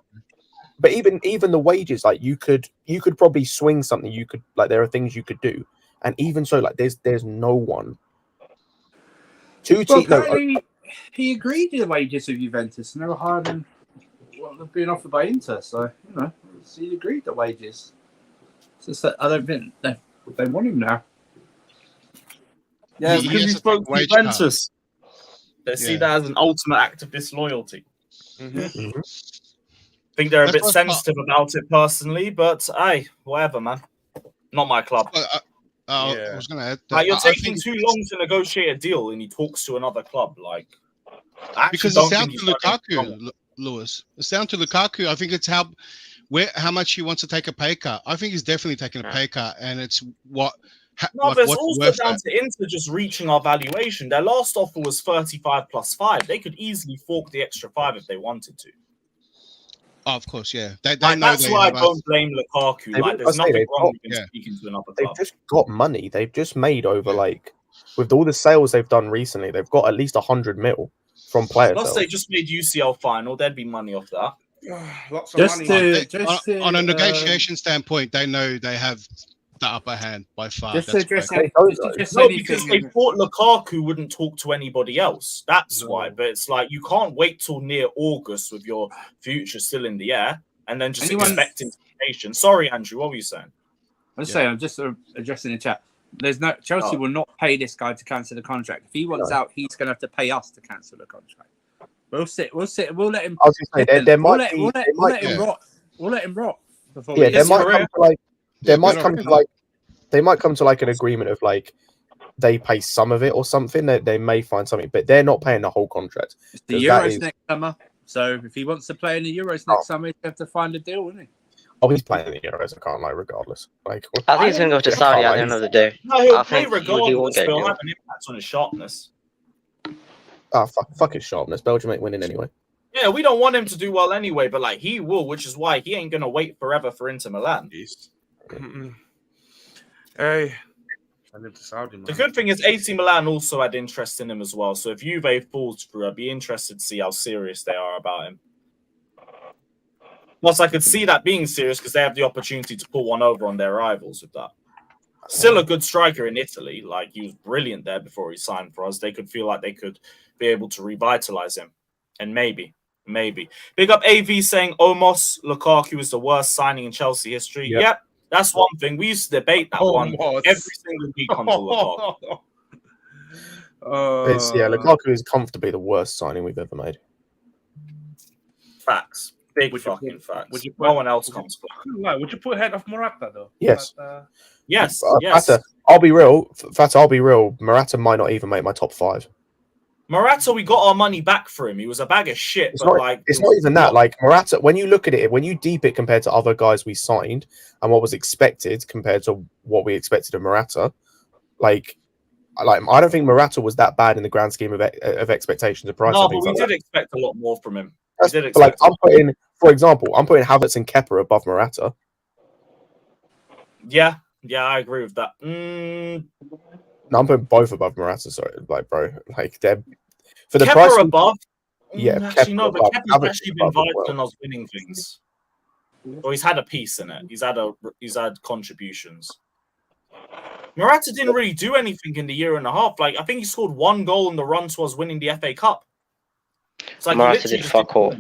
But even the wages, like you could probably swing something. You could like there are things you could do, and even so, like there's no one. He agreed to the wages of Juventus, and they were higher than what they're being offered by Inter. So he agreed to wages. It's just that I don't think they want him now. Yeah, because he spoke to Juventus. They see that as an ultimate act of disloyalty. I think they're a bit sensitive about it personally, but whatever, man. Not my club. I was going to add that. Like, you're taking too long to negotiate a deal, and he talks to another club. Like, because it's down to Lukaku, Lewis. It's down to Lukaku. I think it's how much he wants to take a pay cut. I think he's definitely taking a pay cut, and it's what. No, but it's also down to Inter just reaching our valuation. Their last offer was 35 plus 5. They could easily fork the extra 5 if they wanted to. Oh, of course, yeah. That's why I don't blame Lukaku. Like, there's nothing wrong with him speaking to another club. They've just got money. They've just made over, like, with all the sales they've done recently, they've got at least 100 mil from players. Plus, they just made UCL final. There'd be money off that. Lots of money. On a negotiation standpoint, they know they have the upper hand by far. Because they thought Lukaku wouldn't talk to anybody else. That's why. But it's like, you can't wait till near August with your future still in the air and then just expect information. Sorry, Andrew, what were you saying? I'm just addressing the chat. There's no Chelsea will not pay this guy to cancel the contract. If he wants out, he's going to have to pay us to cancel the contract. We'll sit. We'll let him. I was going to say there might be. We'll let him rot. We'll let him rot. Yeah, they might come to like an agreement of like they pay some of it or something. They may find something, but they're not paying the whole contract. It's the Euros next summer. So if he wants to play in the Euros next summer, he'll have to find a deal, wouldn't he? Oh, he's playing in the Euros. I can't lie, regardless. Like, I think he's going to go to Saudi at the end of the day. No, he'll I play think regardless. he won't get He'll a have an impact on his sharpness. Fuck his sharpness. Belgium ain't winning anyway. Yeah, we don't want him to do well anyway, but like he will, which is why he ain't gonna wait forever for Inter Milan. Hey, I live to Saudi, man. The good thing is AC Milan also had interest in him as well. So if Juve falls through, I'd be interested to see how serious they are about him. Plus, I could see that being serious because they have the opportunity to pull one over on their rivals with that. Still a good striker in Italy. Like, he was brilliant there before he signed for us. They could feel like they could be able to revitalize him. And maybe. Big up AV saying Omos Lukaku is the worst signing in Chelsea history. Yep, that's one thing. We used to debate that one every single week on Lukaku. Lukaku is comfortably the worst signing we've ever made. Facts. Big fucking facts. No one else comes close. Would you put ahead of Morata, though? Yes. Yes. Fata, I'll be real. Morata might not even make my top 5. Morata, we got our money back for him. He was a bag of shit. It's not even that. Like, Morata, when you look at it, when you deep it compared to other guys we signed and what was expected compared to what we expected of Morata, I don't think Morata was that bad in the grand scheme of expectations of price. No, but we did expect a lot more from him. I'm putting Havertz and Kepa above Morata. Yeah, I agree with that. No, I'm putting both above Morata. Sorry, bro, they're for the Kepa price above. Yeah, actually, no, but Kepa's Kepa's actually been vital in us winning things. Or he's had a piece in it. He's had contributions. Morata didn't really do anything in the year and a half. Like, I think he scored 1 goal in the run to us winning the FA Cup. It's like Morata did fuck all.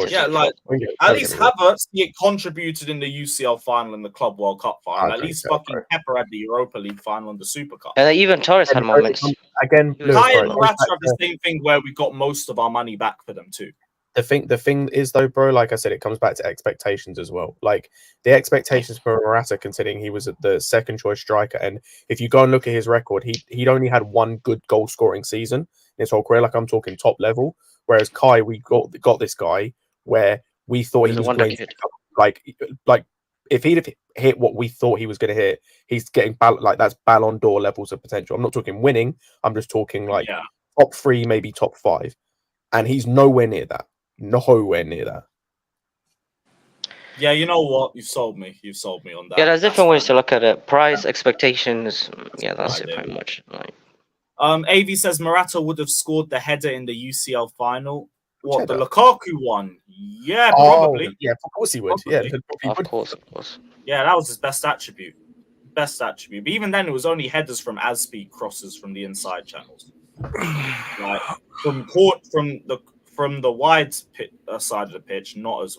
Yeah, like at least Havertz, he contributed in the UCL final and the Club World Cup final. At least fucking Kepa had the Europa League final and the Super Cup. And even Torres had moments. Again, Kai and Morata have the same thing where we got most of our money back for them too. The thing is though, bro, like I said, it comes back to expectations as well. Like the expectations for Morata, considering he was the second choice striker, and if you go and look at his record, he'd only had 1 good goal scoring season in his whole career. Like, I'm talking top level. Whereas Kai, we got this guy where we thought he was going to, like if he'd have hit what we thought he was going to hit, he's getting that's Ballon d'Or levels of potential. I'm not talking winning. I'm just talking top 3, maybe top 5, and he's nowhere near that. Nowhere near that. Yeah, you know what? You've sold me. On that. Yeah, there's different ways to look at it. Price, expectations. Yeah, that's it pretty much. AV says Morata would have scored the header in the UCL final. What, the Lukaku one? Yeah, probably. Yeah, of course he would. Probably. Yeah, of course. Yeah, that was his best attribute. But even then, it was only headers from as-speed crosses from the inside channels. Like from the wide side of the pitch, not as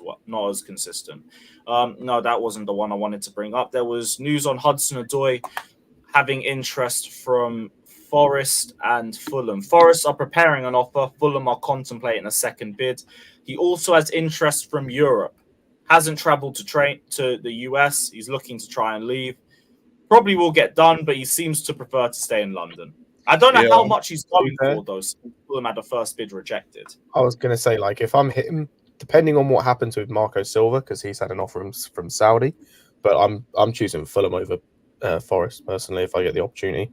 consistent. No, that wasn't the one I wanted to bring up. There was news on Hudson-Odoi having interest from Forest and Fulham. Forest are preparing an offer. Fulham are contemplating a second bid. He also has interest from Europe. Hasn't travelled to train to the US. He's looking to try and leave. Probably will get done, but he seems to prefer to stay in London. I don't know how much he's going for, though. Fulham had a first bid rejected. I was going to say, like, if I'm hitting, depending on what happens with Marco Silva, because he's had an offer from Saudi, but I'm choosing Fulham over Forest personally if I get the opportunity.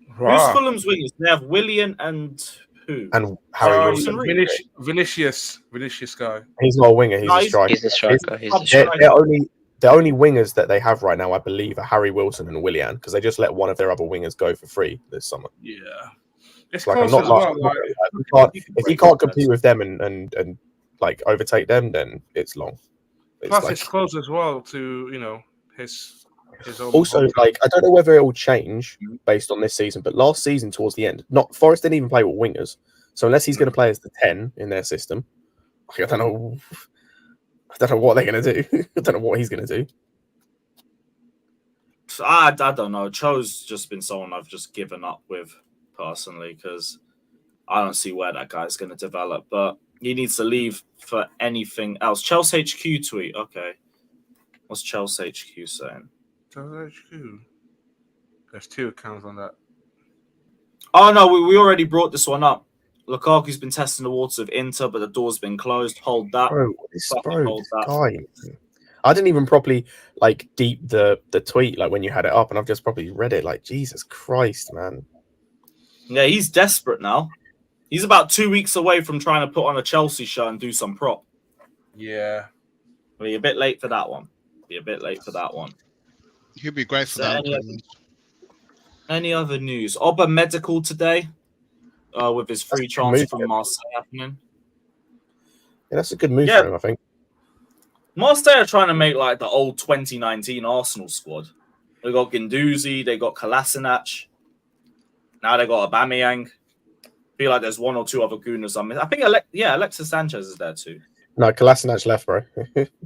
Who's Fulham's wingers? They have Willian and who? And Harry Wilson. Vinicius guy. He's not a winger. He's a striker. He's a striker. The only wingers that they have right now, I believe, are Harry Wilson and Willian, because they just let one of their other wingers go for free this summer. Yeah, it's like, close as well. If he can't compete with them and like overtake them, then it's long. It's close as well to his own. Also, like, I don't know whether it will change based on this season, but last season towards the end, Forest didn't even play with wingers. So unless he's going to play as the 10 in their system, I don't know what they're going to do. I don't know what he's going to do. I don't know. Cho's just been someone I've just given up with personally because I don't see where that guy's going to develop. But he needs to leave for anything else. Chelsea HQ tweet. Okay. What's Chelsea HQ saying? Chelsea HQ. There's 2 accounts on that. Oh, no. We already brought this one up. Lukaku's been testing the waters of Inter, but the door's been closed. Hold that. Hold that. I didn't even properly like deep the tweet like when you had it up, and I've just probably read it. Like, Jesus Christ, man. Yeah, he's desperate now. He's about 2 weeks away from trying to put on a Chelsea shirt and do some prop. Yeah. Well, you're a bit late for that one. He'll be great for that. Any other news? Oba medical today. With his free transfer from Marseille happening. Yeah, that's a good move for him, I think. Marseille are trying to make like the old 2019 Arsenal squad. They got Guendouzi, they got Kolasinac. Now they got Aubameyang. Feel like there's 1 or 2 other Gooners on. I think Alexis Sanchez is there too. No, Kolasinac left, bro.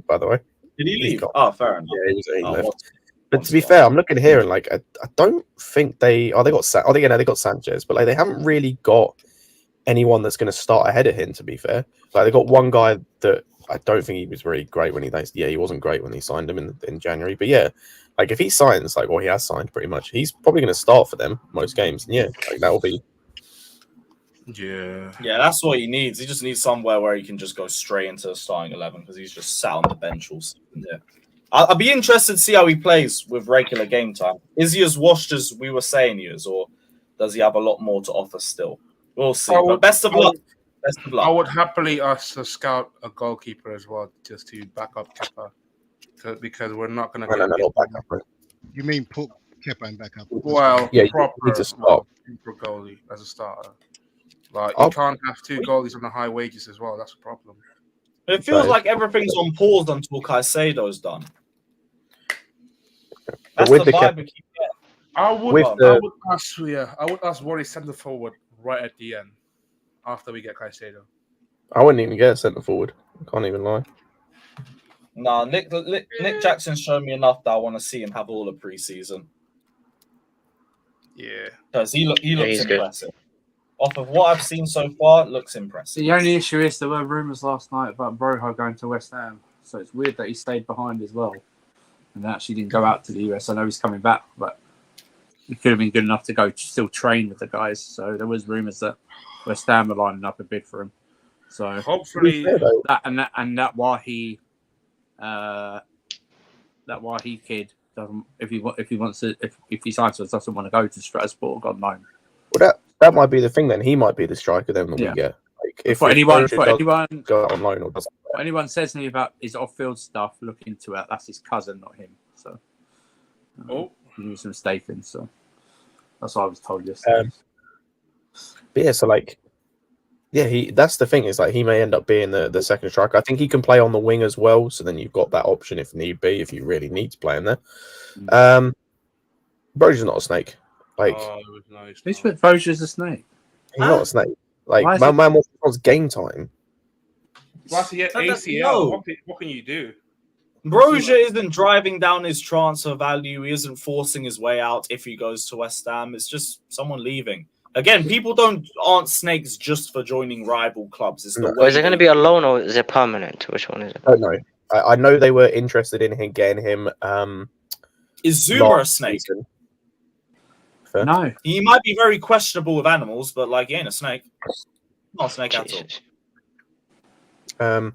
By the way. Did he leave? Oh, fair enough. Yeah, he left. But to be fair, I'm looking here and like I don't think they got Sanchez, but like they haven't really got anyone that's going to start ahead of him. To be fair, like they got one guy that I don't think he was really great when he wasn't great when he signed him in January. But yeah, like if he signs he has signed pretty much, he's probably going to start for them most games. And yeah, like that will be. Yeah, that's what he needs. He just needs somewhere where he can just go straight into the starting 11 because he's just sat on the bench all season. Yeah. I'll be interested to see how he plays with regular game time. Is he as washed as we were saying he is, or does he have a lot more to offer still? We'll see. But best of luck. I would happily ask to scout a goalkeeper as well, just to back up Kepa, because we're not going to get back up. You mean put Kepa in back up? Well, yeah, proper goalie as a starter. Like you can't have 2 goalies on the high wages as well. That's a problem. It feels like everything's on pause until Caicedo's done. That's the vibe we keep getting. I would ask what is centre forward right at the end after we get Caicedo. I wouldn't even get a centre forward. I can't even lie. No, Nick Jackson's shown me enough that I want to see him have all the preseason. Yeah, because he looks impressive. Off of what I've seen so far, it looks impressive. The only issue is there were rumours last night about Broho going to West Ham, so it's weird that he stayed behind as well and actually didn't go out to the US. I know he's coming back, but he could have been good enough to go still train with the guys. So there was rumours that West Ham are lining up a bid for him. So hopefully that Wahi kid doesn't if he signs us doesn't want to go to Strasbourg on loan. Well, that might be the thing. Then he might be the striker. Then we get like if anyone go out on loan or doesn't. What anyone says to me about his off-field stuff, look into it. That's his cousin, not him. So he was mistaken. So that's what I was told yesterday. But yeah, so like, yeah, that's the thing is like he may end up being the second striker. I think he can play on the wing as well. So then you've got that option if need be, if you really need to play in there. Bro's not a snake. Like, who's put Bro's a snake? He's not a snake. Like, man wants game time. Plus, he had ACL. What can you do? Broja isn't driving down his transfer value. He isn't forcing his way out if he goes to West Ham. It's just someone leaving. Again, people aren't snakes just for joining rival clubs. It's the Or way is it going to be a loan or is it permanent? Which one is it? I don't know. I know they were interested in getting him. Is Zuma a snake? No. He might be very questionable with animals, but like, he ain't a snake. Not a snake at all.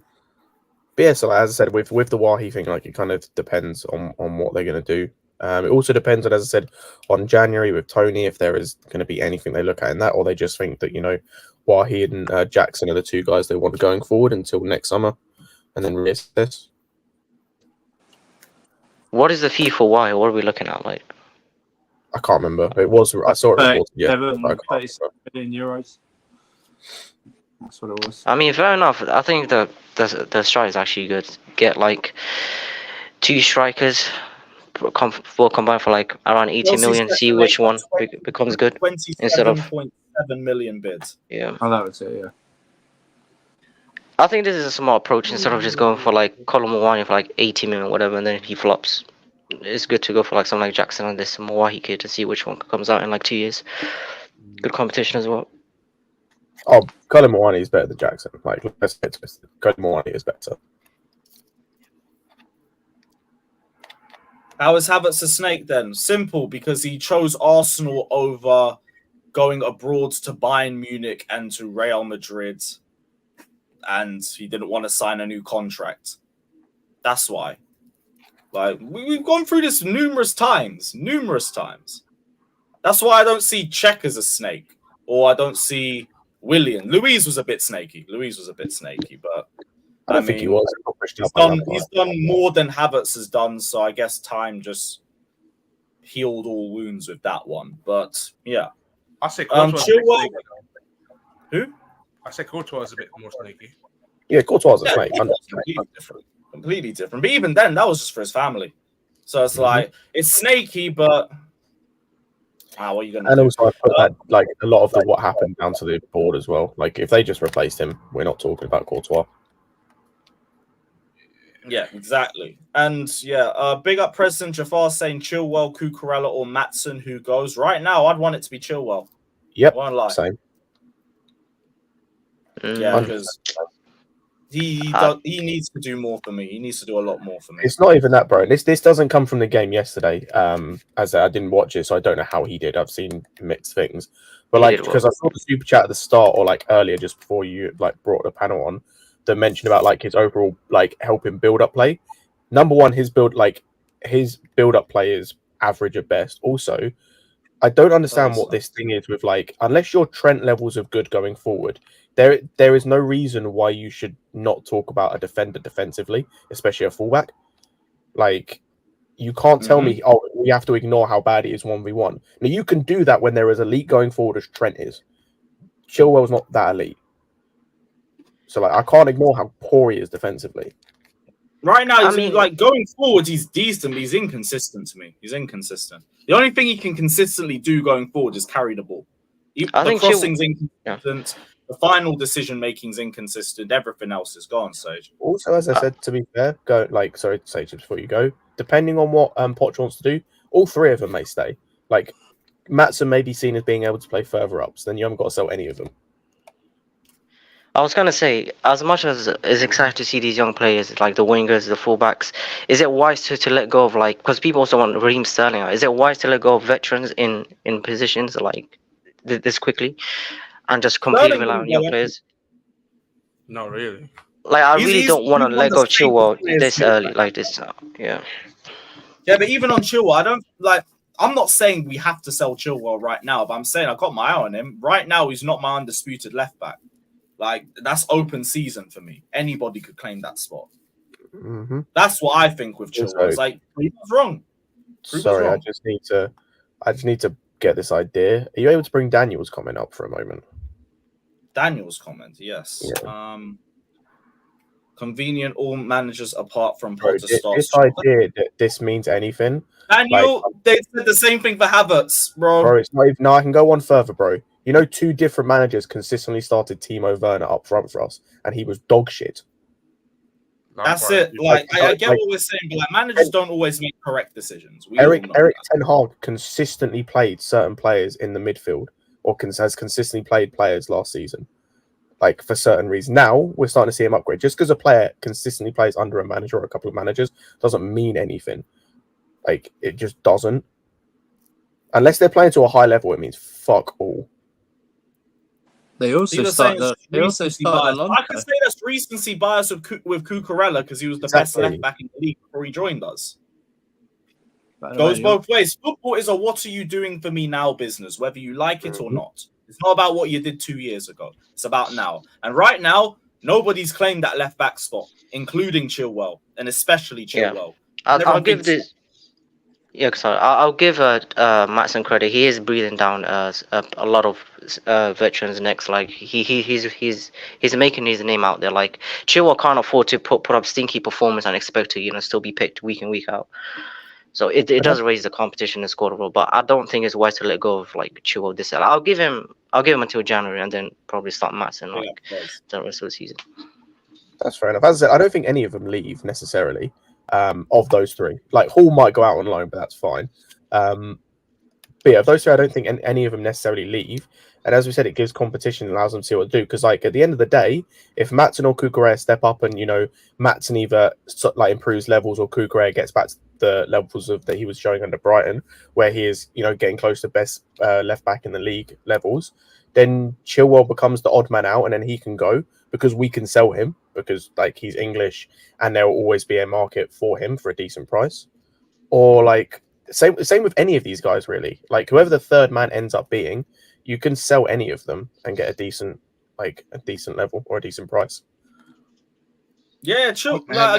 But yeah, so as I said, with the Wahi thing, like, it kind of depends on what they're going to do. It also depends on, as I said, on January with Tony, if there is going to be anything they look at in that, or they just think that, you know, Wahi and Jackson are the two guys they want going forward until next summer, and then reassess. What is the fee for why? What are we looking at? Like, I can't remember. It was, I saw it reported. Yeah, 37 million euros. That's what it was. I mean, fair enough. I think the strike is actually good. Get like 2 strikers, will combine for like around 80 million. See which one becomes good instead of 27.7 million bids. Yeah. Oh, that was it. Yeah. I think this is a smart approach instead of just going for like Colwill for like 80 million or whatever, and then if he flops, it's good to go for like something like Jackson and this Milwaukee kid to see which one comes out in like 2 years. Good competition as well. Oh, Colin Moani is better than Jackson. Like, let's get twisted. Colin Moani is better. How is Havertz a snake then? Simple, because he chose Arsenal over going abroad to Bayern Munich and to Real Madrid, and he didn't want to sign a new contract. That's why. Like, we've gone through this numerous times. That's why I don't see Czech as a snake, or I don't see Willian. Luis was a bit snaky, but I don't think he was. He's done more than Havertz has done, so I guess time just healed all wounds with that one. But yeah, I say Courtois. Who? I say Courtois is a bit more snaky. Yeah, Courtois is a snake. Completely different. But even then, that was just for his family. So it's like, it's snaky, but what are you gonna do? Also, I put that, like, a lot of what happened down to the board as well. Like, if they just replaced him, we're not talking about Courtois. Yeah, exactly. And yeah, big up President Jafar saying Chilwell, Cucurella, or Maatsen, who goes. Right now, I'd want it to be Chilwell. Yep, won't lie. Same. Yeah, because he needs to do more for me. He needs to do a lot more for me. It's not even that, bro. This doesn't come from the game yesterday. As I didn't watch it, so I don't know how he did. I've seen mixed things, but like, because I saw the super chat at the start, or like earlier, just before you like brought the panel on, that mentioned about like his overall like helping build up play. Number one, his build up play is average at best. Also, I don't understand what this thing is with, like, unless your Trent levels of good going forward, there is no reason why you should not talk about a defender defensively, especially a fullback. Like, you can't tell me, oh, we have to ignore how bad he is 1v1. Now, you can do that when there is elite going forward as Trent is. Chilwell's not that elite. So, like, I can't ignore how poor he is defensively. Right now, like, going forward, he's decent, but he's inconsistent to me. He's inconsistent. The only thing he can consistently do going forward is carry the ball. The crossing's inconsistent. The final decision-making's inconsistent. Everything else is gone, Sage. Also, as I said, to be fair, sorry, Sage, before you go, depending on what Poch wants to do, all three of them may stay. Like, Maatsen may be seen as being able to play further up, so then you haven't got to sell any of them. I was gonna say, as much as it's exciting to see these young players, like the wingers, the fullbacks, is it wise to let go of, like, because people also want Raheem Sterling, is it wise to let go of veterans in positions like this quickly and just completely rely on young players? No, really. Like, I really don't want to let go of Chilwell this early, like this. Yeah. Yeah, but even on Chilwell, I'm not saying we have to sell Chilwell right now, but I'm saying I got my eye on him. Right now, he's not my undisputed left back. Like, that's open season for me. Anybody could claim that spot. That's what I think with Chilwell. It's like, he was wrong. Sorry, I just need to get this idea. Are you able to bring Daniel's comment up for a moment? Daniel's comment, yes. Yeah. Convenient, all managers apart from Bro, Potter starts. this idea that this means anything. Daniel, they said the same thing for Havertz, bro. Bro, it's not even. No, I can go one further, bro. You know, 2 different managers consistently started Timo Werner up front for us, and he was dog shit. That's it. Like, I get what we're saying, but like, managers don't always make correct decisions. Eric Ten Hag consistently played certain players in the midfield or has consistently played players last season. Like for certain reasons. Now we're starting to see him upgrade. Just because a player consistently plays under a manager or a couple of managers doesn't mean anything. Like it just doesn't. Unless they're playing to a high level, it means fuck all. They also start. They also start Alonso. I can say that's recency bias with Cucurella because he was the best left back in the league before he joined us. Goes both ways. Football is a "what are you doing for me now" business, whether you like it or not. It's not about what you did 2 years ago. It's about now. And right now, nobody's claimed that left back spot, including Chilwell, and especially Chilwell. I'll give this. Yeah, sorry. I'll give Maatsen credit. He is breathing down a lot of veterans' necks. Like he's making his name out there. Like Chilwell can't afford to put up stinky performance and expect to still be picked week in week out. So it does raise the competition in squad role, but I don't think it's wise to let go of like Chilwell this year. I'll give him until January and then probably start Maatsen the rest of the season. That's fair enough. As I said, I don't think any of them leave necessarily. Of those three, like Hall might go out on loan, but that's fine. But yeah, of those three, I don't think any of them necessarily leave. And as we said, it gives competition, allows them to see what to do. Because like at the end of the day, if Maatsen or Cucurella step up and Maatsen either like improves levels or Cucurella gets back to the levels that he was showing under Brighton, where he is getting close to best left back in the league levels, then Chilwell becomes the odd man out, and then he can go because we can sell him because like he's English and there will always be a market for him for a decent price. Or like same with any of these guys really. Like whoever the third man ends up being, you can sell any of them and get a decent level or a decent price. Yeah, true. No,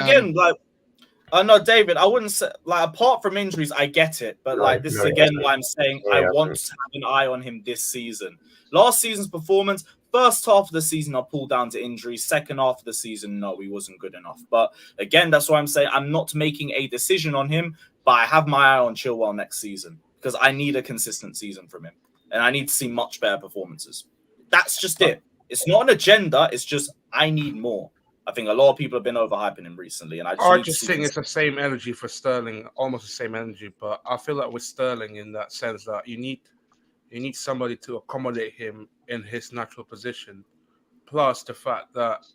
David, I wouldn't say apart from injuries, I get it, but this is again why I'm saying I want to have an eye on him this season. Last season's performance, first half of the season, I pulled down to injuries. Second half of the season, no, he wasn't good enough. But again, that's why I'm saying I'm not making a decision on him, but I have my eye on Chilwell next season because I need a consistent season from him, and I need to see much better performances. That's just it. It's not an agenda. It's just I need more. I think a lot of people have been overhyping him recently, and I just think it's the same energy for Sterling, almost the same energy. But I feel like with Sterling, in that sense, that you need somebody to accommodate him in his natural position. Plus the fact that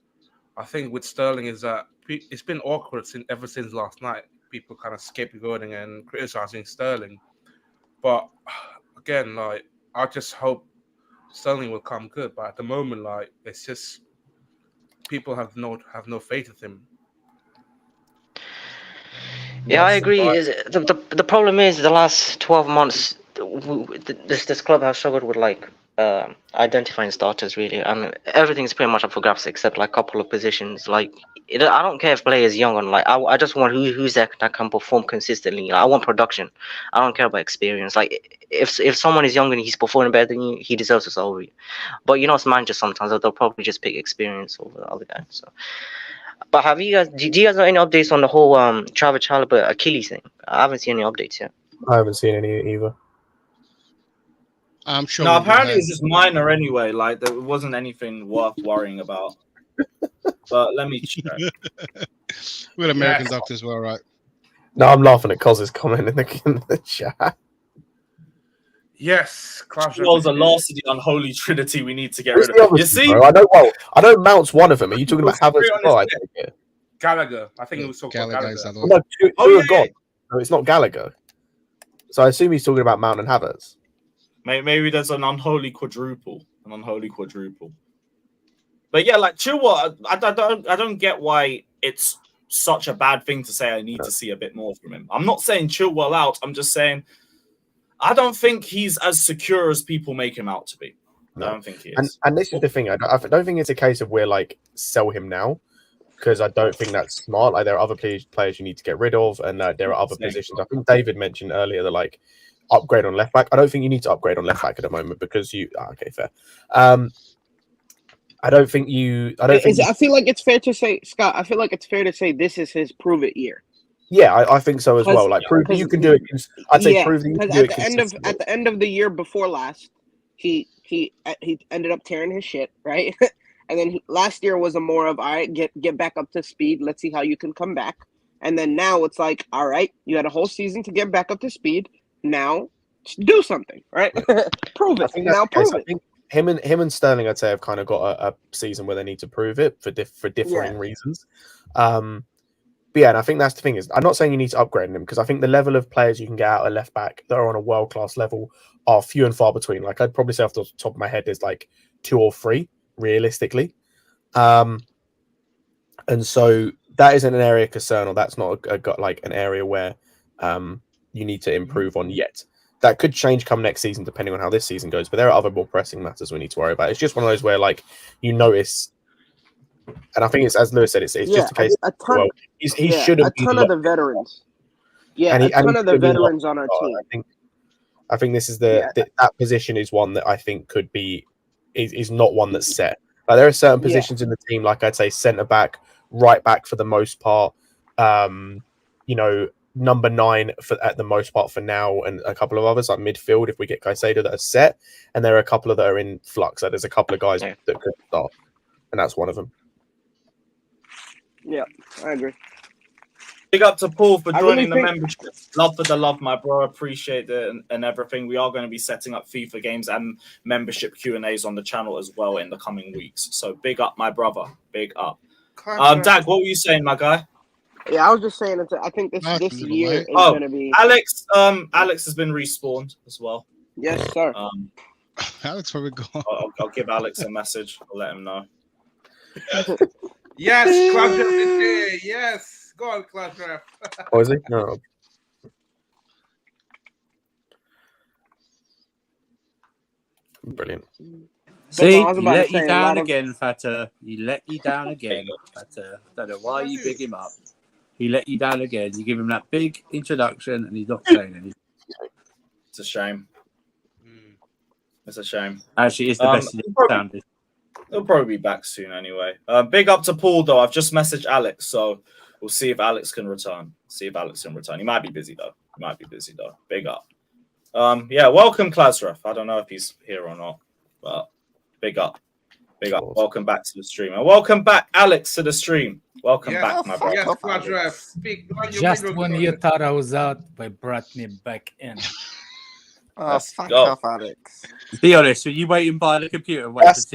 I think with Sterling is that it's been awkward ever since last night. People kind of scapegoating and criticizing Sterling, but again, like I just hope Sterling will come good. But at the moment, like it's just. People have no faith in him. Yeah, I agree. The problem is the last 12 months, this club has struggled with identifying starters really, and everything's pretty much up for grabs except like a couple of positions. Like I don't care if players young or I just want who's there that can perform consistently. I want production. I don't care about experience. Like if someone is young and he's performing better than you, he deserves to over you. But it's managers sometimes they'll probably just pick experience over the other guy. So, but do you guys know any updates on the whole Travis Chalobah Achilles thing? I haven't seen any updates yet. I haven't seen any either. I'm sure. No, apparently it's just minor anyway. Like there wasn't anything worth worrying about. But let me check. We're American doctors, well, right? No, I'm laughing at Coz's comment in the chat. Yes, Chilwell's the last of the unholy trinity we need to get rid of. You see, bro? I know Mount's one of them. Are you talking about Havertz? Gallagher. I think it was talking about Gallagher. No, two are gone. No, it's not Gallagher. So I assume he's talking about Mount and Havertz. Maybe there's an unholy quadruple. But yeah, like Chilwell, I don't get why it's such a bad thing to say I need to see a bit more from him. I'm not saying Chilwell out. I'm just saying I don't think he's as secure as people make him out to be. No. I don't think he is. And this is the thing. I don't think it's a case of we're sell him now because I don't think that's smart. Like there are other players you need to get rid of, and there are other positions. I think David mentioned earlier that upgrade on left back. I don't think you need to upgrade on left back at the moment because okay, fair. I don't think you. I feel like it's fair to say, Scott. I feel like it's fair to say this is his prove it year. Yeah, I think so as well. Like prove that you can do it. I'd say prove that you can do it. At the end of the year before last, he ended up tearing his shit, right? And then last year was a more of all right, get back up to speed. Let's see how you can come back. And then now it's like, all right, you had a whole season to get back up to speed. Now Do something, right? Prove it. Now prove it. I think him and Sterling, I'd say, have kind of got a season where they need to prove it for differing reasons. But yeah, and I think that's the thing is, I'm not saying you need to upgrade him because I think the level of players you can get out of left back that are on a world class level are few and far between. Like I'd probably say off the top of my head, there's like 2 or 3 realistically, and so that isn't an area of concern, or that's not like an area where you need to improve on yet. That could change come next season depending on how this season goes. But there are other more pressing matters we need to worry about. It's just one of those where like you notice. And I think it's as Lewis said, it's just a case. He shouldn't be a ton of the veterans. Yeah, a ton of the veterans on our team. I think this is that position is one that I think could be is not one that's set. Like there are certain positions in the team, like I'd say centre back, right back for the most part. Number 9 at the most part for now, and a couple of others like midfield. If we get Caicedo that are set, and there are a couple that are in flux. So there's a couple of guys that could start, and that's one of them. Yeah, I agree. Big up to Paul for joining the membership. Love for the love, my bro. Appreciate it and everything. We are going to be setting up FIFA games and membership Q&As on the channel as well in the coming weeks. So big up, my brother. Big up. Dag, what were you saying, my guy? Yeah, I was just saying. I think this year is going to be. Alex has been respawned as well. Yes, sir. Alex, where we go? I'll give Alex a message. I'll let him know. Yes, Clash Ref is here. Yes, go on, Clash Ref. Oh, is he? No. Brilliant. See, he let you down again, Fatter. He let you down again, Fatter. Don't know why you big him up. He let you down again. You give him that big introduction, and he's not saying anything. It's a shame. It's a shame. Actually, it's the best he's sounded. He'll probably be back soon anyway. Big up to Paul, though. I've just messaged Alex, so we'll see if Alex can return. He might be busy, though. Big up. Welcome, Klasref. I don't know if he's here or not, but big up. Welcome back to the stream. And welcome back, Alex, to the stream. Welcome back, my brother. Yes, Klasref. Just when you thought I was out, they brought me back in. Fuck off, Alex. Be honest, were you waiting by the computer? That's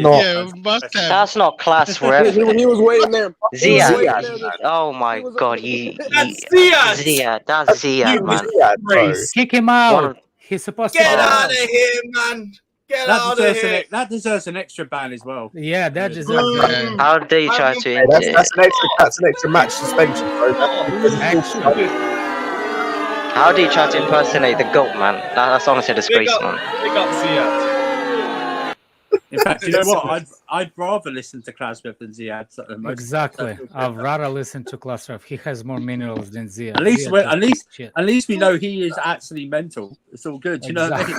not class, ref. He was waiting there. Zia. Oh my god, that's Zia. Zia, that's Zia, man. Kick him out. He's supposed to get out of here, man. Get out of here. That deserves an extra ban as well. Yeah, that deserves. How dare you try to? That's an extra match suspension, bro. How do you try to impersonate the GOAT, man? That's honestly a disgrace, man. Big up Zia. In fact, you know what? I'd rather listen to Klasref than Ziad. Exactly. I'd rather listen to Klasref. He has more minerals than Ziad. At least we know he is actually mental. It's all good. You know what I mean?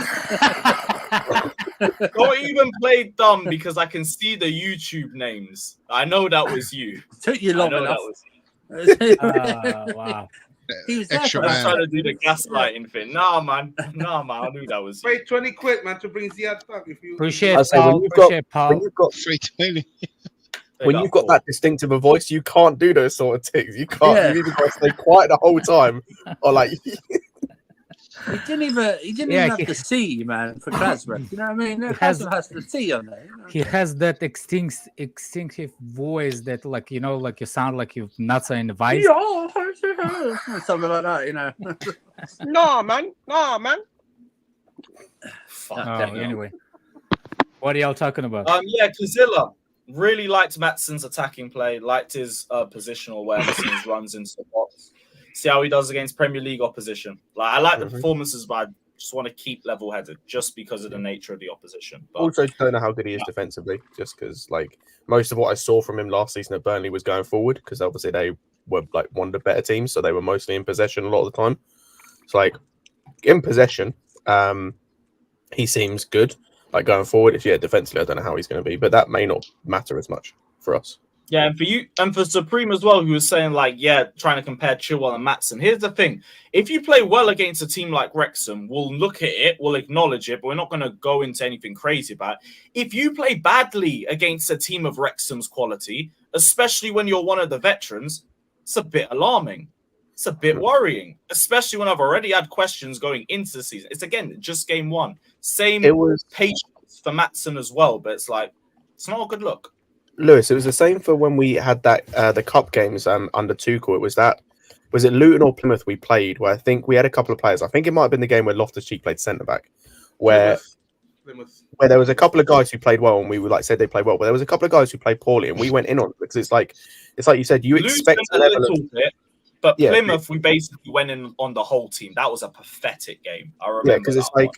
Don't even play dumb because I can see the YouTube names. I know that was you. It took you long enough. Wow. He was trying to do the gaslighting thing. Nah, man. I knew that was you. Pay 20 quid, man, to bring Ziad back. If you appreciate Paul. When you've got that distinctive a voice, you can't do those sort of things. You can't. Yeah. You either got to stay quiet the whole time, or like. He didn't even have the C, man, for Klasref. You know what I mean? It has the T on there. You know? He has that instinctive voice that, like, you know, like you sound like you're not so invited. Something like that, you know. No, man. Anyway, what are y'all talking about? Kazilla really liked Matson's attacking play, liked his positional awareness and his runs into the box. See how he does against Premier League opposition. Like I like the performances, but I just want to keep level-headed just because of the nature of the opposition. But also, don't know how good he is defensively, just because like most of what I saw from him last season at Burnley was going forward, because obviously they were like one of the better teams, so they were mostly in possession a lot of the time. So like in possession, he seems good. Like going forward, defensively, I don't know how he's going to be, but that may not matter as much for us. Yeah, and for you and for Supreme as well, who was saying like, trying to compare Chilwell and Maatsen. Here's the thing: if you play well against a team like Wrexham, we'll look at it, we'll acknowledge it, but we're not going to go into anything crazy about it. If you play badly against a team of Wrexham's quality, especially when you're one of the veterans, it's a bit alarming. It's a bit worrying, especially when I've already had questions going into the season. It's again just game one. Same patience for Maatsen as well, but it's like it's not a good look. Lewis, it was the same for when we had that the cup games under Tuchel. Was it Luton or Plymouth we played? Where I think we had a couple of players. I think it might have been the game where Loftus-Cheek played centre back, where there was a couple of guys who played well, and we were like said they played well, but there was a couple of guys who played poorly, and we went in on it because it's like you said, you expect a little bit, but Plymouth we basically went in on the whole team. That was a pathetic game. I remember. Yeah, because it's like.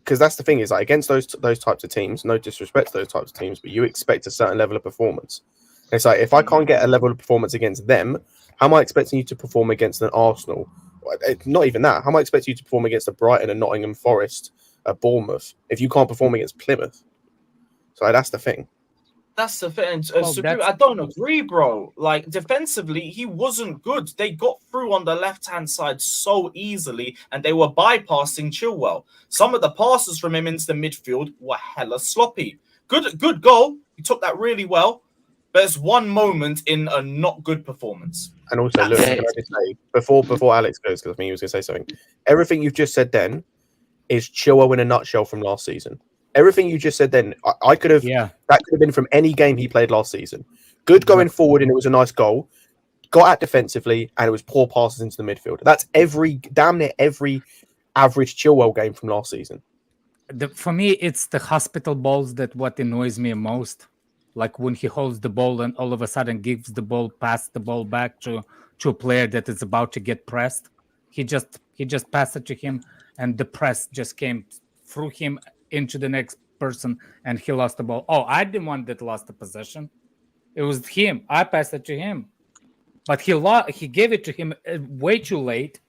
Because that's the thing is like against those types of teams, no disrespect to those types of teams, but you expect a certain level of performance. And it's like if I can't get a level of performance against them, how am I expecting you to perform against an Arsenal? Not even that. How am I expecting you to perform against a Brighton and Nottingham Forest, a Bournemouth, if you can't perform against Plymouth? So that's the thing. That's the thing. I don't agree, bro. Like, defensively, he wasn't good. They got through on the left-hand side so easily, and they were bypassing Chilwell. Some of the passes from him into the midfield were hella sloppy. Good goal. He took that really well. But it's one moment in a not good performance. And also, look, can I just say, before Alex goes, because I think he was going to say something, everything you've just said then is Chilwell in a nutshell from last season. Everything you just said then, I could have. That could have been from any game he played last season. Good going forward, and it was a nice goal. Got out defensively, and it was poor passes into the midfield. That's damn near every average Chilwell game from last season. For me, it's the hospital balls that what annoys me most. Like when he holds the ball and all of a sudden gives the ball, pass the ball back to a player that is about to get pressed. He just passed it to him, and the press just came through him into the next person, and he lost the ball. Oh, I didn't want that lost the possession. It was him. I passed it to him, but he gave it to him way too late,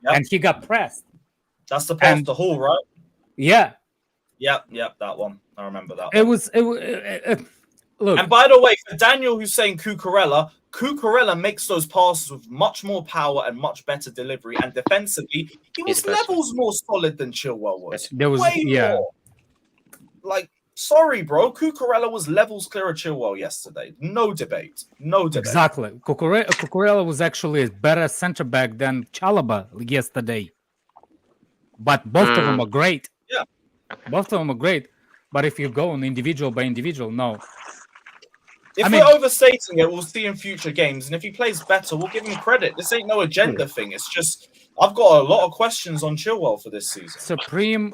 and he got pressed. That's the pass to Hall, right? Yeah. Yep, that one. I remember that. It was. Look. And by the way, for Daniel who's saying Cucurella makes those passes with much more power and much better delivery, and defensively, he was levels more solid than Chilwell was. There was more. Like, sorry, bro. Cucurella was levels clear of Chilwell yesterday. No debate. Exactly. Cucurella was actually a better centre back than Chalobah yesterday. But both of them are great. Yeah. Both of them are great. But if you go on individual by individual, no. If we're overstating it, we'll see in future games. And if he plays better, we'll give him credit. This ain't no agenda thing. It's just, I've got a lot of questions on Chilwell for this season. Supreme.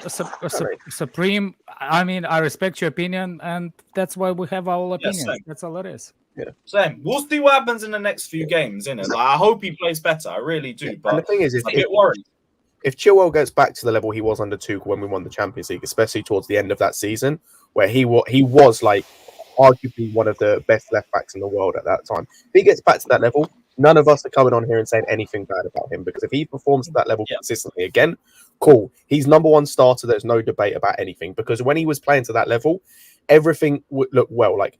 I mean, I respect your opinion, and that's why we have our opinion. That's all it is. Yeah. Same. We'll see what happens in the next few games, innit? Like, I hope he plays better. I really do. But and the thing is, I'm a bit worried. If Chilwell gets back to the level he was under Tuchel when we won the Champions League, especially towards the end of that season, where he was like arguably one of the best left backs in the world at that time. If he gets back to that level, none of us are coming on here and saying anything bad about him, because if he performs at that level consistently again, cool. He's number one starter. There's no debate about anything, because when he was playing to that level, everything would look well. Like,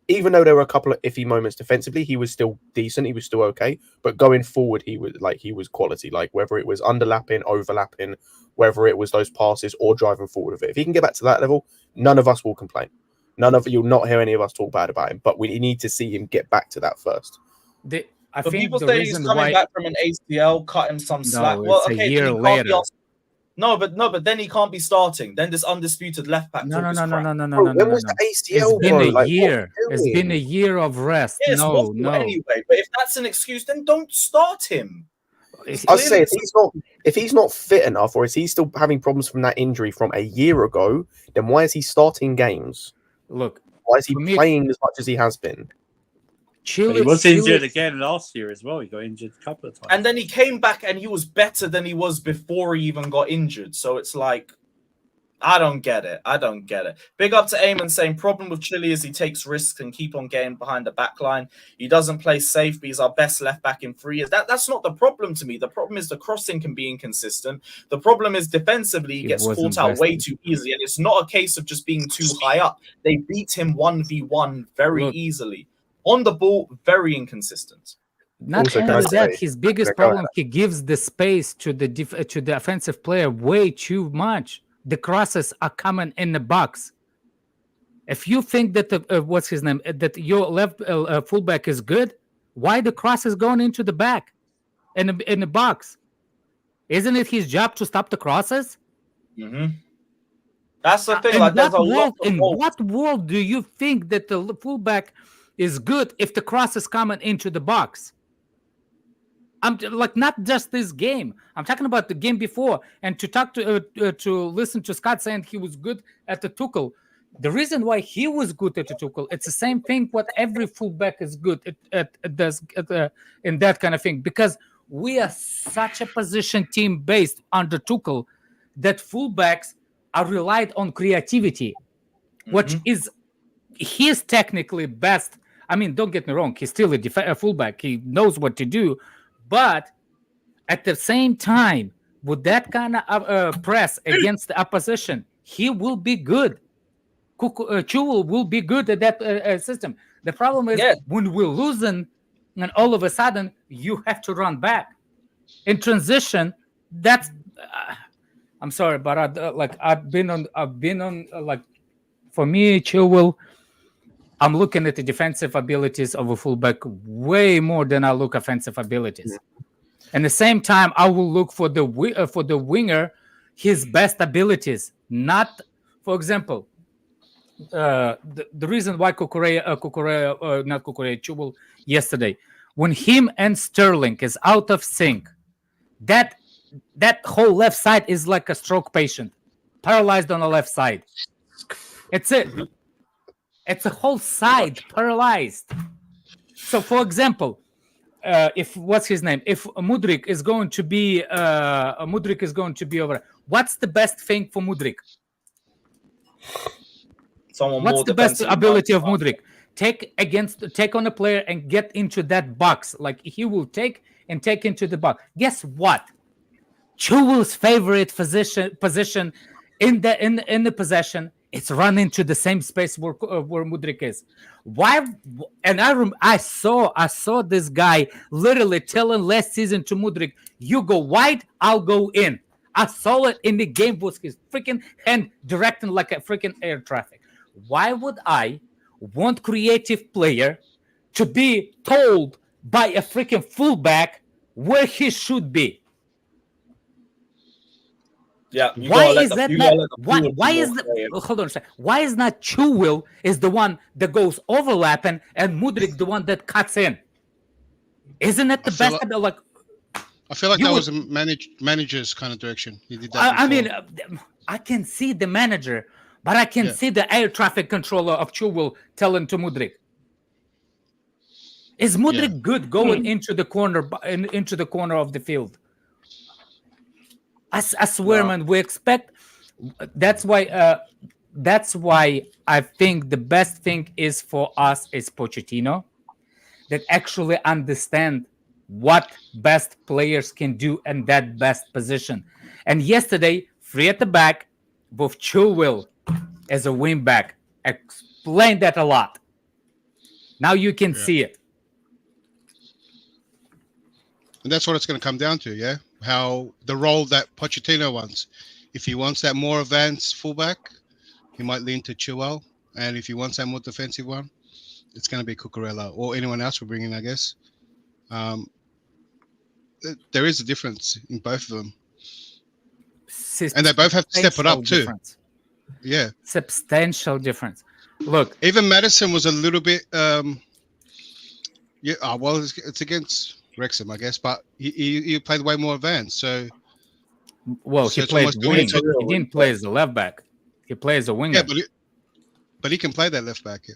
even though there were a couple of iffy moments defensively, he was still decent. He was still okay. But going forward, he was quality. Like, whether it was underlapping, overlapping, whether it was those passes or driving forward with it. If he can get back to that level, none of us will complain. You'll not hear any of us talk bad about him, but we need to see him get back to that first. I think people say he's coming back from an ACL, cut him some slack. Well, it's a year later. No, but then he can't be starting. Then this undisputed left back. No. When was the ACL? It's been a year. It's been a year of rest. Yes, no. Anyway, but if that's an excuse, then don't start him. I'd say if he's not fit enough, or is he still having problems from that injury from a year ago, then why is he starting games? Look, why is he playing as much as he has been? He was injured again last year as well. He got injured a couple of times. And then he came back and he was better than he was before he even got injured. So it's like, I don't get it. Big up to Eamon saying, problem with Chile is he takes risks and keep on getting behind the back line. He doesn't play safe, but he's our best left back in 3 years. That's not the problem to me. The problem is the crossing can be inconsistent. The problem is defensively, he gets caught out way too easily. And it's not a case of just being too high up. They beat him 1v1 very easily. On the ball, very inconsistent. Not only that, his biggest problem, he gives the space to the offensive player way too much. The crosses are coming in the box. If you think that that your left fullback is good, why the cross is going into the back? in the box. Isn't it his job to stop the crosses? Mm-hmm. That's the thing. In, like, there's a lot in what world do you think that the fullback is good if the cross is coming into the box? I'm like, not just this game. I'm talking about the game before. And to listen to Scott saying he was good at the Tuchel. The reason why he was good at the Tuchel, it's the same thing what every fullback is good at in that kind of thing. Because we are such a position team based under Tuchel that fullbacks are relied on creativity, which is he's technically best. I mean, don't get me wrong, he's still a fullback. He knows what to do, but at the same time, with that kind of press against the opposition, he will be good. Chul will be good at that system. The problem is when we're losing, and all of a sudden you have to run back in transition. That's I'm sorry, but I've been on like, for me, Chilwell, I'm looking at the defensive abilities of a fullback way more than I look offensive abilities. And the same time, I will look for the winger, his best abilities. Not, for example, the reason why Chilwell yesterday, when him and Sterling is out of sync, that whole left side is like a stroke patient, paralyzed on the left side. It's it. It's a whole side paralyzed. So, for example, if what's his name? If Mudryk is going to be over, what's the best thing for Mudryk? What's the best ability of Mudryk? Take on a player and get into that box. Like, he will take into the box. Guess what? Chilwell's favorite position in the possession, it's run into the same space where Mudryk is. Why? And I saw this guy literally telling last season to Mudryk, "You go wide, I'll go in." I saw it in the game with his freaking hand directing like a freaking air traffic. Why would I want creative player to be told by a freaking fullback where he should be? Yeah. Why is that not? Why is that? Hold on a second. Why is not Chilwell is the one that goes overlapping and Mudryk the one that cuts in? Isn't that the best? I feel like that was a manager's kind of direction. He did that. I mean, I can see the manager, but I can see the air traffic controller of Chilwell telling to Mudryk. Is Mudryk good going into the corner of the field? I swear, man. We expect. That's why I think the best thing is for us is Pochettino, that actually understand what best players can do in that best position. And yesterday, free at the back with Chilwell as a wing back, explained that a lot. Now you can see it. And that's what it's going to come down to, yeah? How the role that Pochettino wants. If he wants that more advanced fullback, he might lean to Chilwell. And if he wants that more defensive one, it's going to be Cucurella or anyone else we're bringing, I guess. There is a difference in both of them. And they both have to step it up too. Difference. Yeah. Substantial difference. Look. Even Madison was a little bit... well, it's against Wrexham, I guess, but he played way more advanced. So, well, he played wing. He didn't play as a left back. He plays as a winger. Yeah, but he can play that left back.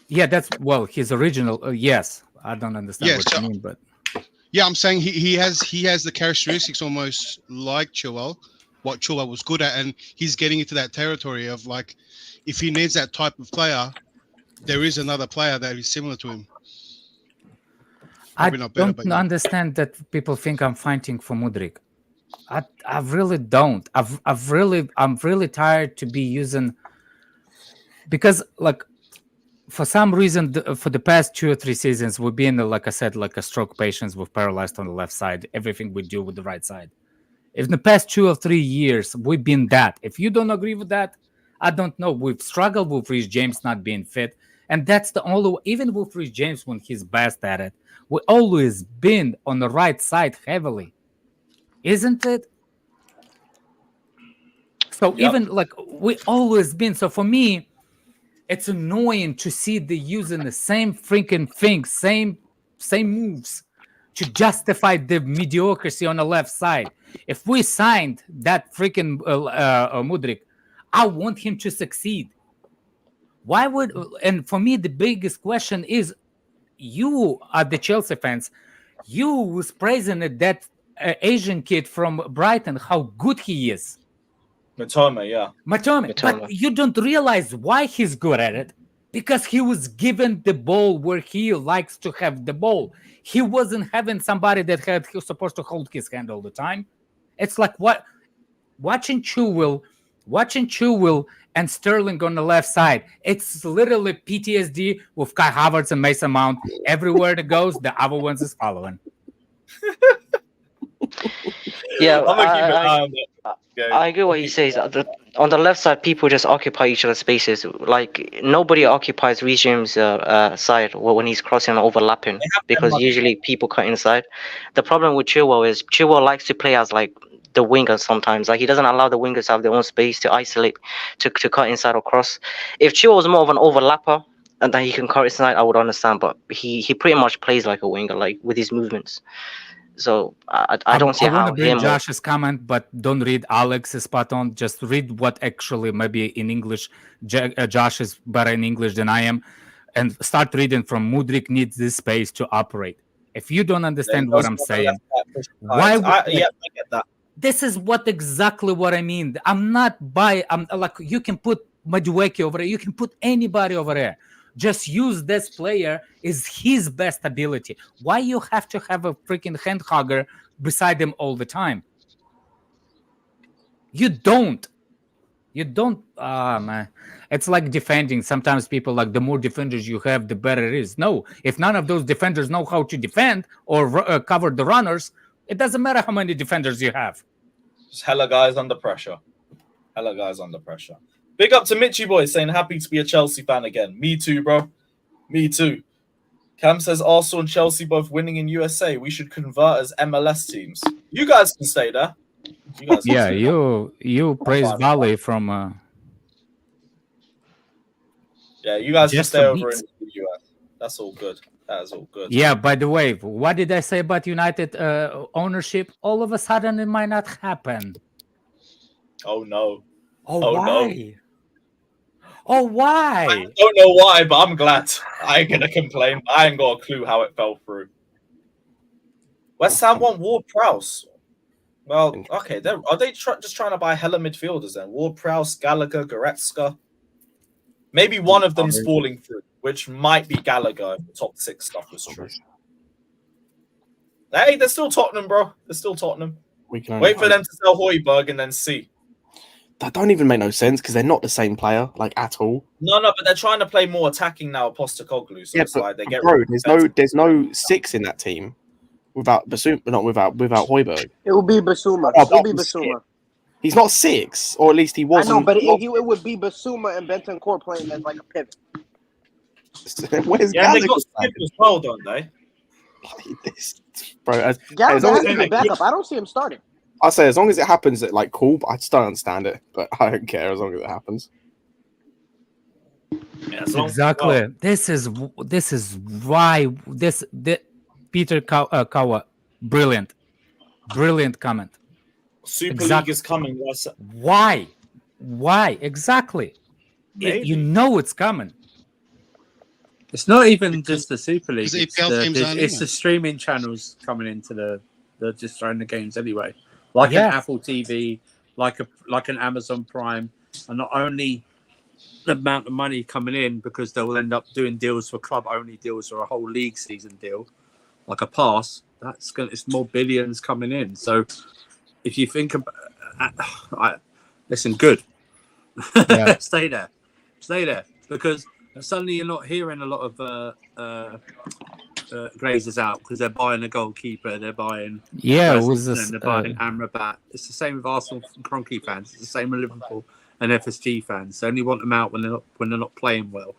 Yeah, that's his original. Yes, I don't understand what you mean, but yeah, I'm saying he has the characteristics almost like Chilwell, what Chilwell was good at, and he's getting into that territory of like, if he needs that type of player, there is another player that is similar to him. Probably I don't understand that people think I'm fighting for Mudryk. I really don't. I'm really tired to be using, because like for some reason for the past 2 or 3 seasons we've been, like I said, like a stroke patients with paralyzed on the left side. Everything we do with the right side. In the past 2 or 3 years we've been that. If you don't agree with that, I don't know. We've struggled with Reece James not being fit, And that's the only, even with Rhys James when he's best at it, we always been on the right side heavily, isn't it? So even like we always been. So for me, it's annoying to see they using the same freaking thing, same moves to justify the mediocrity on the left side. If we signed that freaking Mudryk, I want him to succeed. Why would? And for me, the biggest question is, you are the Chelsea fans. You was praising that Asian kid from Brighton, how good he is. Matoma, yeah. Matoma. But you don't realize why he's good at it. Because he was given the ball where he likes to have the ball. He wasn't having somebody that he was supposed to hold his hand all the time. It's like watching Colwill and Sterling on the left side. It's literally PTSD with Kai Havertz and Mason Mount. Everywhere it goes, the other ones is following. Yeah, I agree what he says. On the left side, people just occupy each other's spaces. Like, nobody occupies Rhys James' side when he's crossing and overlapping, because usually people cut inside. The problem with Chilwell is Chilwell likes to play as like the winger sometimes. Like, he doesn't allow the wingers to have their own space to isolate, to cut inside or cross. If Chilwell was more of an overlapper and then he can cut inside, I would understand. But he pretty much plays like a winger, like with his movements. So I don't see I how want to bring him. Josh's comment, but don't read Alex's spot on. Just read what actually maybe in English. Josh is better in English than I am, and start reading from Mudryk needs this space to operate. If you don't understand what I'm saying, why? I get that. This is exactly what I mean. I'm like, you can put Madueke over there. You can put anybody over there. Just use this player is his best ability. Why you have to have a freaking hand hugger beside him all the time? You don't. Man. It's like defending. Sometimes people like the more defenders you have, the better it is. No, if none of those defenders know how to defend or cover the runners, it doesn't matter how many defenders you have. Just hella guys under pressure. Big up to Mitchy Boy saying happy to be a Chelsea fan again. Me too, bro. Me too. Cam says Arsenal and Chelsea both winning in USA. We should convert as MLS teams. You guys can stay there. You praise Valley from. Yeah, you guys can stay over in the US. That's all good. That is all good. Yeah. By the way, what did I say about United ownership? All of a sudden, it might not happen. Oh no. Oh why? No. Oh, why? I don't know why, but I'm glad. I ain't gonna complain. I ain't got a clue how it fell through. West Ham want Ward-Prowse. Well, okay. Are they just trying to buy hella midfielders then? Ward-Prowse, Gallagher, Goretzka. Maybe one of them's falling through, which might be Gallagher if the top 6 stuff was true. Hey, they're still Tottenham, bro. They're still Tottenham. Wait for them to sell Højbjerg and then see. That don't even make no sense because they're not the same player, like at all. No, but they're trying to play more attacking now. Postecoglou, so it's like they get. Bro, there's no 6 in that team without Basuma, not without Højbjerg. It will be Basuma. It will be Basuma. He's not 6, or at least he wasn't. I know, but it would be Basuma and Bentancur playing as like a pivot. Where's Gallagher? They got Skip as well, don't they? Bro, Gallagher has to be backup. I don't see him starting. I say as long as it happens, it like cool. But I just don't understand it. But I don't care as long as it happens. Yeah, exactly. This is why this Peter Kawa, brilliant comment. Super League is coming. Why exactly? You know it's coming. It's not even just the Super League. It's the streaming channels coming into they're just throwing the games anyway. Like an Apple TV, like an Amazon Prime, and not only the amount of money coming in because they'll end up doing deals for club-only deals or a whole league season deal, like a pass. It's more billions coming in. So if you think about, listen, good, stay there, because suddenly you're not hearing a lot of Glazers out because they're buying a goalkeeper, they're buying they're buying Amrabat. It's the same with Arsenal and Kroenke fans. It's the same with Liverpool and FSG fans. They only want them out when they're not playing well.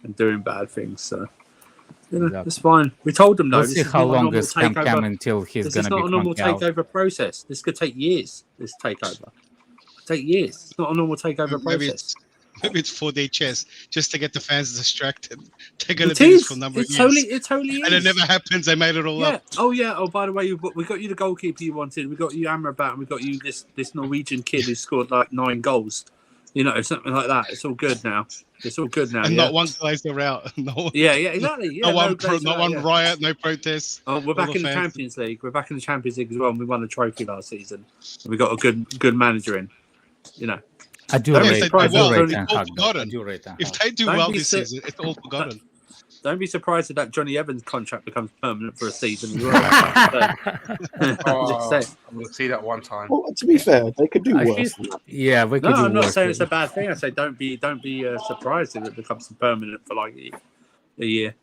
and doing bad things. So it's fine. We told them though. We'll see how long this can come until he's This going is to be not a normal out. takeover process. This could take years. This takeover take years. It's not a normal takeover process. Maybe it's 4-day chess just to get the fans distracted. They're going It to do this is. for a number of It years. totally is. And it never happens. They made it all up. Oh yeah. Oh, by the way, we got you the goalkeeper you wanted. We got you Amrabat, and we got you this Norwegian kid who scored like 9 goals. You know, something like that. It's all good now. It's all good now. And not one Glazer out. Yeah, exactly. Yeah, not one riot, no protests. Oh, we're back in the Champions League. We're back in the Champions League as well. And we won the trophy last season. And we got a good manager in. You know. I do rate Ten Hag. If they do well this season, it's all forgotten. Don't be surprised if that Johnny Evans contract becomes permanent for a season. I'm going to see that one time. Well, to be fair, they could do worse. Yeah, we could do worse. I'm not saying it's a bad thing. I say don't be surprised if it becomes permanent for like a year.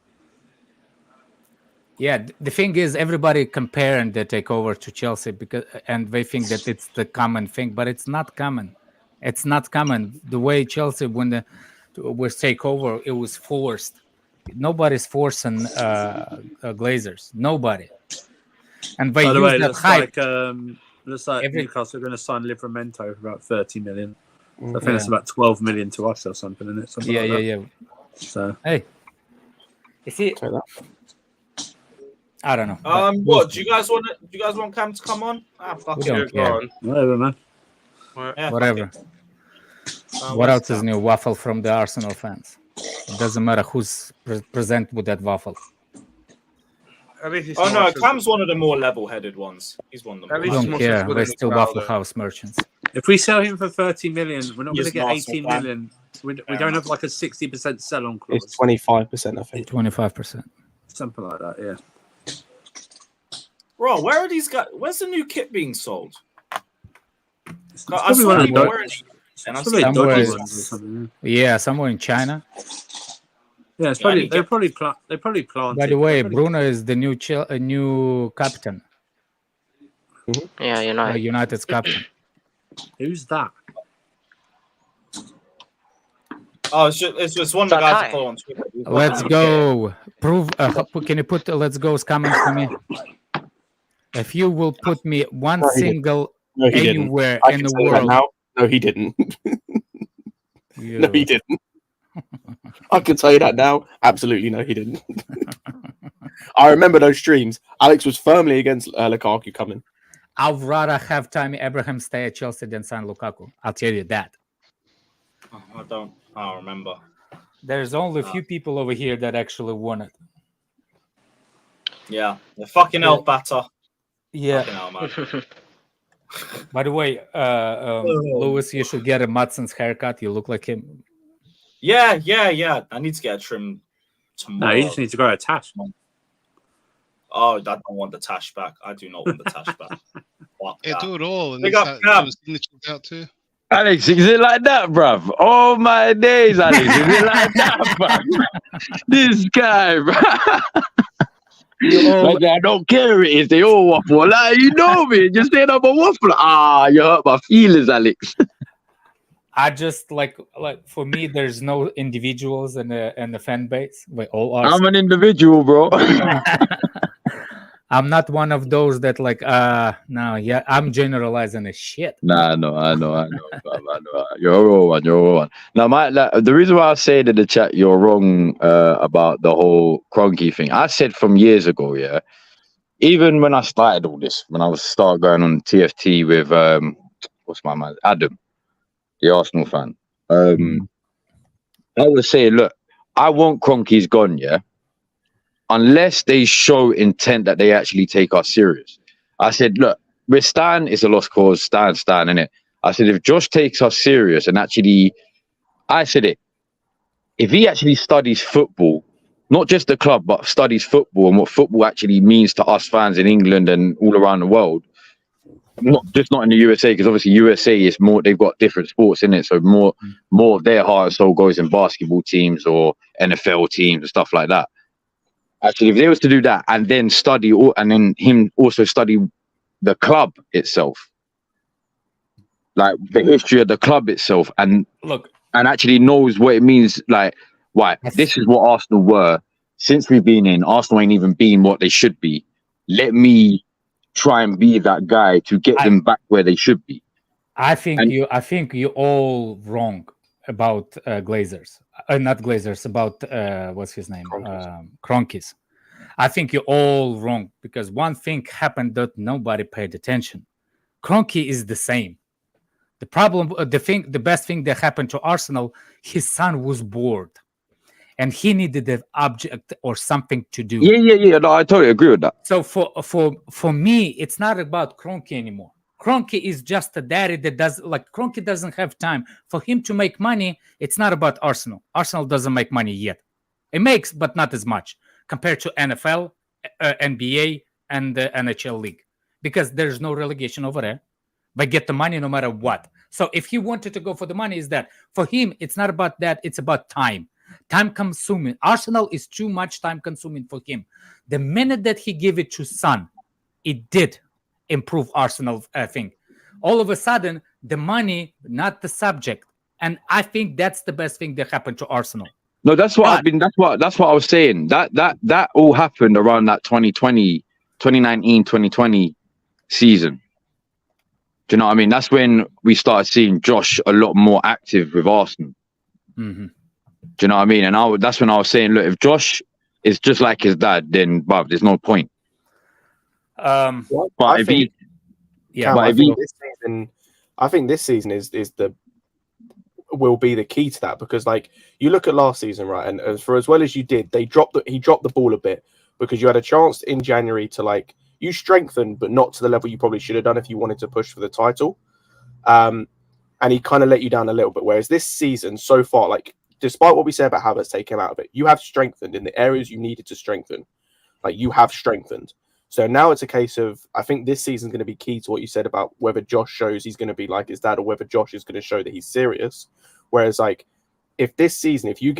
Yeah, the thing is, everybody comparing the takeover to Chelsea and they think that it's the common thing, but it's not common. It's not common. The way Chelsea was takeover, it was forced. Nobody's forcing Glazers. Nobody. And they By the use way, that hype. Looks like Newcastle are going to sign Livramento for about 30 million. So I think that's about 12 million to us or something, isn't it? Something like that. Yeah. So hey, you see, I don't know. What do you guys want? Do you guys want Cam to come on? Fuck We it. don't care. Whatever, man. Yeah, Whatever. What else is new? Waffle from the Arsenal fans. It doesn't matter who's present with that waffle. Oh no, Cam's one of the more level-headed ones. He's one of them. I don't care. We're still Waffle House merchants. If we sell him for 30 million, we're not going to He's get not 18 so bad. million. We don't have like a 60% sell-on clause. It's 25%, I think. 25%. Something like that, yeah. Bro, where are these guys? Where's the new kit being sold? I probably saw one of people the- wearing it, and I'm Probably seeing dodgy dodgy ones or something. Yeah, somewhere in China. Yeah, it's probably they probably planted. By the way, Bruno is the new captain. Yeah, United's captain. Who's that? Oh, it's just one of the guys I follow on Twitter. Let's go. Prove. Can you put "Let's Go's" comment for me? If you will put me one single anywhere in the world. Now. No, he didn't. No, he didn't. I can tell you that now. Absolutely, no, he didn't. I remember those streams. Alex was firmly against Lukaku coming. I'd rather have Tammy Abraham stay at Chelsea than sign Lukaku. I'll tell you that. I don't remember. There's only a few people over here that actually want it. Yeah, the fucking El Batter. Yeah. Fucking hell, man. By the way, Lewis, you should get a Madson's haircut. You look like him. Yeah. I need to get a trim tomorrow. No, you just need to grow a tash. Oh, I don't want the tash back. I do not want the tash back. Yeah, do it all. And Big then up, start Cam. doing signatures out too. Alex, is it like that, bruv? Oh my days, Alex. Is it like that, bruv? This guy, bruv. Like, I don't care who it is, they all waffle. Like, you know me, just saying I'm a waffle. You hurt my feelings, Alex. I just like for me, there's no individuals in the fan base. We all are. I'm an individual, bro. I'm not one of those that I'm generalizing the shit. Nah, I know, bruv, I know. You're all one. Now, the reason why I say to the chat you're wrong about the whole Kroenke thing, I said from years ago, yeah. Even when I started all this, when I started going on TFT with what's my man, Adam, the Arsenal fan, I would say, look, I want Kroenke's gone, yeah. Unless they show intent that they actually take us serious. I said, look, with Stan, it's a lost cause. Stan, innit? I said, if Josh takes us serious and actually, I said it, if he actually studies football, not just the club, but studies football and what football actually means to us fans in England and all around the world, not in the USA, because obviously USA is more, they've got different sports in it, so more of their heart and soul goes in basketball teams or NFL teams and stuff like that. Actually, if they was to do that and then study, and then him also study the club itself, like the history of the club itself, and actually knows what it means, like right, this is what Arsenal were since we've been in. Arsenal ain't even been what they should be. Let me try and be that guy to get them back where they should be. I think you're all wrong about Glazers, not Glazers. About what's his name, Kroenkes. I think you're all wrong because one thing happened that nobody paid attention. Kroenke is the same. The problem, the best thing that happened to Arsenal, his son was bored, and he needed an object or something to do. Yeah. No, I totally agree with that. So for me, it's not about Kroenke anymore. Kroenke is just a daddy that Kroenke doesn't have time for him to make money. It's not about Arsenal. Arsenal doesn't make money yet. It makes, but not as much compared to NFL, NBA, and the NHL league, because there's no relegation over there. They get the money no matter what. So if he wanted to go for the money, is that for him, it's not about that. It's about time. Time consuming. Arsenal is too much time consuming for him. The minute that he gave it to Son, it did improve Arsenal thing. All of a sudden, the money, not the subject. And I think that's the best thing that happened to Arsenal. No, that's what that's what I was saying. That all happened around that 2019, 2020 season. Do you know what I mean? That's when we started seeing Josh a lot more active with Arsenal. Mm-hmm. Do you know what I mean? And that's when I was saying, look, if Josh is just like his dad, then there's no point. I think this season will be the key to that, because like you look at last season, right, and for as well as you did, he dropped the ball a bit because you had a chance in January to like you strengthened, but not to the level you probably should have done if you wanted to push for the title. And he kind of let you down a little bit. Whereas this season so far, like despite what we say about Havertz taking him out of it, you have strengthened in the areas you needed to strengthen. Like you have strengthened. So now it's a case of, I think this season is going to be key to what you said about whether Josh shows he's going to be like his dad or whether Josh is going to show that he's serious. Whereas like, if this season, because you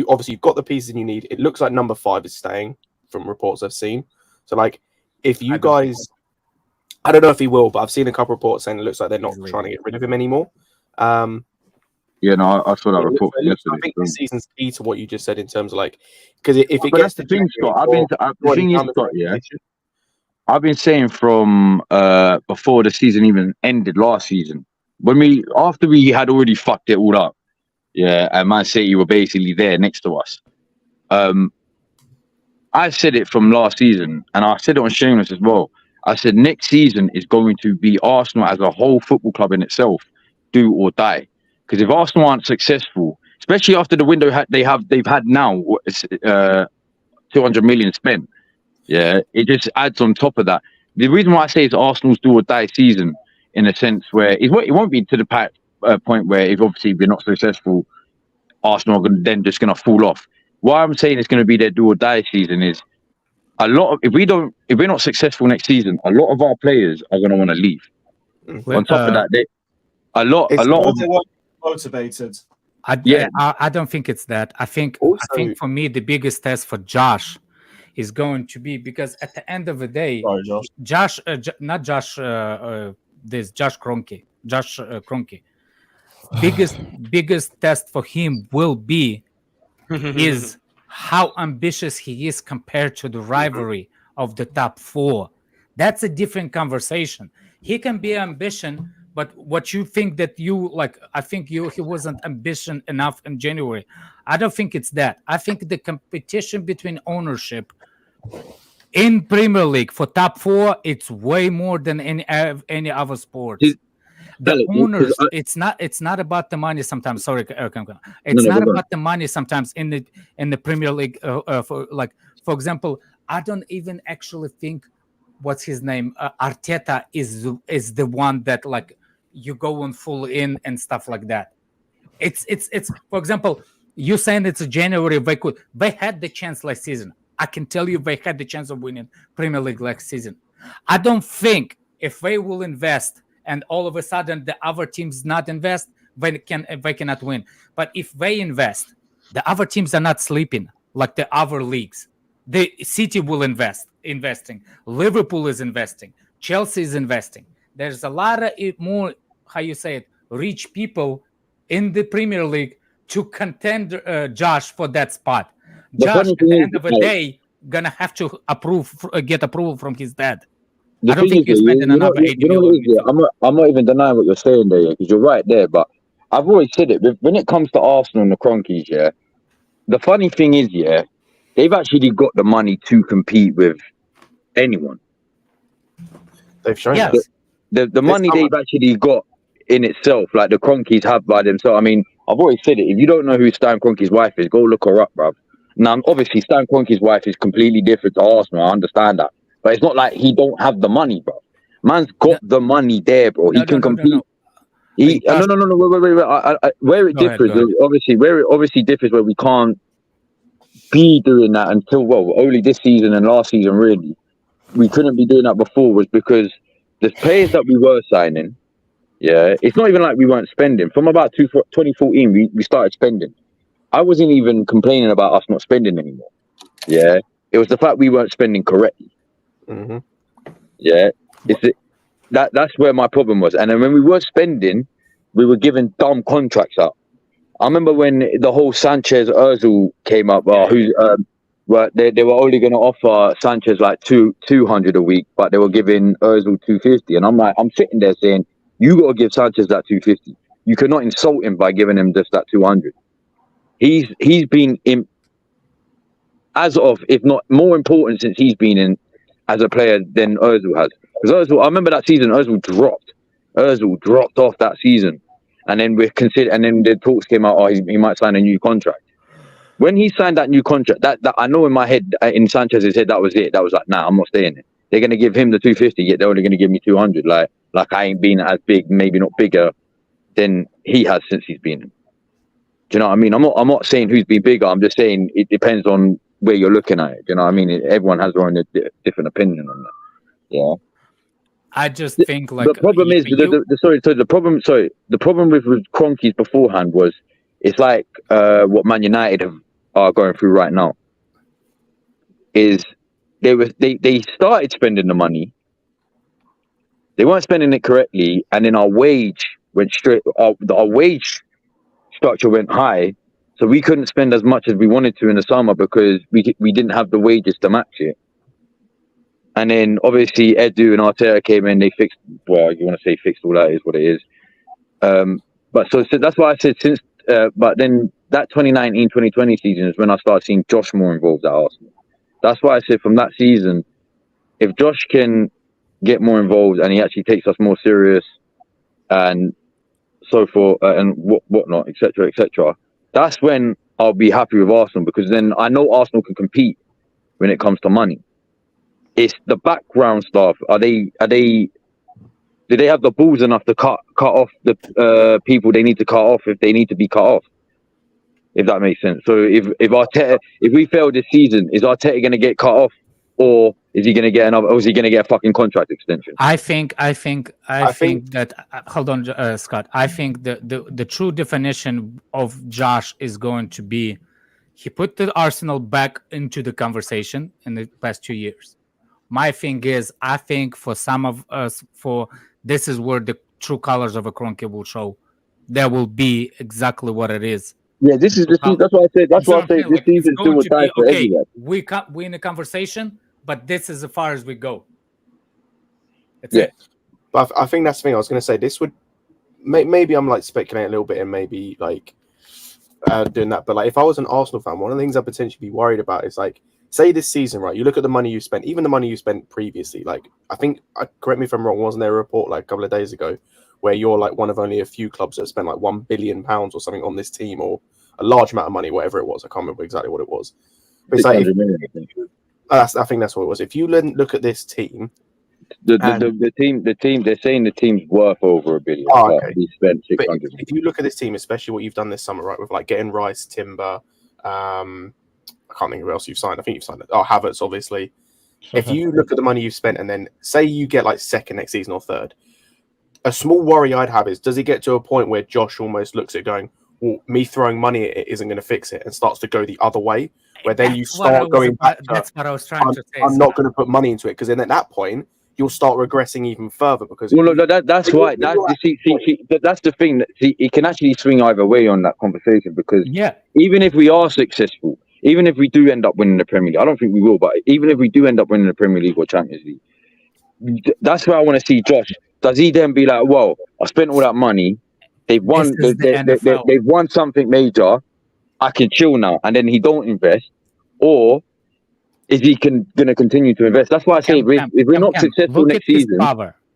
obviously you've got the pieces you need, it looks like number 5 is staying from reports I've seen. So like, if you guys, I don't know if he will, but I've seen a couple of reports saying it looks like they're not trying to get rid of him anymore. Yeah, no, I saw that report yesterday. I think this season's key to what you just said in terms of like, because if it gets the thing, Scott, I've been saying from before the season even ended last season, after we had already fucked it all up, and Man City were basically there next to us. I said it from last season, and I said it on Shameless as well. I said next season is going to be Arsenal as a whole football club in itself, do or die. Because if Arsenal aren't successful, especially after the window they've had now, 200 million spent, it just adds on top of that. The reason why I say it's Arsenal's do or die season, in a sense where it won't be to the point where if obviously we're not successful, Arsenal are then just going to fall off. Why I'm saying it's going to be their do or die season is if we're not successful next season, a lot of our players are going to want to leave. On top of that, a lot of they weren't motivated. I don't think it's that. I think for me the biggest test for Josh is going to be, because at the end of the day, Josh Kroenke. Biggest test for him will be is how ambitious he is compared to the rivalry of the top 4. That's a different conversation. He can be ambition, but what you think that you like, I think he wasn't ambition enough in January. I don't think it's that. I think the competition between ownership in Premier League for top 4, it's way more than any other sport. The owners, it's not about the money sometimes. Sorry, it's not about the money sometimes in the Premier League. For example, I don't even actually think what's his name, Arteta is the one that like you go on full in and stuff like that. It's for example, you saying it's a January, they had the chance last season. I can tell you they had the chance of winning Premier League last season. I don't think if they will invest and all of a sudden the other teams not invest, they cannot win. But if they invest, the other teams are not sleeping like the other leagues. The City will investing. Liverpool is investing. Chelsea is investing. There's a lot of more, rich people in the Premier League to contend Josh for that spot. The Josh, funny at the thing end is, of the like, day, gonna have to get approval from his dad. the I don't thing think is, he's yeah, spending another 80 you know what million. it is, yeah? I'm not even denying what you're saying there, because you're right there. But I've always said it. When it comes to Arsenal and the Cronkies, yeah, the funny thing is, yeah, they've actually got the money to compete with anyone. They've shown Yes. that. The money they've actually got in itself, like the Cronkies have by themselves. I mean, I've always said it. If you don't know who Stan Kroenke's wife is, go look her up, bruv. Now, obviously, Stan Kroenke's wife is completely different to Arsenal. I understand that. But it's not like he don't have the money, bro. Man's got the money there, bro. He can compete. No. He no. Wait. Where it Go ahead, differs, go ahead. obviously, where it obviously differs, where we can't be doing that until, well, only this season and last season, really. We couldn't be doing that before, was because the players that we were signing, yeah, it's not even like we weren't spending. From about 2014, we started spending. I wasn't even complaining about us not spending anymore. Yeah, it was the fact we weren't spending correctly. Mm-hmm. Yeah, that's where my problem was. And then when we were spending, we were giving dumb contracts out. I remember when the whole Sanchez Özil came up. They were only going to offer Sanchez like 200 a week, but they were giving Özil 250. And I'm sitting there saying, you got to give Sanchez that 250. You cannot insult him by giving him just that 200. He's been in, as of, if not more important since he's been in as a player than Özil has. Because Özil, I remember that season, Özil dropped off that season, and then and then the talks came out, he might sign a new contract. When he signed that new contract, that I know in my head, in Sanchez's head, that was it. That was like, nah, I'm not staying there. They're gonna give him the 250, yet they're only gonna give me 200. Like I ain't been as big, maybe not bigger than he has since he's been in. Do you know what I mean? I'm not saying who's been bigger. I'm just saying it depends on where you're looking at it. Do you know what I mean? Everyone has their own different opinion on that. Yeah. I just think like the problem is the problem with Kroenke's beforehand was it's like what Man United are going through right now. Is they started spending the money, they weren't spending it correctly, and then our wage went straight. Our wage structure went high, so we couldn't spend as much as we wanted to in the summer because we didn't have the wages to match it. And then obviously Edu and Arteta came in, they fixed, well, you want to say fixed, all that is what it is. But so that's why I said but then that 2019-2020 season is when I started seeing Josh more involved at Arsenal. That's why I said from that season, if Josh can get more involved and he actually takes us more serious and so forth and whatnot, etc., that's when I'll be happy with Arsenal, because then I know Arsenal can compete when it comes to money. It's the background stuff. Do they have the balls enough to cut off the people they need to cut off if they need to be cut off? If that makes sense. So if we fail this season, is Arteta going to get cut off, or is he going to get another? Or is he going to get a fucking contract extension? I think that hold on, Scott. I think the true definition of Josh is going to be he put the Arsenal back into the conversation in the past 2 years. My thing is, I think for some of us, this is where the true colors of a Kroenke will show. There will be exactly what it is. Yeah, this is that's what I said. That's why I say this season still will die for everyone. We in a conversation, but this is as far as we go. That's yeah, it. But I think that's the thing. I was going to say this would maybe I'm like speculating a little bit and maybe like doing that. But like if I was an Arsenal fan, one of the things I'd potentially be worried about is like, say this season, right? You look at the money you spent, even the money you spent previously. Like, I think, correct me if I'm wrong, wasn't there a report like a couple of days ago where you're like one of only a few clubs that spent like £1 billion or something on this team, or a large amount of money, whatever it was. I can't remember exactly what it was. But it's like, I think that's what it was. If you look at this team, the team, they're saying the team's worth over $1 billion. Oh, okay. We spent 600. If you look at this team, especially what you've done this summer, right, with like getting Rice, Timber, I can't think of who else you've signed. I think you've signed Havertz, obviously. If you look at the money you've spent and then say you get like second next season or third, a small worry I'd have is, does it get to a point where Josh almost looks at going, well, me throwing money at it isn't going to fix it, and starts to go the other way, where then you start going back to, that's what I was trying to say. I'm not going to put money into it, because then at that point, you'll start regressing even further because. Well, look, that's why. That's the thing. That it can actually swing either way on that conversation because even if we are successful, even if we do end up winning the Premier League, I don't think we will, but even if we do end up winning the Premier League or Champions League, that's where I want to see Josh. Does he then be like, "Well, I spent all that money, they've won, they've won something major, I can chill now," and then he don't invest, or is he going to continue to invest? That's why I say if we're not successful next season.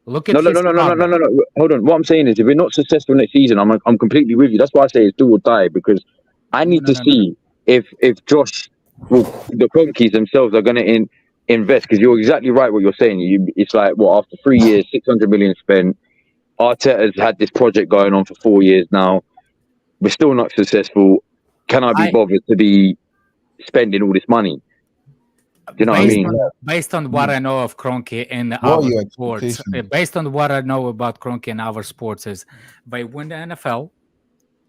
Look at his power. No. Hold on. What I'm saying is, if we're not successful next season, I'm completely with you. That's why I say it's do or die because I need to see if Josh, the Cronkies themselves are going to invest. Because you're exactly right what you're saying. It's like after 3 years, 600 million spent. Arteta's had this project going on for 4 years now. We're still not successful. Can I be bothered to be spending all this money? Do you know what I mean? Based on what I know of Kroenke and our sports, based on what I know about Kroenke and our sports, is they win the NFL.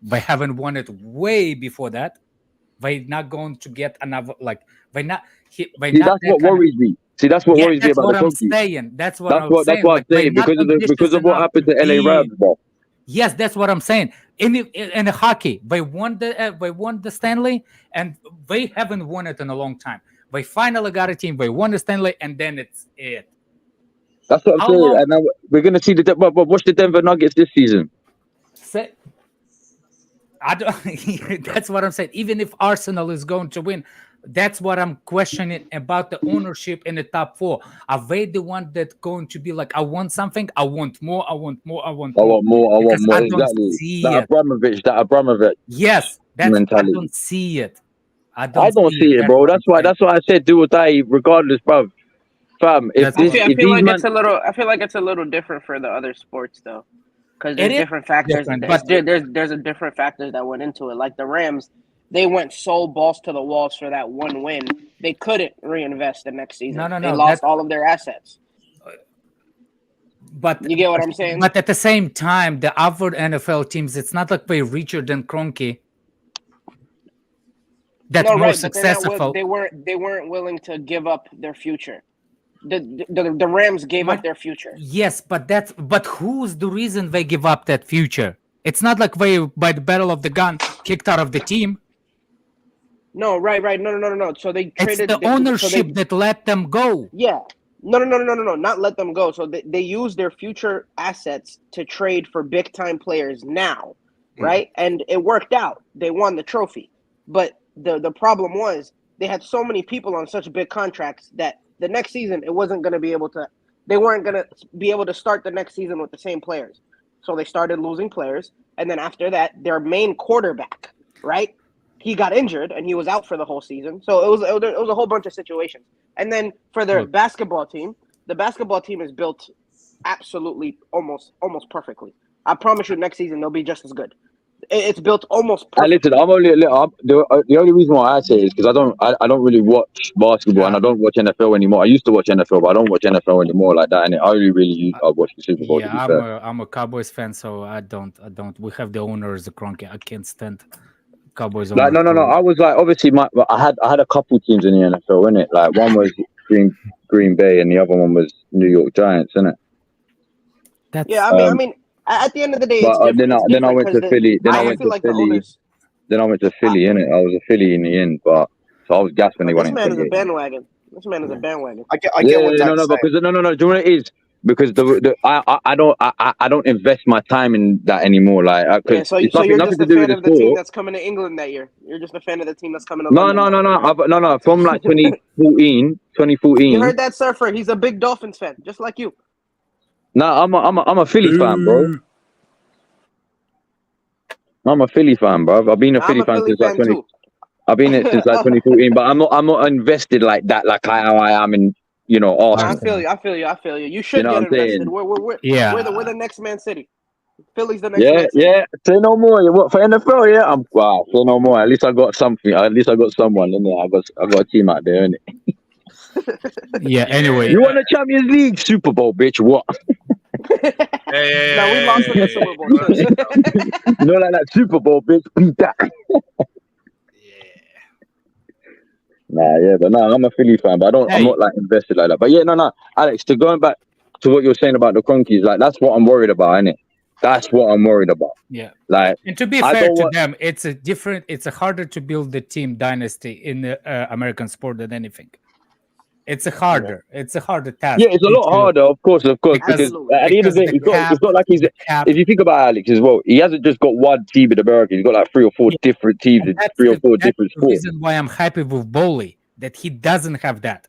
They haven't won it way before that. They're not going to get another that's what worries me. See, that's what worries me about the Kroenke. That's what I'm saying. That's what I'm saying because of what happened to LA Rams, bro. Yes, that's what I'm saying. In hockey, they won the Stanley, and they haven't won it in a long time. They finally got a team. They won the Stanley, and then it's it. That's what I'm saying. And now we're going to see watch the Denver Nuggets this season. That's what I'm saying. Even if Arsenal is going to win, that's what I'm questioning about the ownership in the top four. Are they the one that's going to be like, I want something, I want more, I want more, I want more. I want more. I don't exactly. see that Abramovich. Yes, mentality. I don't see it. I don't see it, bro. That's why I said do or die, regardless, bro. Fam, I feel like it's a little different for the other sports though, because there's different factors. There's a different factors that went into it. Like the Rams, they went so balls to the walls for that one win. They couldn't reinvest the next season. They lost all of their assets. But you get what I'm saying? But at the same time, the other NFL teams, it's not like they're richer than Kroenke. That's more successful. They weren't willing to give up their future. The Rams gave up their future. Yes, but who's the reason they give up that future? It's not like they, by the battle of the gun, kicked out of the team. No, right. No. So they traded. It's the ownership that let them go. Yeah. No. Not let them go. So they used their future assets to trade for big time players now, right? And it worked out. They won the trophy. But the problem was they had so many people on such big contracts that the next season they weren't going to be able to start the next season with the same players. So they started losing players, and then after that, their main quarterback, right? He got injured and he was out for the whole season. So it was a whole bunch of situations. And then for their basketball team, the basketball team is built absolutely almost perfectly. I promise you, next season they'll be just as good. It's built almost perfect. Listen, I'm only the only reason why I say it is because I don't really watch basketball and I don't watch NFL anymore. I used to watch NFL, but I don't watch NFL anymore like that. And I only really watch the Super Bowl. Yeah, I'm a Cowboys fan, so I don't. We have the owners, the Kroenke. I can't stand Cowboys. Like no. I was like, obviously, I had a couple teams in the NFL, innit? Like one was Green Bay and the other one was New York Giants, innit? I mean. At the end of the day, then I went to Philly. Then I went to Philly, innit? I was a Philly in the end, but so I was gassed when they won it. This man is a bandwagon. I get what Dad's saying. Because no. Do you know what it is? Because I don't invest my time in that anymore. Like, so you're just a fan of the team that's coming to England that year. You're just a fan of the team that's coming to London. No. From like 2014. You heard that, Surfer? He's a big Dolphins fan, just like you. No, I'm a Philly fan, bro. I'm a Philly fan, bro. I've been a Philly fan since like 2014, but I'm not invested like that, like how I am in Arsenal. I feel you. You should get invested. We're the next Man City. Philly's the next Man City. Yeah. Say no more. What for NFL? Yeah, say no more. At least I got something. At least I got someone in there. I got a team out there, innit? Yeah. Anyway, you won the Champions League, Super Bowl, bitch. What? No, we lost in the Super Bowl. Like that Super Bowl, bitch. Beat that. But I'm a Philly fan, but I'm not like invested like that. But Alex, to going back, to what you're saying about the Cronkies, like that's what I'm worried about, innit? That's what I'm worried about. Yeah. Like, And to be fair to them, it's a harder to build the team dynasty in the American sport than anything. It's a harder task. Yeah, it's a lot harder, of course, because at the end of it, it's not like he's. If you think about Alex as well, he hasn't just got one team in America. He's got like 3 or 4 different teams in 3 or 4 different the sports. reason why I'm happy with Bowley, that he doesn't have that.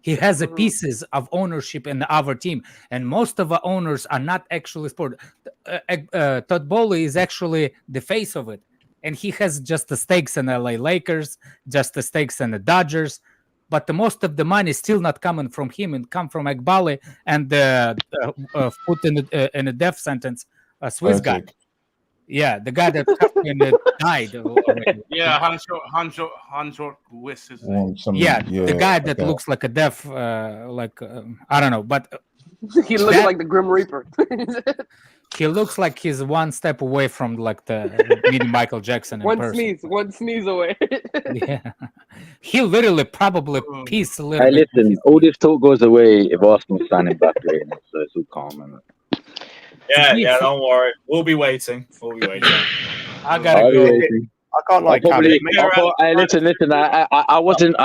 He has the pieces of ownership in our team, and most of our owners are not actually sport. Todd Bowley is actually the face of it, and he has just the stakes in LA Lakers, just the stakes in the Dodgers. But the most of the money is still not coming from him, and come from Ekbali and put in a death sentence a Swiss guy. Yeah, the guy that died already. Yeah, Hanjot Wiss is the guy that looks like a deaf, I don't know, but he looks like the Grim Reaper. He looks like he's one step away from like the meeting Michael Jackson in person. One sneeze away. Yeah, he literally probably pees a little Hey, bit. listen, all this talk goes away if Arsenal sign him back later, so it's all calm, man. Yeah, don't worry. We'll be waiting. I gotta go. I can't like. Listen. I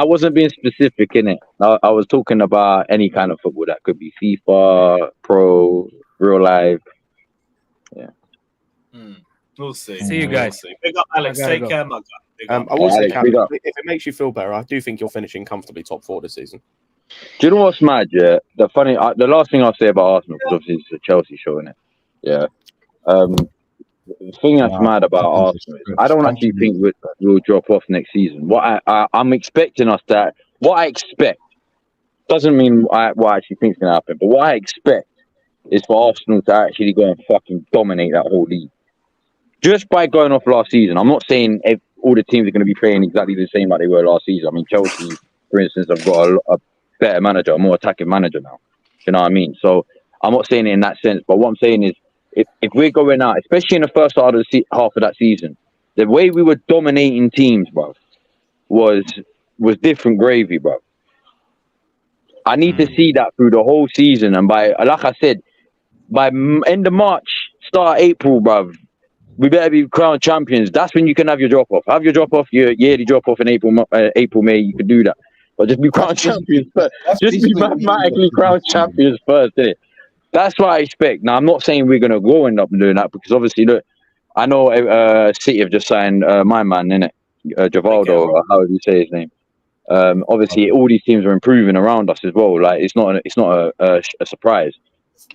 wasn't being specific in it. I was talking about any kind of football that could be FIFA, Pro, real life. Yeah. We'll see. See you guys. Big up, Alex. Take care, my guy. I will say, Cam, if it makes you feel better, I do think you're finishing comfortably top 4 this season. Do you know what's mad? Yeah, the last thing I'll say about Arsenal, because obviously it's a Chelsea show, innit? Yeah. The thing that's mad about Arsenal is I don't actually think we'll drop off next season. What I'm expecting us to, what I expect doesn't mean what I actually think is going to happen, but what I expect is for Arsenal to actually go and fucking dominate that whole league. Just by going off last season, I'm not saying all the teams are going to be playing exactly the same like they were last season. I mean, Chelsea, for instance, have got a better manager, a more attacking manager now. You know what I mean? So I'm not saying it in that sense, but what I'm saying is if we're going out, especially in the first half of that season, the way we were dominating teams, bro, was different gravy, bro. I need to see that through the whole season, and like I said, by end of March, start April, bro, we better be crowned champions. That's when you can have your drop off. Have your drop off, your yearly drop off in April, May. You could do that, but just be crowned champions first. Just be mathematically crowned champions first, innit? That's what I expect. Now, I'm not saying we're gonna go end up doing that because obviously, look, I know City have just signed my man, innit, Givaldo, or however you say his name. Obviously, all these teams are improving around us as well. Like it's not a surprise.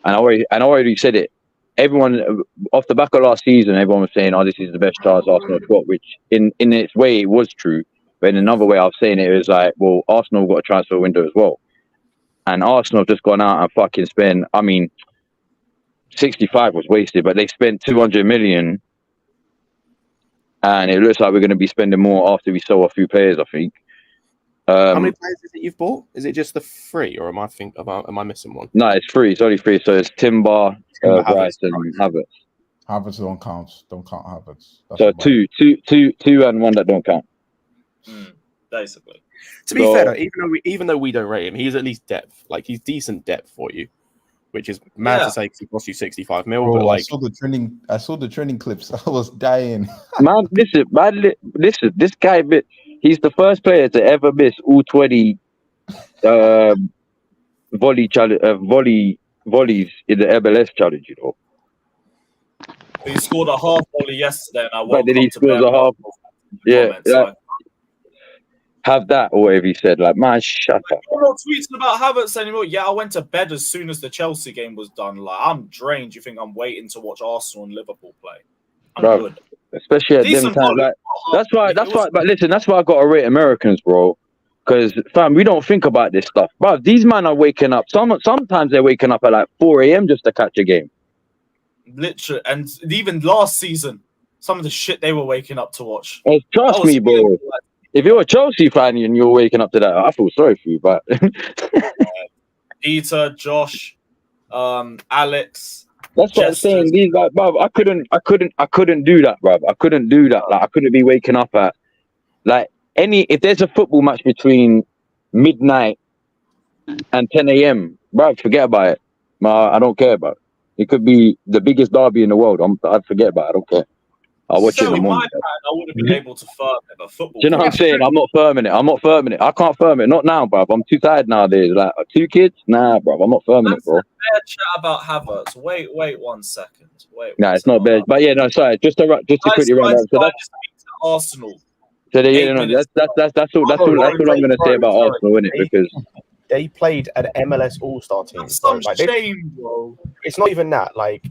And I already said it. Everyone off the back of last season, everyone was saying, "Oh, this is the best chance Arsenal have got," which in its way it was true. But in another way, I was saying it was like, well, Arsenal have got a transfer window as well, and Arsenal have just gone out and fucking spent. I mean, 65 was wasted, but they spent 200 million, and it looks like we're going to be spending more after we sell a few players, I think. How many players is it you've bought? Is it just the 3, or am I missing one? No, it's 3. It's only 3. So it's Timber, Bryson, and Havertz. Havertz don't count. Don't count Havertz. So two, and one that don't count. Basically. To be fair, though, even though we don't rate him, he's at least depth. Like he's decent depth for you, which is mad to say because he cost you 65 mil. Bro, but like, I saw the training clips. I was dying. Man, listen. This guy, he's the first player to ever miss all 20 volleys in the MLS challenge. You know. He scored a half volley yesterday, and I but then he scores a half. Yeah. Have that or whatever he said. Like, man, shut up. I'm not tweeting about Havertz anymore. Yeah, I went to bed as soon as the Chelsea game was done. Like, I'm drained. You think I'm waiting to watch Arsenal and Liverpool play? I'm good. Especially at them times. Like, that's why. But listen, that's why I got to rate Americans, bro. Because, fam, we don't think about this stuff. But these men are waking up. Sometimes they're waking up at like 4 a.m. just to catch a game. Literally, and even last season, some of the shit they were waking up to watch. Hey, trust me, bro. If you're a Chelsea fan and you're waking up to that, I feel sorry for you. But Peter, Josh, Alex. That's what I'm saying. These like, bruv, I couldn't do that, bruv. I couldn't do that. Like, I couldn't be waking up at like if there's a football match between midnight and 10 a.m. bro, forget about it. I don't care about it. It could be the biggest derby in the world. I'd forget about it. I don't care. I'll watch it in the morning. I would have been able to firm it, but football. Do you know what I'm saying? I'm not firming it. I can't firm it. Not now, bro. I'm too tired nowadays. Like 2 kids? Nah, bro. I'm not firming it, bro. Fair chat about Havertz. Wait 1 second. Nah, it's not bad. But yeah, no, sorry. Just to quickly run that. So that's Arsenal. So that's all I'm gonna say about Arsenal, isn't it? Because they played an MLS All-Star team. That's some shame, bro. It's not even that. Like,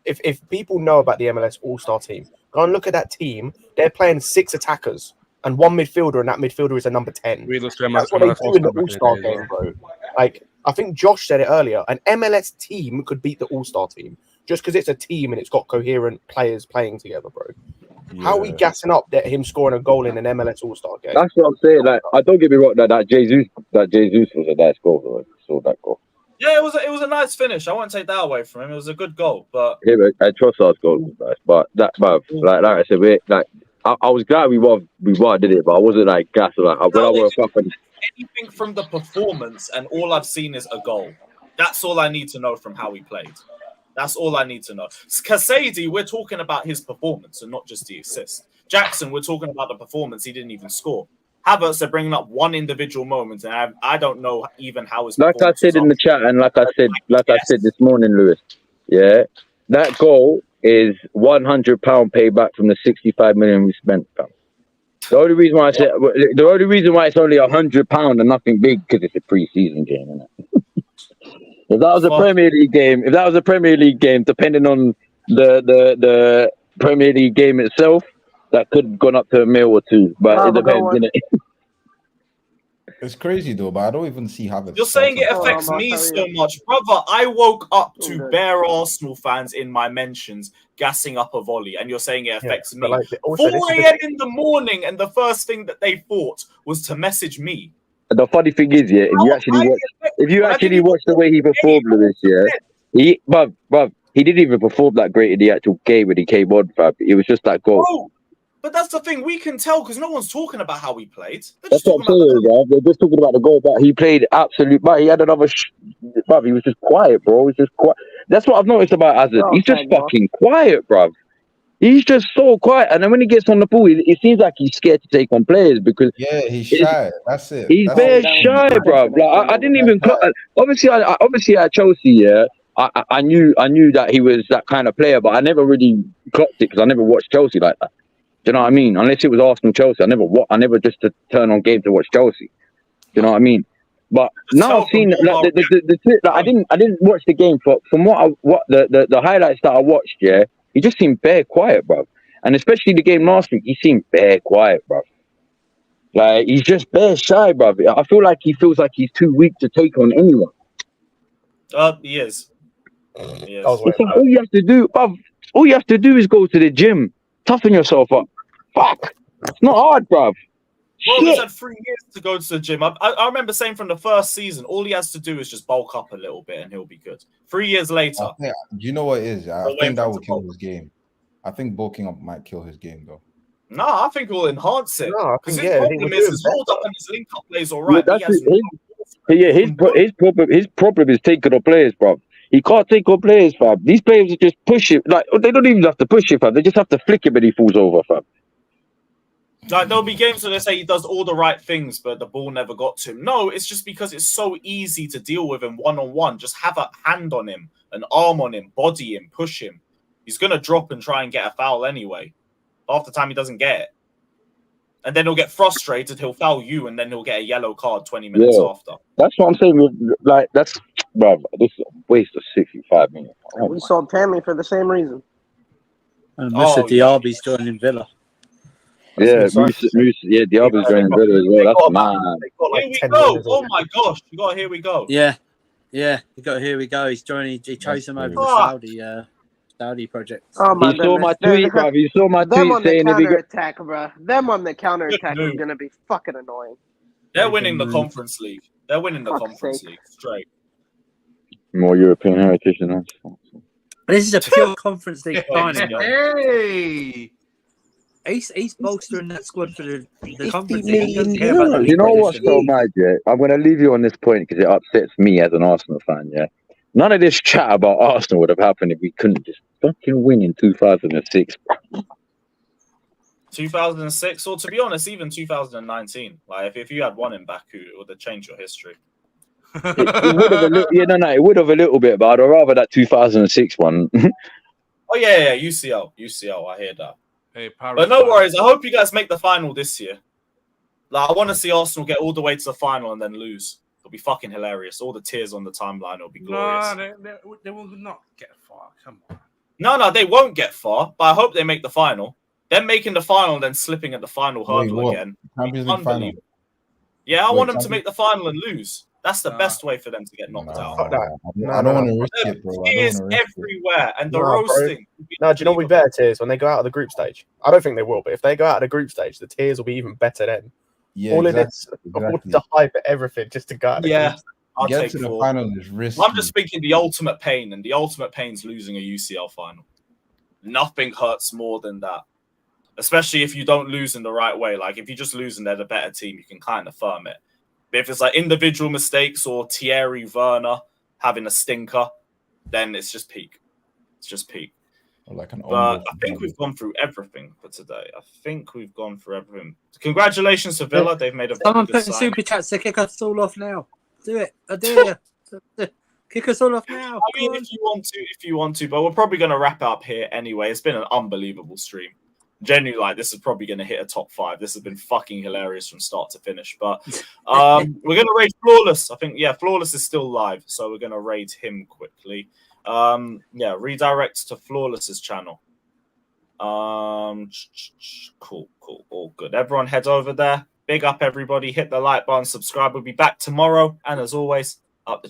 if people know about the MLS All-Star team, go and look at that team. They're playing 6 attackers and 1 midfielder, and that midfielder is a number 10. That's what they do in the All-Star game, bro. Like, I think Josh said it earlier. An MLS team could beat the All-Star team just because it's a team and it's got coherent players playing together, bro. Yeah. How are we gassing up that him scoring a goal in an MLS All-Star game? That's what I'm saying. Like, I don't get me wrong. That Jesus was a nice goal. Bro. I saw that goal. Yeah, it was a nice finish. I won't take that away from him. It was a good goal, but yeah, but Trossard's goal was nice. But like I said, I was glad we did it, but I wasn't like gassed. Like when I woke up and anything from the performance, and all I've seen is a goal. That's all I need to know from how he played. That's all I need to know. Kasady, we're talking about his performance and not just the assist. Jackson, we're talking about the performance. He didn't even score. Havertz, they're bringing up one individual moment, and I don't know even how his. Like I said in the chat, and like I said this morning, Lewis. Yeah, that goal is £100 payback from the 65 million we spent. The only reason why it's only £100 and nothing big because it's a pre-season game, isn't it? If that was a Premier League game, depending on the Premier League game itself, that could have gone up to £1 or £2 million. But it depends, innit? It's crazy though, but I don't even see Havertz. You're saying it affects me so much, brother. I woke up to bare Arsenal fans in my mentions gassing up a volley, and you're saying it affects me. Like, 4 a.m. in the morning, and the first thing that they thought was to message me. The funny thing is, yeah, if you actually watch the way he performed, Lewis, yeah, he didn't even perform that great in the actual game when he came on, fam. It was just that goal. Oh, but that's the thing, we can tell because no one's talking about how he played. That's what I'm saying, bro. They're just talking about the goal, but he played absolute. But he had another. Bruv, he was just quiet, bro. He was just quiet. That's what I've noticed about Hazard. He's just fucking quiet, bruv. He's just so quiet, and then when he gets on the ball, it seems like he's scared to take on players because he's shy. That's it. He's very shy, bro. Like I didn't even obviously at Chelsea, yeah. I knew that he was that kind of player, but I never really clocked it because I never watched Chelsea like that. Do you know what I mean? Unless it was Arsenal Chelsea, I never just to turn on game to watch Chelsea. Do you know what I mean? But now I've seen I didn't watch the game from what the highlights that I watched, yeah. He just seemed bare quiet, bro. And especially the game last week, he seemed bare quiet, bro. Like, he's just bare shy, bro. I feel like he feels like he's too weak to take on anyone. He is. It's like all you have to do, bruv, all you have to do is go to the gym, toughen yourself up. Fuck. It's not hard, bruv. Bro, he's had 3 years to go to the gym. I remember saying from the first season, all he has to do is just bulk up a little bit and he'll be good. 3 years later. Do you know what it is? I think that will kill his game. I think bulking up might kill his game, though. No, I think it will enhance it. No, because his problem is his hold up and his link up plays all right. His problem is taking on players, bro. He can't take on players, fam. These players just push him. Like, they don't even have to push him, fam. They just have to flick him and he falls over, fam. Like, there'll be games where they say he does all the right things, but the ball never got to him. No, it's just because it's so easy to deal with him one-on-one. Just have a hand on him, an arm on him, body him, push him. He's going to drop and try and get a foul anyway. Half the time he doesn't get it. And then he'll get frustrated, he'll foul you, and then he'll get a yellow card 20 minutes after. That's what I'm saying. Like, that's, bro, this is a waste of 65 minutes. We sold Tammy for the same reason. And Mr. Diaby's joining Villa. Yeah, Diaby's joining Villa as well. That's mad. Here we go. Oh my gosh. You got here we go. Yeah. You got here we go. He's joining. He chose him over the Saudi project. Oh my goodness. Saw my tweet, bro. You saw my them tweet on the saying counter-attack, bro. Them on the counter-attack is going to be fucking annoying. They're winning the Conference League. They're winning the Conference League straight. More European heritage than us. This is a pure Conference League final. Hey! He's bolstering that squad for the 50 Conference League. He doesn't million care about the euros. league You know what's position. so mad, yeah? I'm going to leave you on this point because it upsets me as an Arsenal fan, yeah? None of this chat about Arsenal would have happened if we couldn't just fucking win in 2006. 2006, or to be honest, even 2019. Like, if you had one in Baku, it would have changed your history. It would have a little, it would have a little bit, but I'd rather that 2006 one. Oh, yeah, UCL, I hear that. Hey, Paris, but no worries, I hope you guys make the final this year. Like, I want to see Arsenal get all the way to the final and then lose. It'll be fucking hilarious. All the tears on the timeline will be glorious. No, they will not get far. Come on. No, they won't get far, but I hope they make the final. Them making the final and then slipping at the final hurdle again. Champions League final. Yeah, I want them to make the final and lose. That's the best way for them to get knocked out. I don't want to risk it, bro. Tears everywhere, and the roasting. No, do you know what would be better tears when they go out of the group stage? I don't think they will, but if they go out of the group stage, the tears will be even better then. Yeah, all exactly. all the hype, everything, just to go out. Yeah, I'll get take to the four. final is risky. I'm just thinking the ultimate pain, and the ultimate pain's losing a UCL final. Nothing hurts more than that. Especially if you don't lose in the right way. Like, if you just lose and they're the better team, you can kind of firm it. But if it's like individual mistakes or Thierry Werner having a stinker, then it's just peak. It's just peak. Like an but I think we've gone through everything for today. Congratulations to Villa. They've made a Someone good put in sign. super chats to kick us all off now. Do it. I dare you. Kick us all off now. I mean, if you want to, but we're probably going to wrap up here anyway. It's been an unbelievable stream. Genuinely, like, this is probably going to hit a top 5. This has been fucking hilarious from start to finish. But we're going to raid Flawless. I think, Flawless is still live, so we're going to raid him quickly. Redirect to Flawless's channel. Cool, all good. Everyone head over there. Big up, everybody. Hit the like button, subscribe. We'll be back tomorrow, and as always, up the chat.